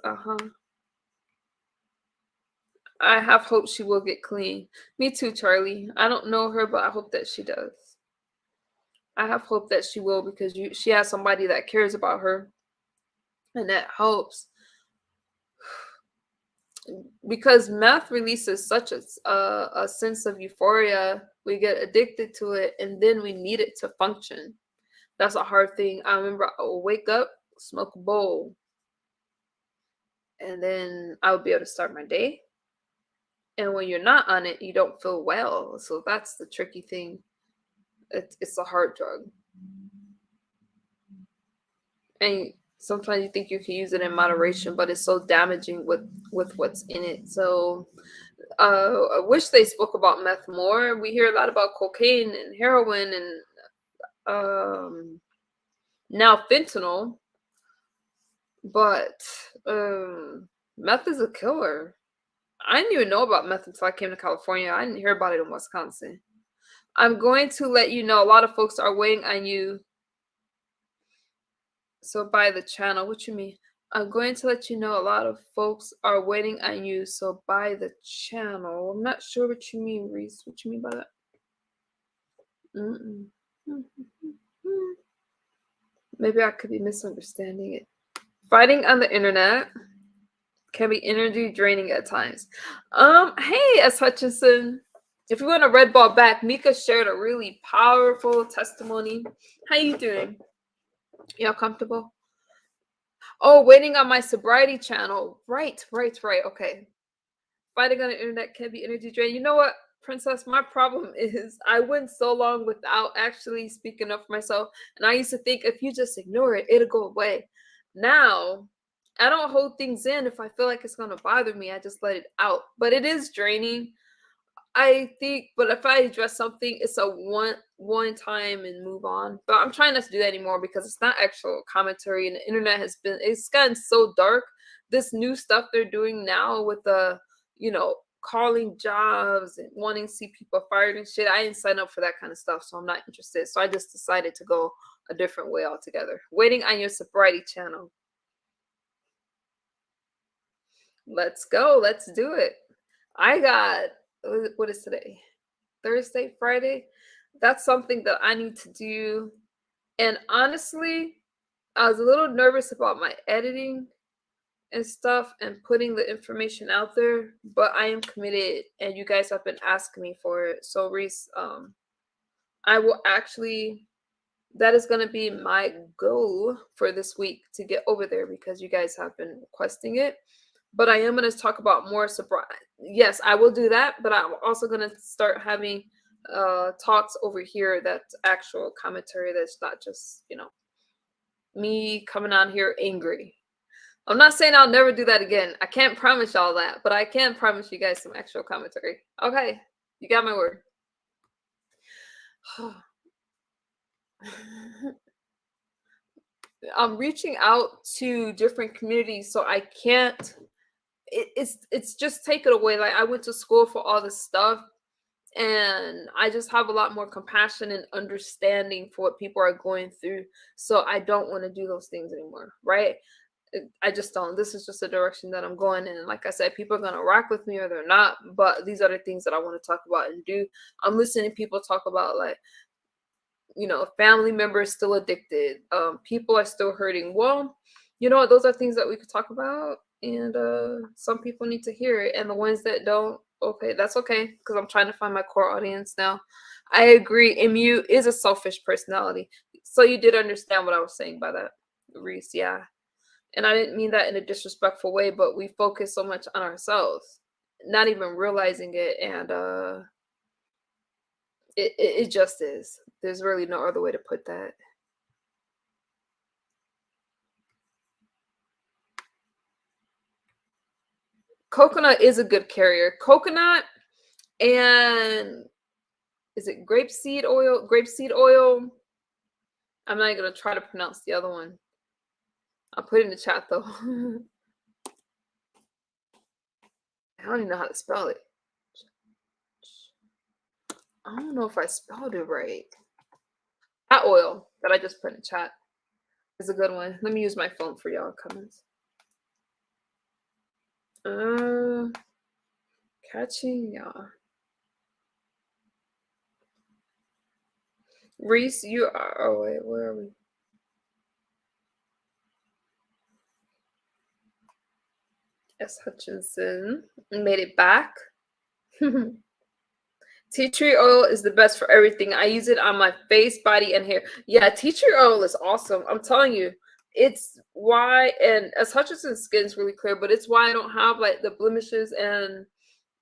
Speaker 1: I have hope she will get clean. Me too, Charlie. I don't know her, but I hope that she does. I have hope that she will because she has somebody that cares about her, and that helps. Because meth releases such a sense of euphoria, we get addicted to it, and then we need it to function. That's a hard thing. I remember I would wake up, smoke a bowl, and then I would be able to start my day. And when you're not on it, you don't feel well. So that's the tricky thing. It's a hard drug. And sometimes you think you can use it in moderation, but it's so damaging with what's in it. So I wish they spoke about meth more. We hear a lot about cocaine and heroin and now fentanyl, but meth is a killer. I didn't even know about meth until I came to California. I didn't hear about it in Wisconsin. I'm going to let you know a lot of folks are waiting on you. So buy the channel. What you mean? I'm going to let you know a lot of folks are waiting on you. So buy the channel. I'm not sure what you mean, Reese. What you mean by that? Mm-mm. Maybe I could be misunderstanding it. Fighting on the internet can be energy draining at times. Hey, S. Hutchinson. If you want a red ball back, Meika shared a really powerful testimony. How you doing? Y'all comfortable? Oh, waiting on my sobriety channel. Right. Okay. Fighting on the internet can be energy draining. You know what, Princess? My problem is I went so long without actually speaking up for myself. And I used to think if you just ignore it, it'll go away. Now, I don't hold things in. If I feel like it's going to bother me, I just let it out. But it is draining. I think, but if I address something, it's a one time and move on. But I'm trying not to do that anymore because it's not actual commentary, and the internet it's gotten so dark. This new stuff they're doing now with the, calling jobs and wanting to see people fired and shit. I didn't sign up for that kind of stuff, so I'm not interested. So I just decided to go a different way altogether. Waiting on your sobriety channel. Let's go. Let's do it. I got, what is today? Thursday, Friday. That's something that I need to do. And honestly, I was a little nervous about my editing and stuff and putting the information out there, but I am committed and you guys have been asking me for it. So Reese, I will actually, that is going to be my goal for this week to get over there because you guys have been requesting it. But I am going to talk about more sobriety. Yes, I will do that, but I'm also going to start having talks over here that's actual commentary that's not just, me coming on here angry. I'm not saying I'll never do that again. I can't promise y'all that, but I can promise you guys some actual commentary. Okay, you got my word. I'm reaching out to different communities, so I can't. It's just take it away. Like I went to school for all this stuff, and I just have a lot more compassion and understanding for what people are going through. So I don't want to do those things anymore, right? I just don't. This is just a direction that I'm going in. And like I said, people are going to rock with me or they're not. But these are the things that I want to talk about and do. I'm listening to people talk about like, family members still addicted. People are still hurting. Well, those are things that we could talk about. And some people need to hear it. And the ones that don't, okay, that's okay. Because I'm trying to find my core audience now. I agree. MU is a selfish personality. So you did understand what I was saying by that, Reese. Yeah. And I didn't mean that in a disrespectful way, but we focus so much on ourselves, not even realizing it. And it just is. There's really no other way to put that. Coconut is a good carrier. Coconut and is it grapeseed oil? Grapeseed oil. I'm not going to try to pronounce the other one. I'll put it in the chat though. I don't even know how to spell it. I don't know if I spelled it right. That oil that I just put in the chat is a good one. Let me use my phone for y'all comments. Catching y'all. Reese, you are. Oh wait, where are we? S. Hutchinson made it back. Tea tree oil is the best for everything. I use it on my face, body, and hair. Yeah, tea tree oil is awesome. I'm telling you, it's why. And S. Hutchinson's skin's really clear, but it's why I don't have like the blemishes and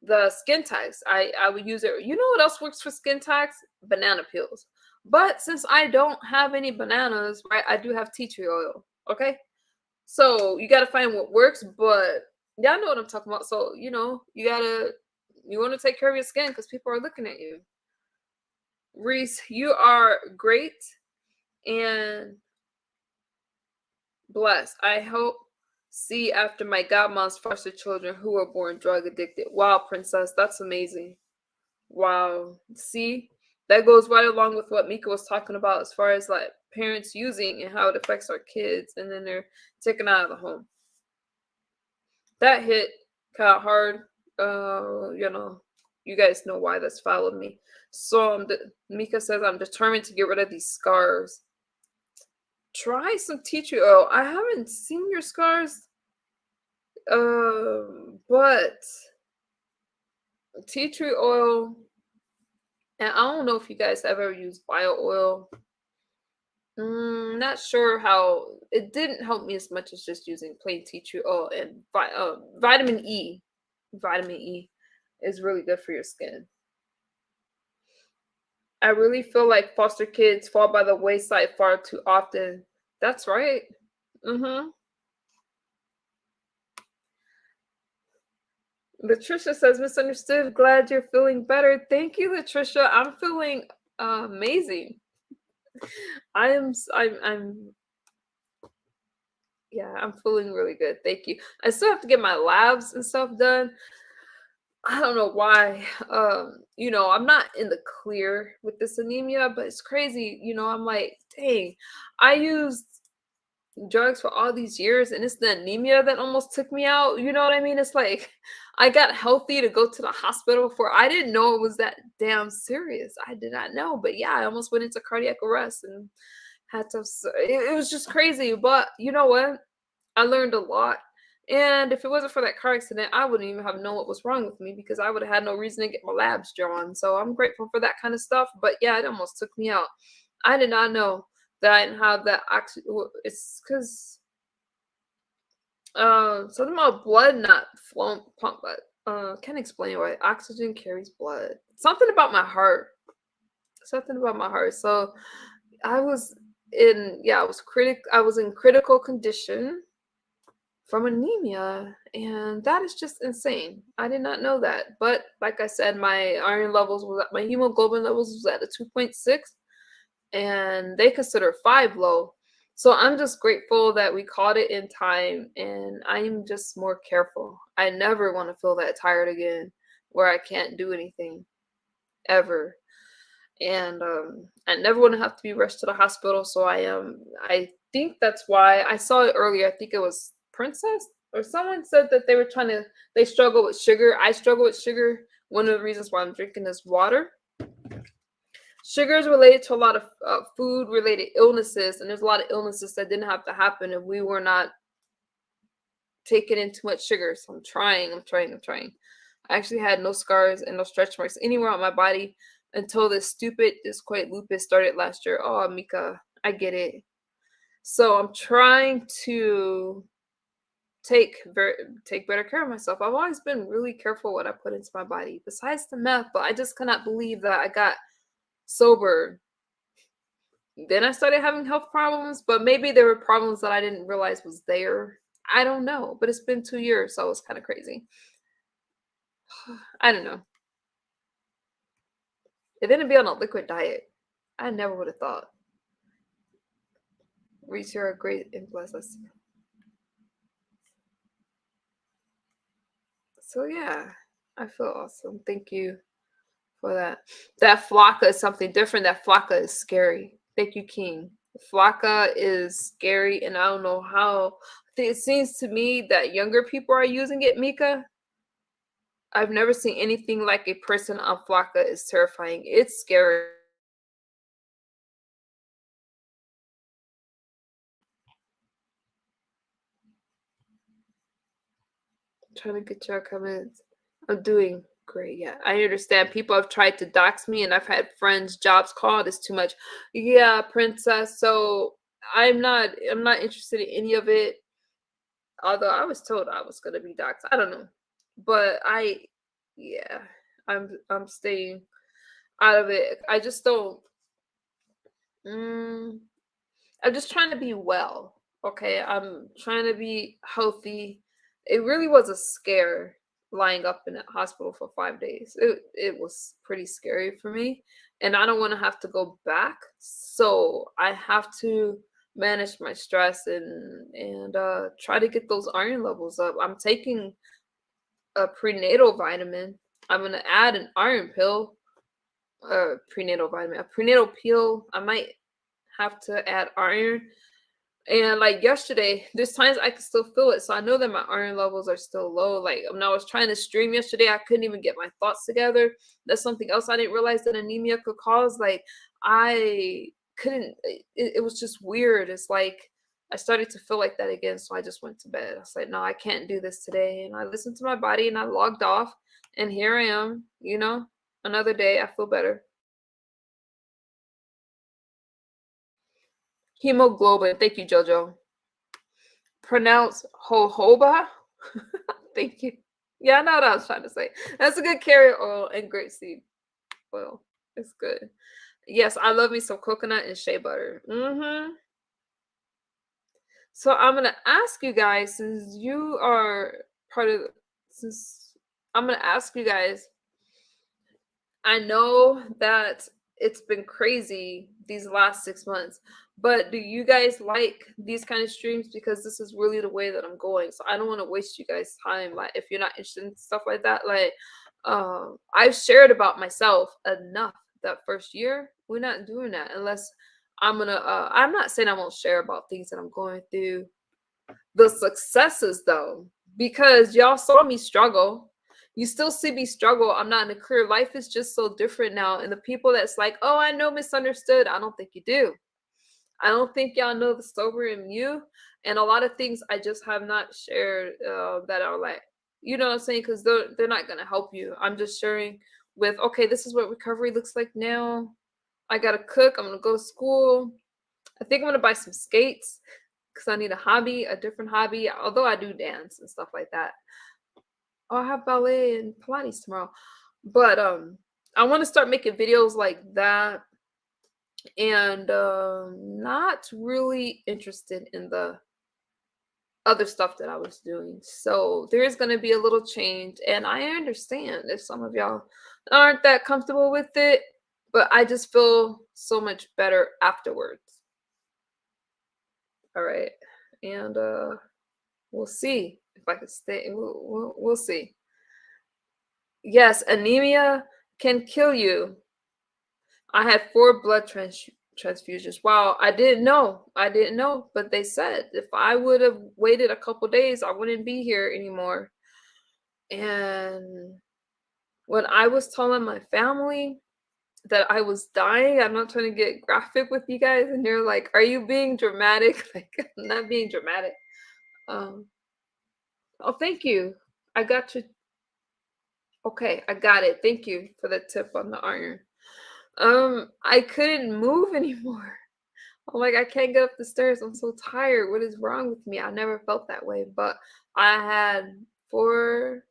Speaker 1: the skin tags. I would use it. You know what else works for skin tags? Banana peels. But since I don't have any bananas, right, I do have tea tree oil. Okay, so you got to find what works. But y'all know what I'm talking about. So you want to take care of your skin because people are looking at you. Reese, you are great and blessed. I hope see after my godmom's foster children who were born drug addicted. Wow, princess, that's amazing. Wow. See, that goes right along with what Meika was talking about as far as like parents using and how it affects our kids and then they're taken out of the home. That hit kind of hard. You guys know why that's followed me. So Meika says, I'm determined to get rid of these scars. Try some tea tree oil. I haven't seen your scars, but tea tree oil, and I don't know if you guys have ever used bio oil. Not sure how it didn't help me as much as just using plain tea tree oil and vitamin E. Vitamin E is really good for your skin. I really feel like foster kids fall by the wayside far too often. That's right. Mm-hmm. Latricia says, misunderstood. Glad you're feeling better. Thank you, Latricia. I'm feeling amazing. I'm yeah, I'm feeling really good. Thank you. I still have to get my labs and stuff done. I don't know why. I'm not in the clear with this anemia, but it's crazy. I'm like, dang, I used drugs for all these years and it's the anemia that almost took me out. You know what I mean? It's like I got healthy to go to the hospital for. I didn't know it was that damn serious. I did not know. But yeah, I almost went into cardiac arrest and had to it was just crazy. But you know what? I learned a lot. And if it wasn't for that car accident, I wouldn't even have known what was wrong with me because I would have had no reason to get my labs drawn. So I'm grateful for that kind of stuff. But yeah, it almost took me out. I did not know that I didn't have that oxygen. It's because something about blood not flowing pump, but can't explain why oxygen carries blood. Something about my heart. Something about my heart. So I was I was in critical condition from anemia, and that is just insane. I did not know that. But like I said, my hemoglobin levels was at a 2.6 and they consider 5 low. So I'm just grateful that we caught it in time and I'm just more careful. I never want to feel that tired again where I can't do anything ever. And I never want to have to be rushed to the hospital. So I think that's why I saw it earlier. I think it was Princess or someone said that they struggle with sugar. I struggle with sugar. One of the reasons why I'm drinking this water. Sugar is related to a lot of food related illnesses, and there's a lot of illnesses that didn't have to happen if we were not taking in too much sugar. So I'm trying. I actually had no scars and no stretch marks anywhere on my body until this quite lupus started last year. Oh, Meika, I get it. So I'm trying to take better care of myself. I've always been really careful what I put into my body, besides the meth, but I just cannot believe that I got sober. Then I started having health problems, but maybe there were problems that I didn't realize was there. I don't know, but it's been 2 years, so it's kind of crazy. I don't know. And then to be on a liquid diet, I never would have thought. Reese, you're a great influence. So yeah, I feel awesome. Thank you for that. That Flocka is something different. That Flocka is scary. Thank you, King. Flocka is scary, and I don't know how. It seems to me that younger people are using it, Meika. I've never seen anything like a person on Flocka is terrifying. It's scary. I'm trying to get your comments. I'm doing great. Yeah, I understand. People have tried to dox me, and I've had friends' jobs called. It's too much. Yeah, princess. So I'm not interested in any of it. Although I was told I was gonna be doxxed. I don't know. But Yeah, I'm staying out of it. I just don't. Mm, I'm just trying to be well. Okay, I'm trying to be healthy. It really was a scare lying up in that hospital for 5 days. It was pretty scary for me, and I don't want to have to go back. So I have to manage my stress and try to get those iron levels up. I'm taking a prenatal vitamin. I'm gonna add an iron pill, prenatal vitamin, a prenatal pill. I might have to add iron. And like yesterday, there's times I can still feel it. So I know that my iron levels are still low. Like when I was trying to stream yesterday, I couldn't even get my thoughts together. That's something else I didn't realize that anemia could cause. Like I couldn't, it was just weird. It's like I started to feel like that again. So I just went to bed. I was like, no, I can't do this today. And I listened to my body and I logged off. And here I am, another day. I feel better. Hemoglobin. Thank you, JoJo. Pronounce jojoba. Thank you. Yeah, I know what I was trying to say. That's a good carrot oil and grapeseed oil. It's good. Yes, I love me some coconut and shea butter. So I'm gonna ask you guys, since you are part of, since I'm gonna ask you guys, I know that it's been crazy these last 6 months, but do you guys like these kind of streams? Because this is really the way that I'm going. So I don't want to waste you guys' time. Like if you're not interested in stuff like that, like I've shared about myself enough that first year. We're not doing that unless I'm not saying I won't share about things that I'm going through, the successes though, because y'all saw me struggle. You still see me struggle. I'm not in a career. Life is just so different now. And the people that's like, oh, I know misunderstood. I don't think you do. I don't think y'all know the sober in you. And a lot of things I just have not shared that are like, you know what I'm saying? Because they're not going to help you. I'm just sharing with, okay, this is what recovery looks like now. I got to cook. I'm going to go to school. I think I'm going to buy some skates because I need a hobby, a different hobby. Although I do dance and stuff like that. Oh, I have ballet and Pilates tomorrow. But I want to start making videos like that and not really interested in the other stuff that I was doing. So there's going to be a little change and I understand if some of y'all aren't that comfortable with it, but I just feel so much better afterwards. All right. And we'll see if I can stay. We'll see. Yes, anemia can kill you. I had 4 blood transfusions. Wow, I didn't know. I didn't know, but they said if I would have waited a couple days, I wouldn't be here anymore. And when I was telling my family that I was dying, I'm not trying to get graphic with you guys, and they're like, "Are you being dramatic?" Like, I'm not being dramatic. Um, oh, thank you. I got you. Okay, I got it. Thank you for the tip on the iron. I couldn't move anymore. I'm like, I can't get up the stairs. I'm so tired. What is wrong with me? I never felt that way. But I had four,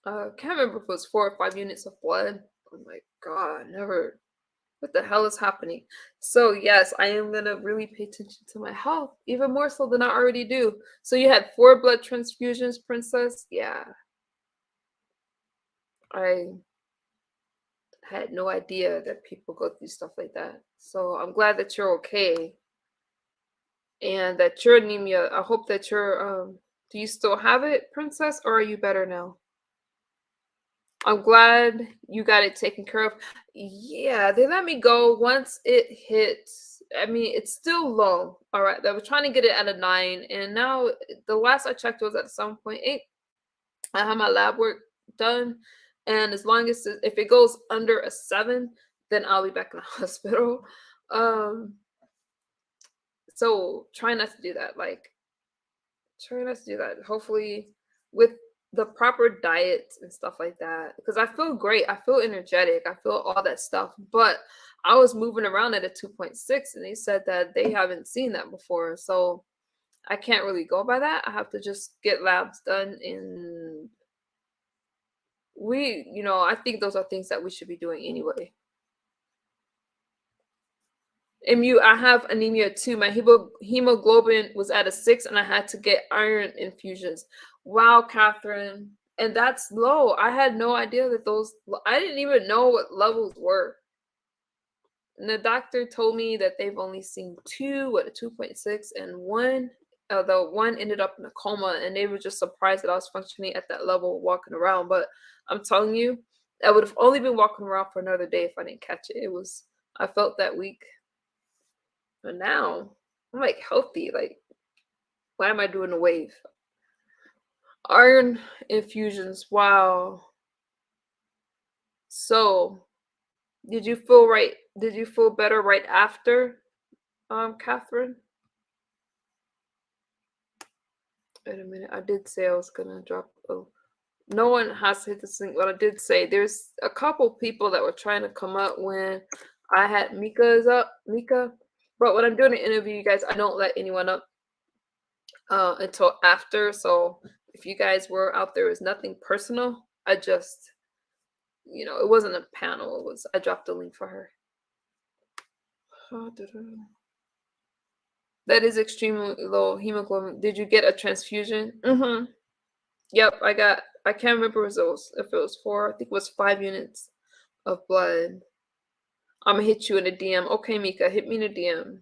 Speaker 1: can't remember if it was 4 or 5 units of blood. I'm like, God, never, what the hell is happening? So, yes, I am going to really pay attention to my health, even more so than I already do. So, you had 4 blood transfusions, Princess? Yeah, I had no idea that people go through stuff like that. So, I'm glad that you're okay and that your anemia, I hope that you're do you still have it, Princess, or are you better now? I'm glad you got it taken care of. Yeah, they let me go once it hits. I mean, it's still low. All right, they were trying to get it at a 9, and now the last I checked was at 7.8. I have my lab work done, and as long as if it goes under a 7, then I'll be back in the hospital. Um, so try not to do that. Like try not to do that. Hopefully, with the proper diet and stuff like that. Because I feel great. I feel energetic. I feel all that stuff. But I was moving around at a 2.6, and they said that they haven't seen that before. So I can't really go by that. I have to just get labs done and I think those are things that we should be doing anyway. I have anemia too. My hemoglobin was at a 6 and I had to get iron infusions. Wow, Catherine. And that's low. I had no idea that I didn't even know what levels were. And the doctor told me that they've only seen two, what, a 2.6 and one. The one ended up in a coma, and they were just surprised that I was functioning at that level walking around. But I'm telling you, I would have only been walking around for another day if I didn't catch it. I felt that weak. But now I'm like healthy. Like, why am I doing a wave? Iron infusions. Wow. So, Did you feel better right after, Catherine? Wait a minute. I did say I was gonna drop. Oh, no one has to hit the sync. But I did say there's a couple people that were trying to come up when I had Mika. But when I'm doing an interview, you guys, I don't let anyone up until after. So if you guys were out there, it was nothing personal. I just, it wasn't a panel. I dropped a link for her. That is extremely low hemoglobin. Did you get a transfusion? Mm-hmm. Yep, I can't remember if it was 4, I think it was 5 units of blood. I'm gonna hit you in a DM. Okay, Meika, hit me in a DM.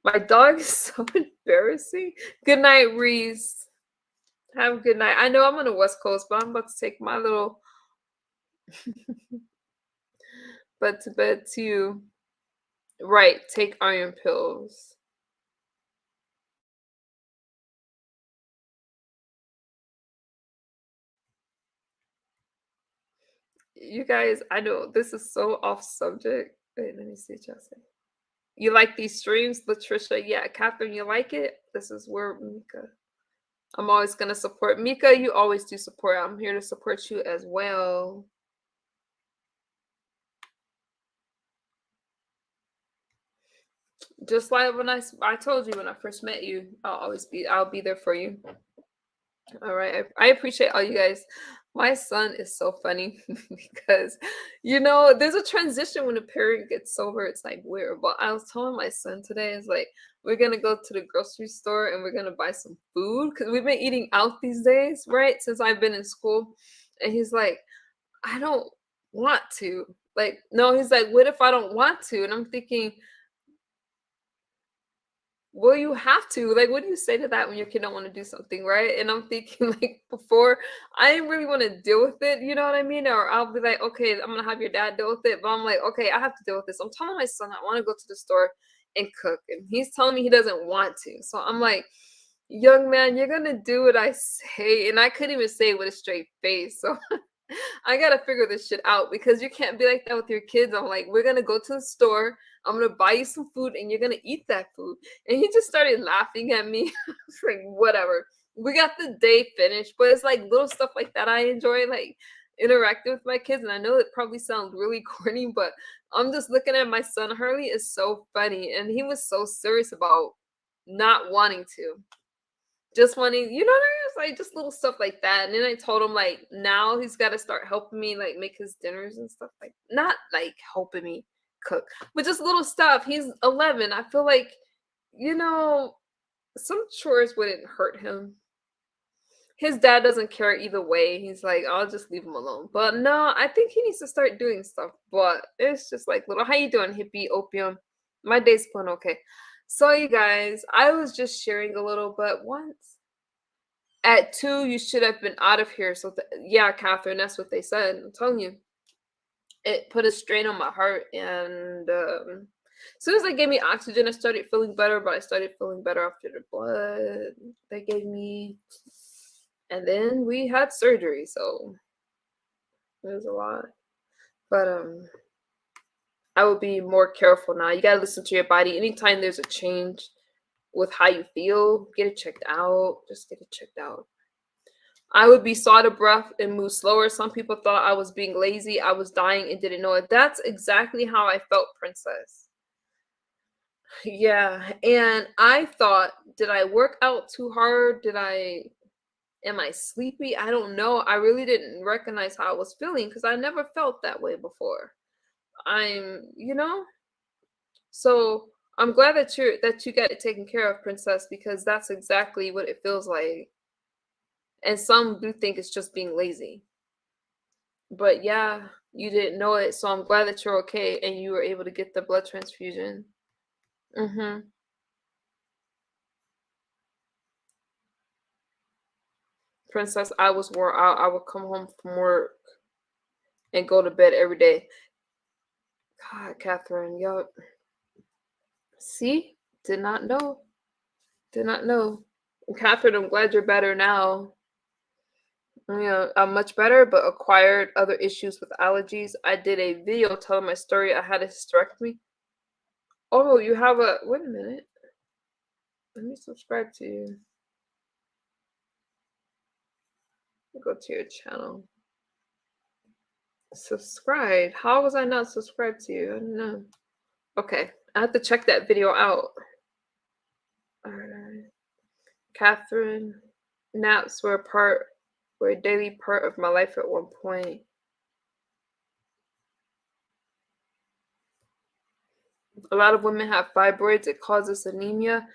Speaker 1: My dog is so embarrassing. Good night, Reese. Have a good night. I know I'm on the West Coast, but I'm about to take my little butt to bed too. Right, take iron pills. You guys, I know this is so off subject. Wait, let me see what y'all say. You like these streams, Latricia? Yeah, Catherine, you like it? This is where Meika. I'm always gonna support Meika. You always do support. I'm here to support you as well. Just like when I told you when I first met you, I'll be there for you. All right. I appreciate all you guys. My son is so funny because, there's a transition when a parent gets sober. It's like weird. But I was telling my son today, it's like, we're going to go to the grocery store and we're going to buy some food because we've been eating out these days, right? Since I've been in school. And he's like, I don't want to. Like, no, he's like, what if I don't want to? And I'm thinking, well, you have to. Like, what do you say to that when your kid don't want to do something, right? And I'm thinking, like, before, I didn't really want to deal with it, you know what I mean? Or I'll be like, okay, I'm gonna have your dad deal with it. But I'm like, okay, I have to deal with this. I'm telling my son I want to go to the store and cook, and he's telling me he doesn't want to. So I'm like, young man, you're gonna do what I say. And I couldn't even say it with a straight face. So I gotta figure this shit out because you can't be like that with your kids. I'm like, we're gonna go to the store. I'm gonna buy you some food and you're gonna eat that food. And he just started laughing at me. It's like, whatever. We got the day finished, but it's like little stuff like that I enjoy, like interacting with my kids. And I know it probably sounds really corny, but I'm just looking at my son. Hurley is so funny, and he was so serious about not wanting to. Just wanting, there's like just little stuff like that. And then I told him like now he's got to start helping me like make his dinners and stuff, like not like helping me cook, but just little stuff. He's 11. I feel like, some chores wouldn't hurt him. His dad doesn't care either way. He's like, I'll just leave him alone. But no, I think he needs to start doing stuff. But it's just like little, how you doing, hippie opium? My day's going okay. So you guys, I was just sharing a little, but once at 2, you should have been out of here. So yeah, Catherine, that's what they said. I'm telling you, it put a strain on my heart. And as soon as they gave me oxygen, I started feeling better. But I started feeling better after the blood they gave me. And then we had surgery, so it was a lot. But I will be more careful now. You gotta listen to your body. Anytime there's a change with how you feel, get it checked out. Just get it checked out. I would be short of breath and move slower. Some people thought I was being lazy. I was dying and didn't know it. That's exactly how I felt, Princess. Yeah. And I thought, did I work out too hard? Am I sleepy? I don't know. I really didn't recognize how I was feeling because I never felt that way before. So I'm glad that you got it taken care of, princess, because that's exactly what it feels like. And some do think it's just being lazy. But yeah, you didn't know it, so I'm glad that you're okay and you were able to get the blood transfusion. Mhm. Princess, I was wore out. I would come home from work and go to bed every day. God, Catherine, yup. See? Did not know. Did not know. Catherine, I'm glad you're better now. Yeah, I'm much better, but acquired other issues with allergies. I did a video telling my story. I had a hysterectomy. Oh, you have a. Wait a minute. Let me subscribe to you. Go to your channel. Subscribe. How was I not subscribed to you? I don't know. Okay, I have to check that video out. Alright. Catherine, naps were a daily part of my life at one point. A lot of women have fibroids. It causes anemia.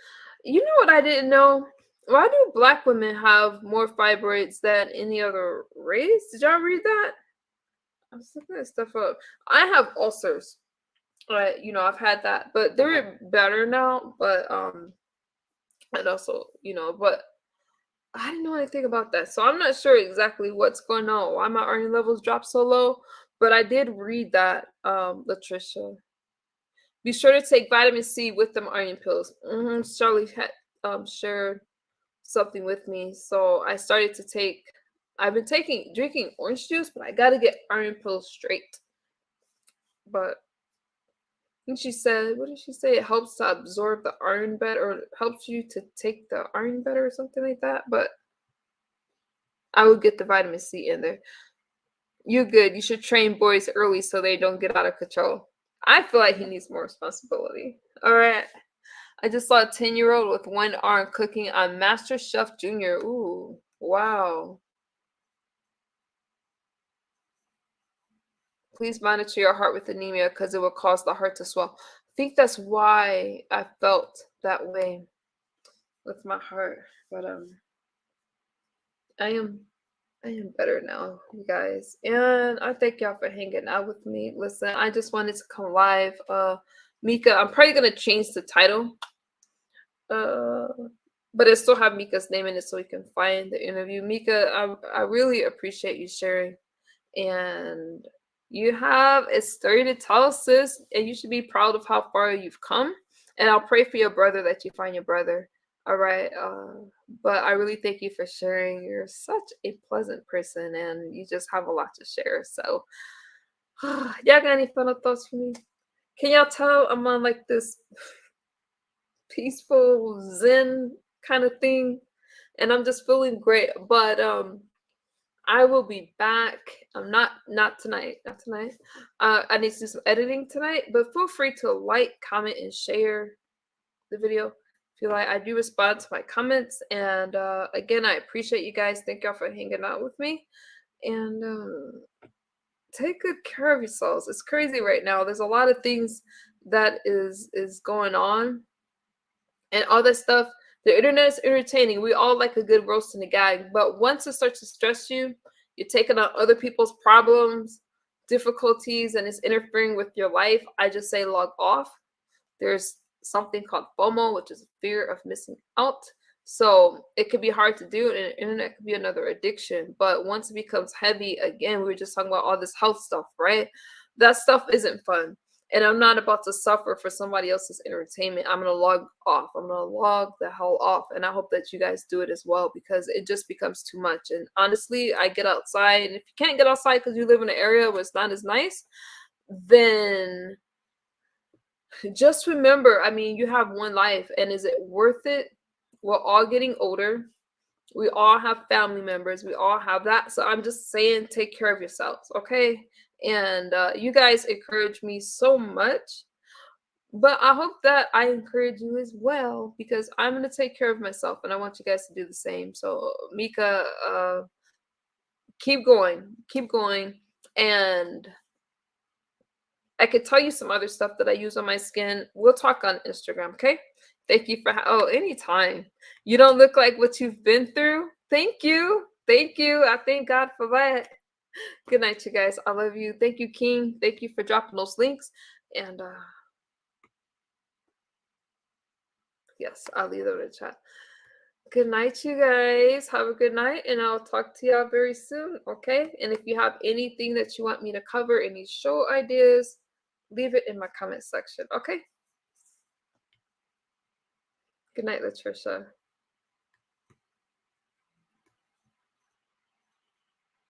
Speaker 1: You know what I didn't know? Why do black women have more fibroids than any other race? Did y'all read that? I was looking that stuff up. I have ulcers. I've had that, but they're better now. And also, but I didn't know anything about that. So I'm not sure exactly what's going on, why my iron levels dropped so low. But I did read that, Latricia. Be sure to take vitamin C with them iron pills. Charlie had shared something with me. So I've been drinking orange juice, but I gotta get iron pills straight. But I think she said, what did she say? It helps to absorb the iron better, or helps you to take the iron better, or something like that. But I will get the vitamin C in there. You're good. You should train boys early so they don't get out of control. I feel like he needs more responsibility. All right. I just saw a 10-year-old with one arm cooking on Master Chef Junior. Ooh, wow. Please monitor your heart with anemia because it will cause the heart to swell. I think that's why I felt that way with my heart. But I am I am better now, you guys. And I thank y'all for hanging out with me. Listen, I just wanted to come live. Meika, I'm probably gonna change the title. Uh but it still have Mika's name in it so we can find the interview. Meika, I really appreciate you sharing. And you have a story to tell, sis, and you should be proud of how far you've come. And I'll pray for your brother that you find your brother. All right. But I really thank you for sharing. You're such a pleasant person and you just have a lot to share. So, y'all got any final thoughts for me? Can y'all tell I'm on like this peaceful Zen kind of thing? And I'm just feeling great. But I will be back. I'm not tonight. Not tonight. I need to do some editing tonight, but feel free to like, comment, and share the video. If you like, I do respond to my comments. And again, I appreciate you guys. Thank y'all for hanging out with me. And take good care of yourselves. It's crazy right now. There's a lot of things that is going on and all that stuff. The internet is entertaining. We all like a good roast and a gag, but once it starts to stress you, you're taking on other people's problems, difficulties, and it's interfering with your life. I just say log off. There's something called FOMO, which is fear of missing out. So it could be hard to do, and the internet could be another addiction. But once it becomes heavy, again, we were just talking about all this health stuff, right? That stuff isn't fun. And I'm not about to suffer for somebody else's entertainment. I'm gonna log off. I'm gonna log the hell off. And I hope that you guys do it as well because it just becomes too much. And honestly, I get outside, and if you can't get outside because you live in an area where it's not as nice, then just remember, I mean, you have one life, and is it worth it? We're all getting older. We all have family members. We all have that. So I'm just saying, take care of yourselves, okay? And you guys encourage me so much. But I hope that I encourage you as well, because I'm going to take care of myself and I want you guys to do the same. So, Mika, keep going. Keep going. And I could tell you some other stuff that I use on my skin. We'll talk on Instagram, okay? Thank you for oh, anytime. You don't look like what you've been through. Thank you. Thank you. I thank God for that. Good night, you guys. I love you. Thank you, King. Thank you for dropping those links. And yes, I'll leave them in the chat. Good night, you guys. Have a good night, and I'll talk to y'all very soon, okay? And if you have anything that you want me to cover, any show ideas, leave it in my comment section, okay? Good night, Latricia.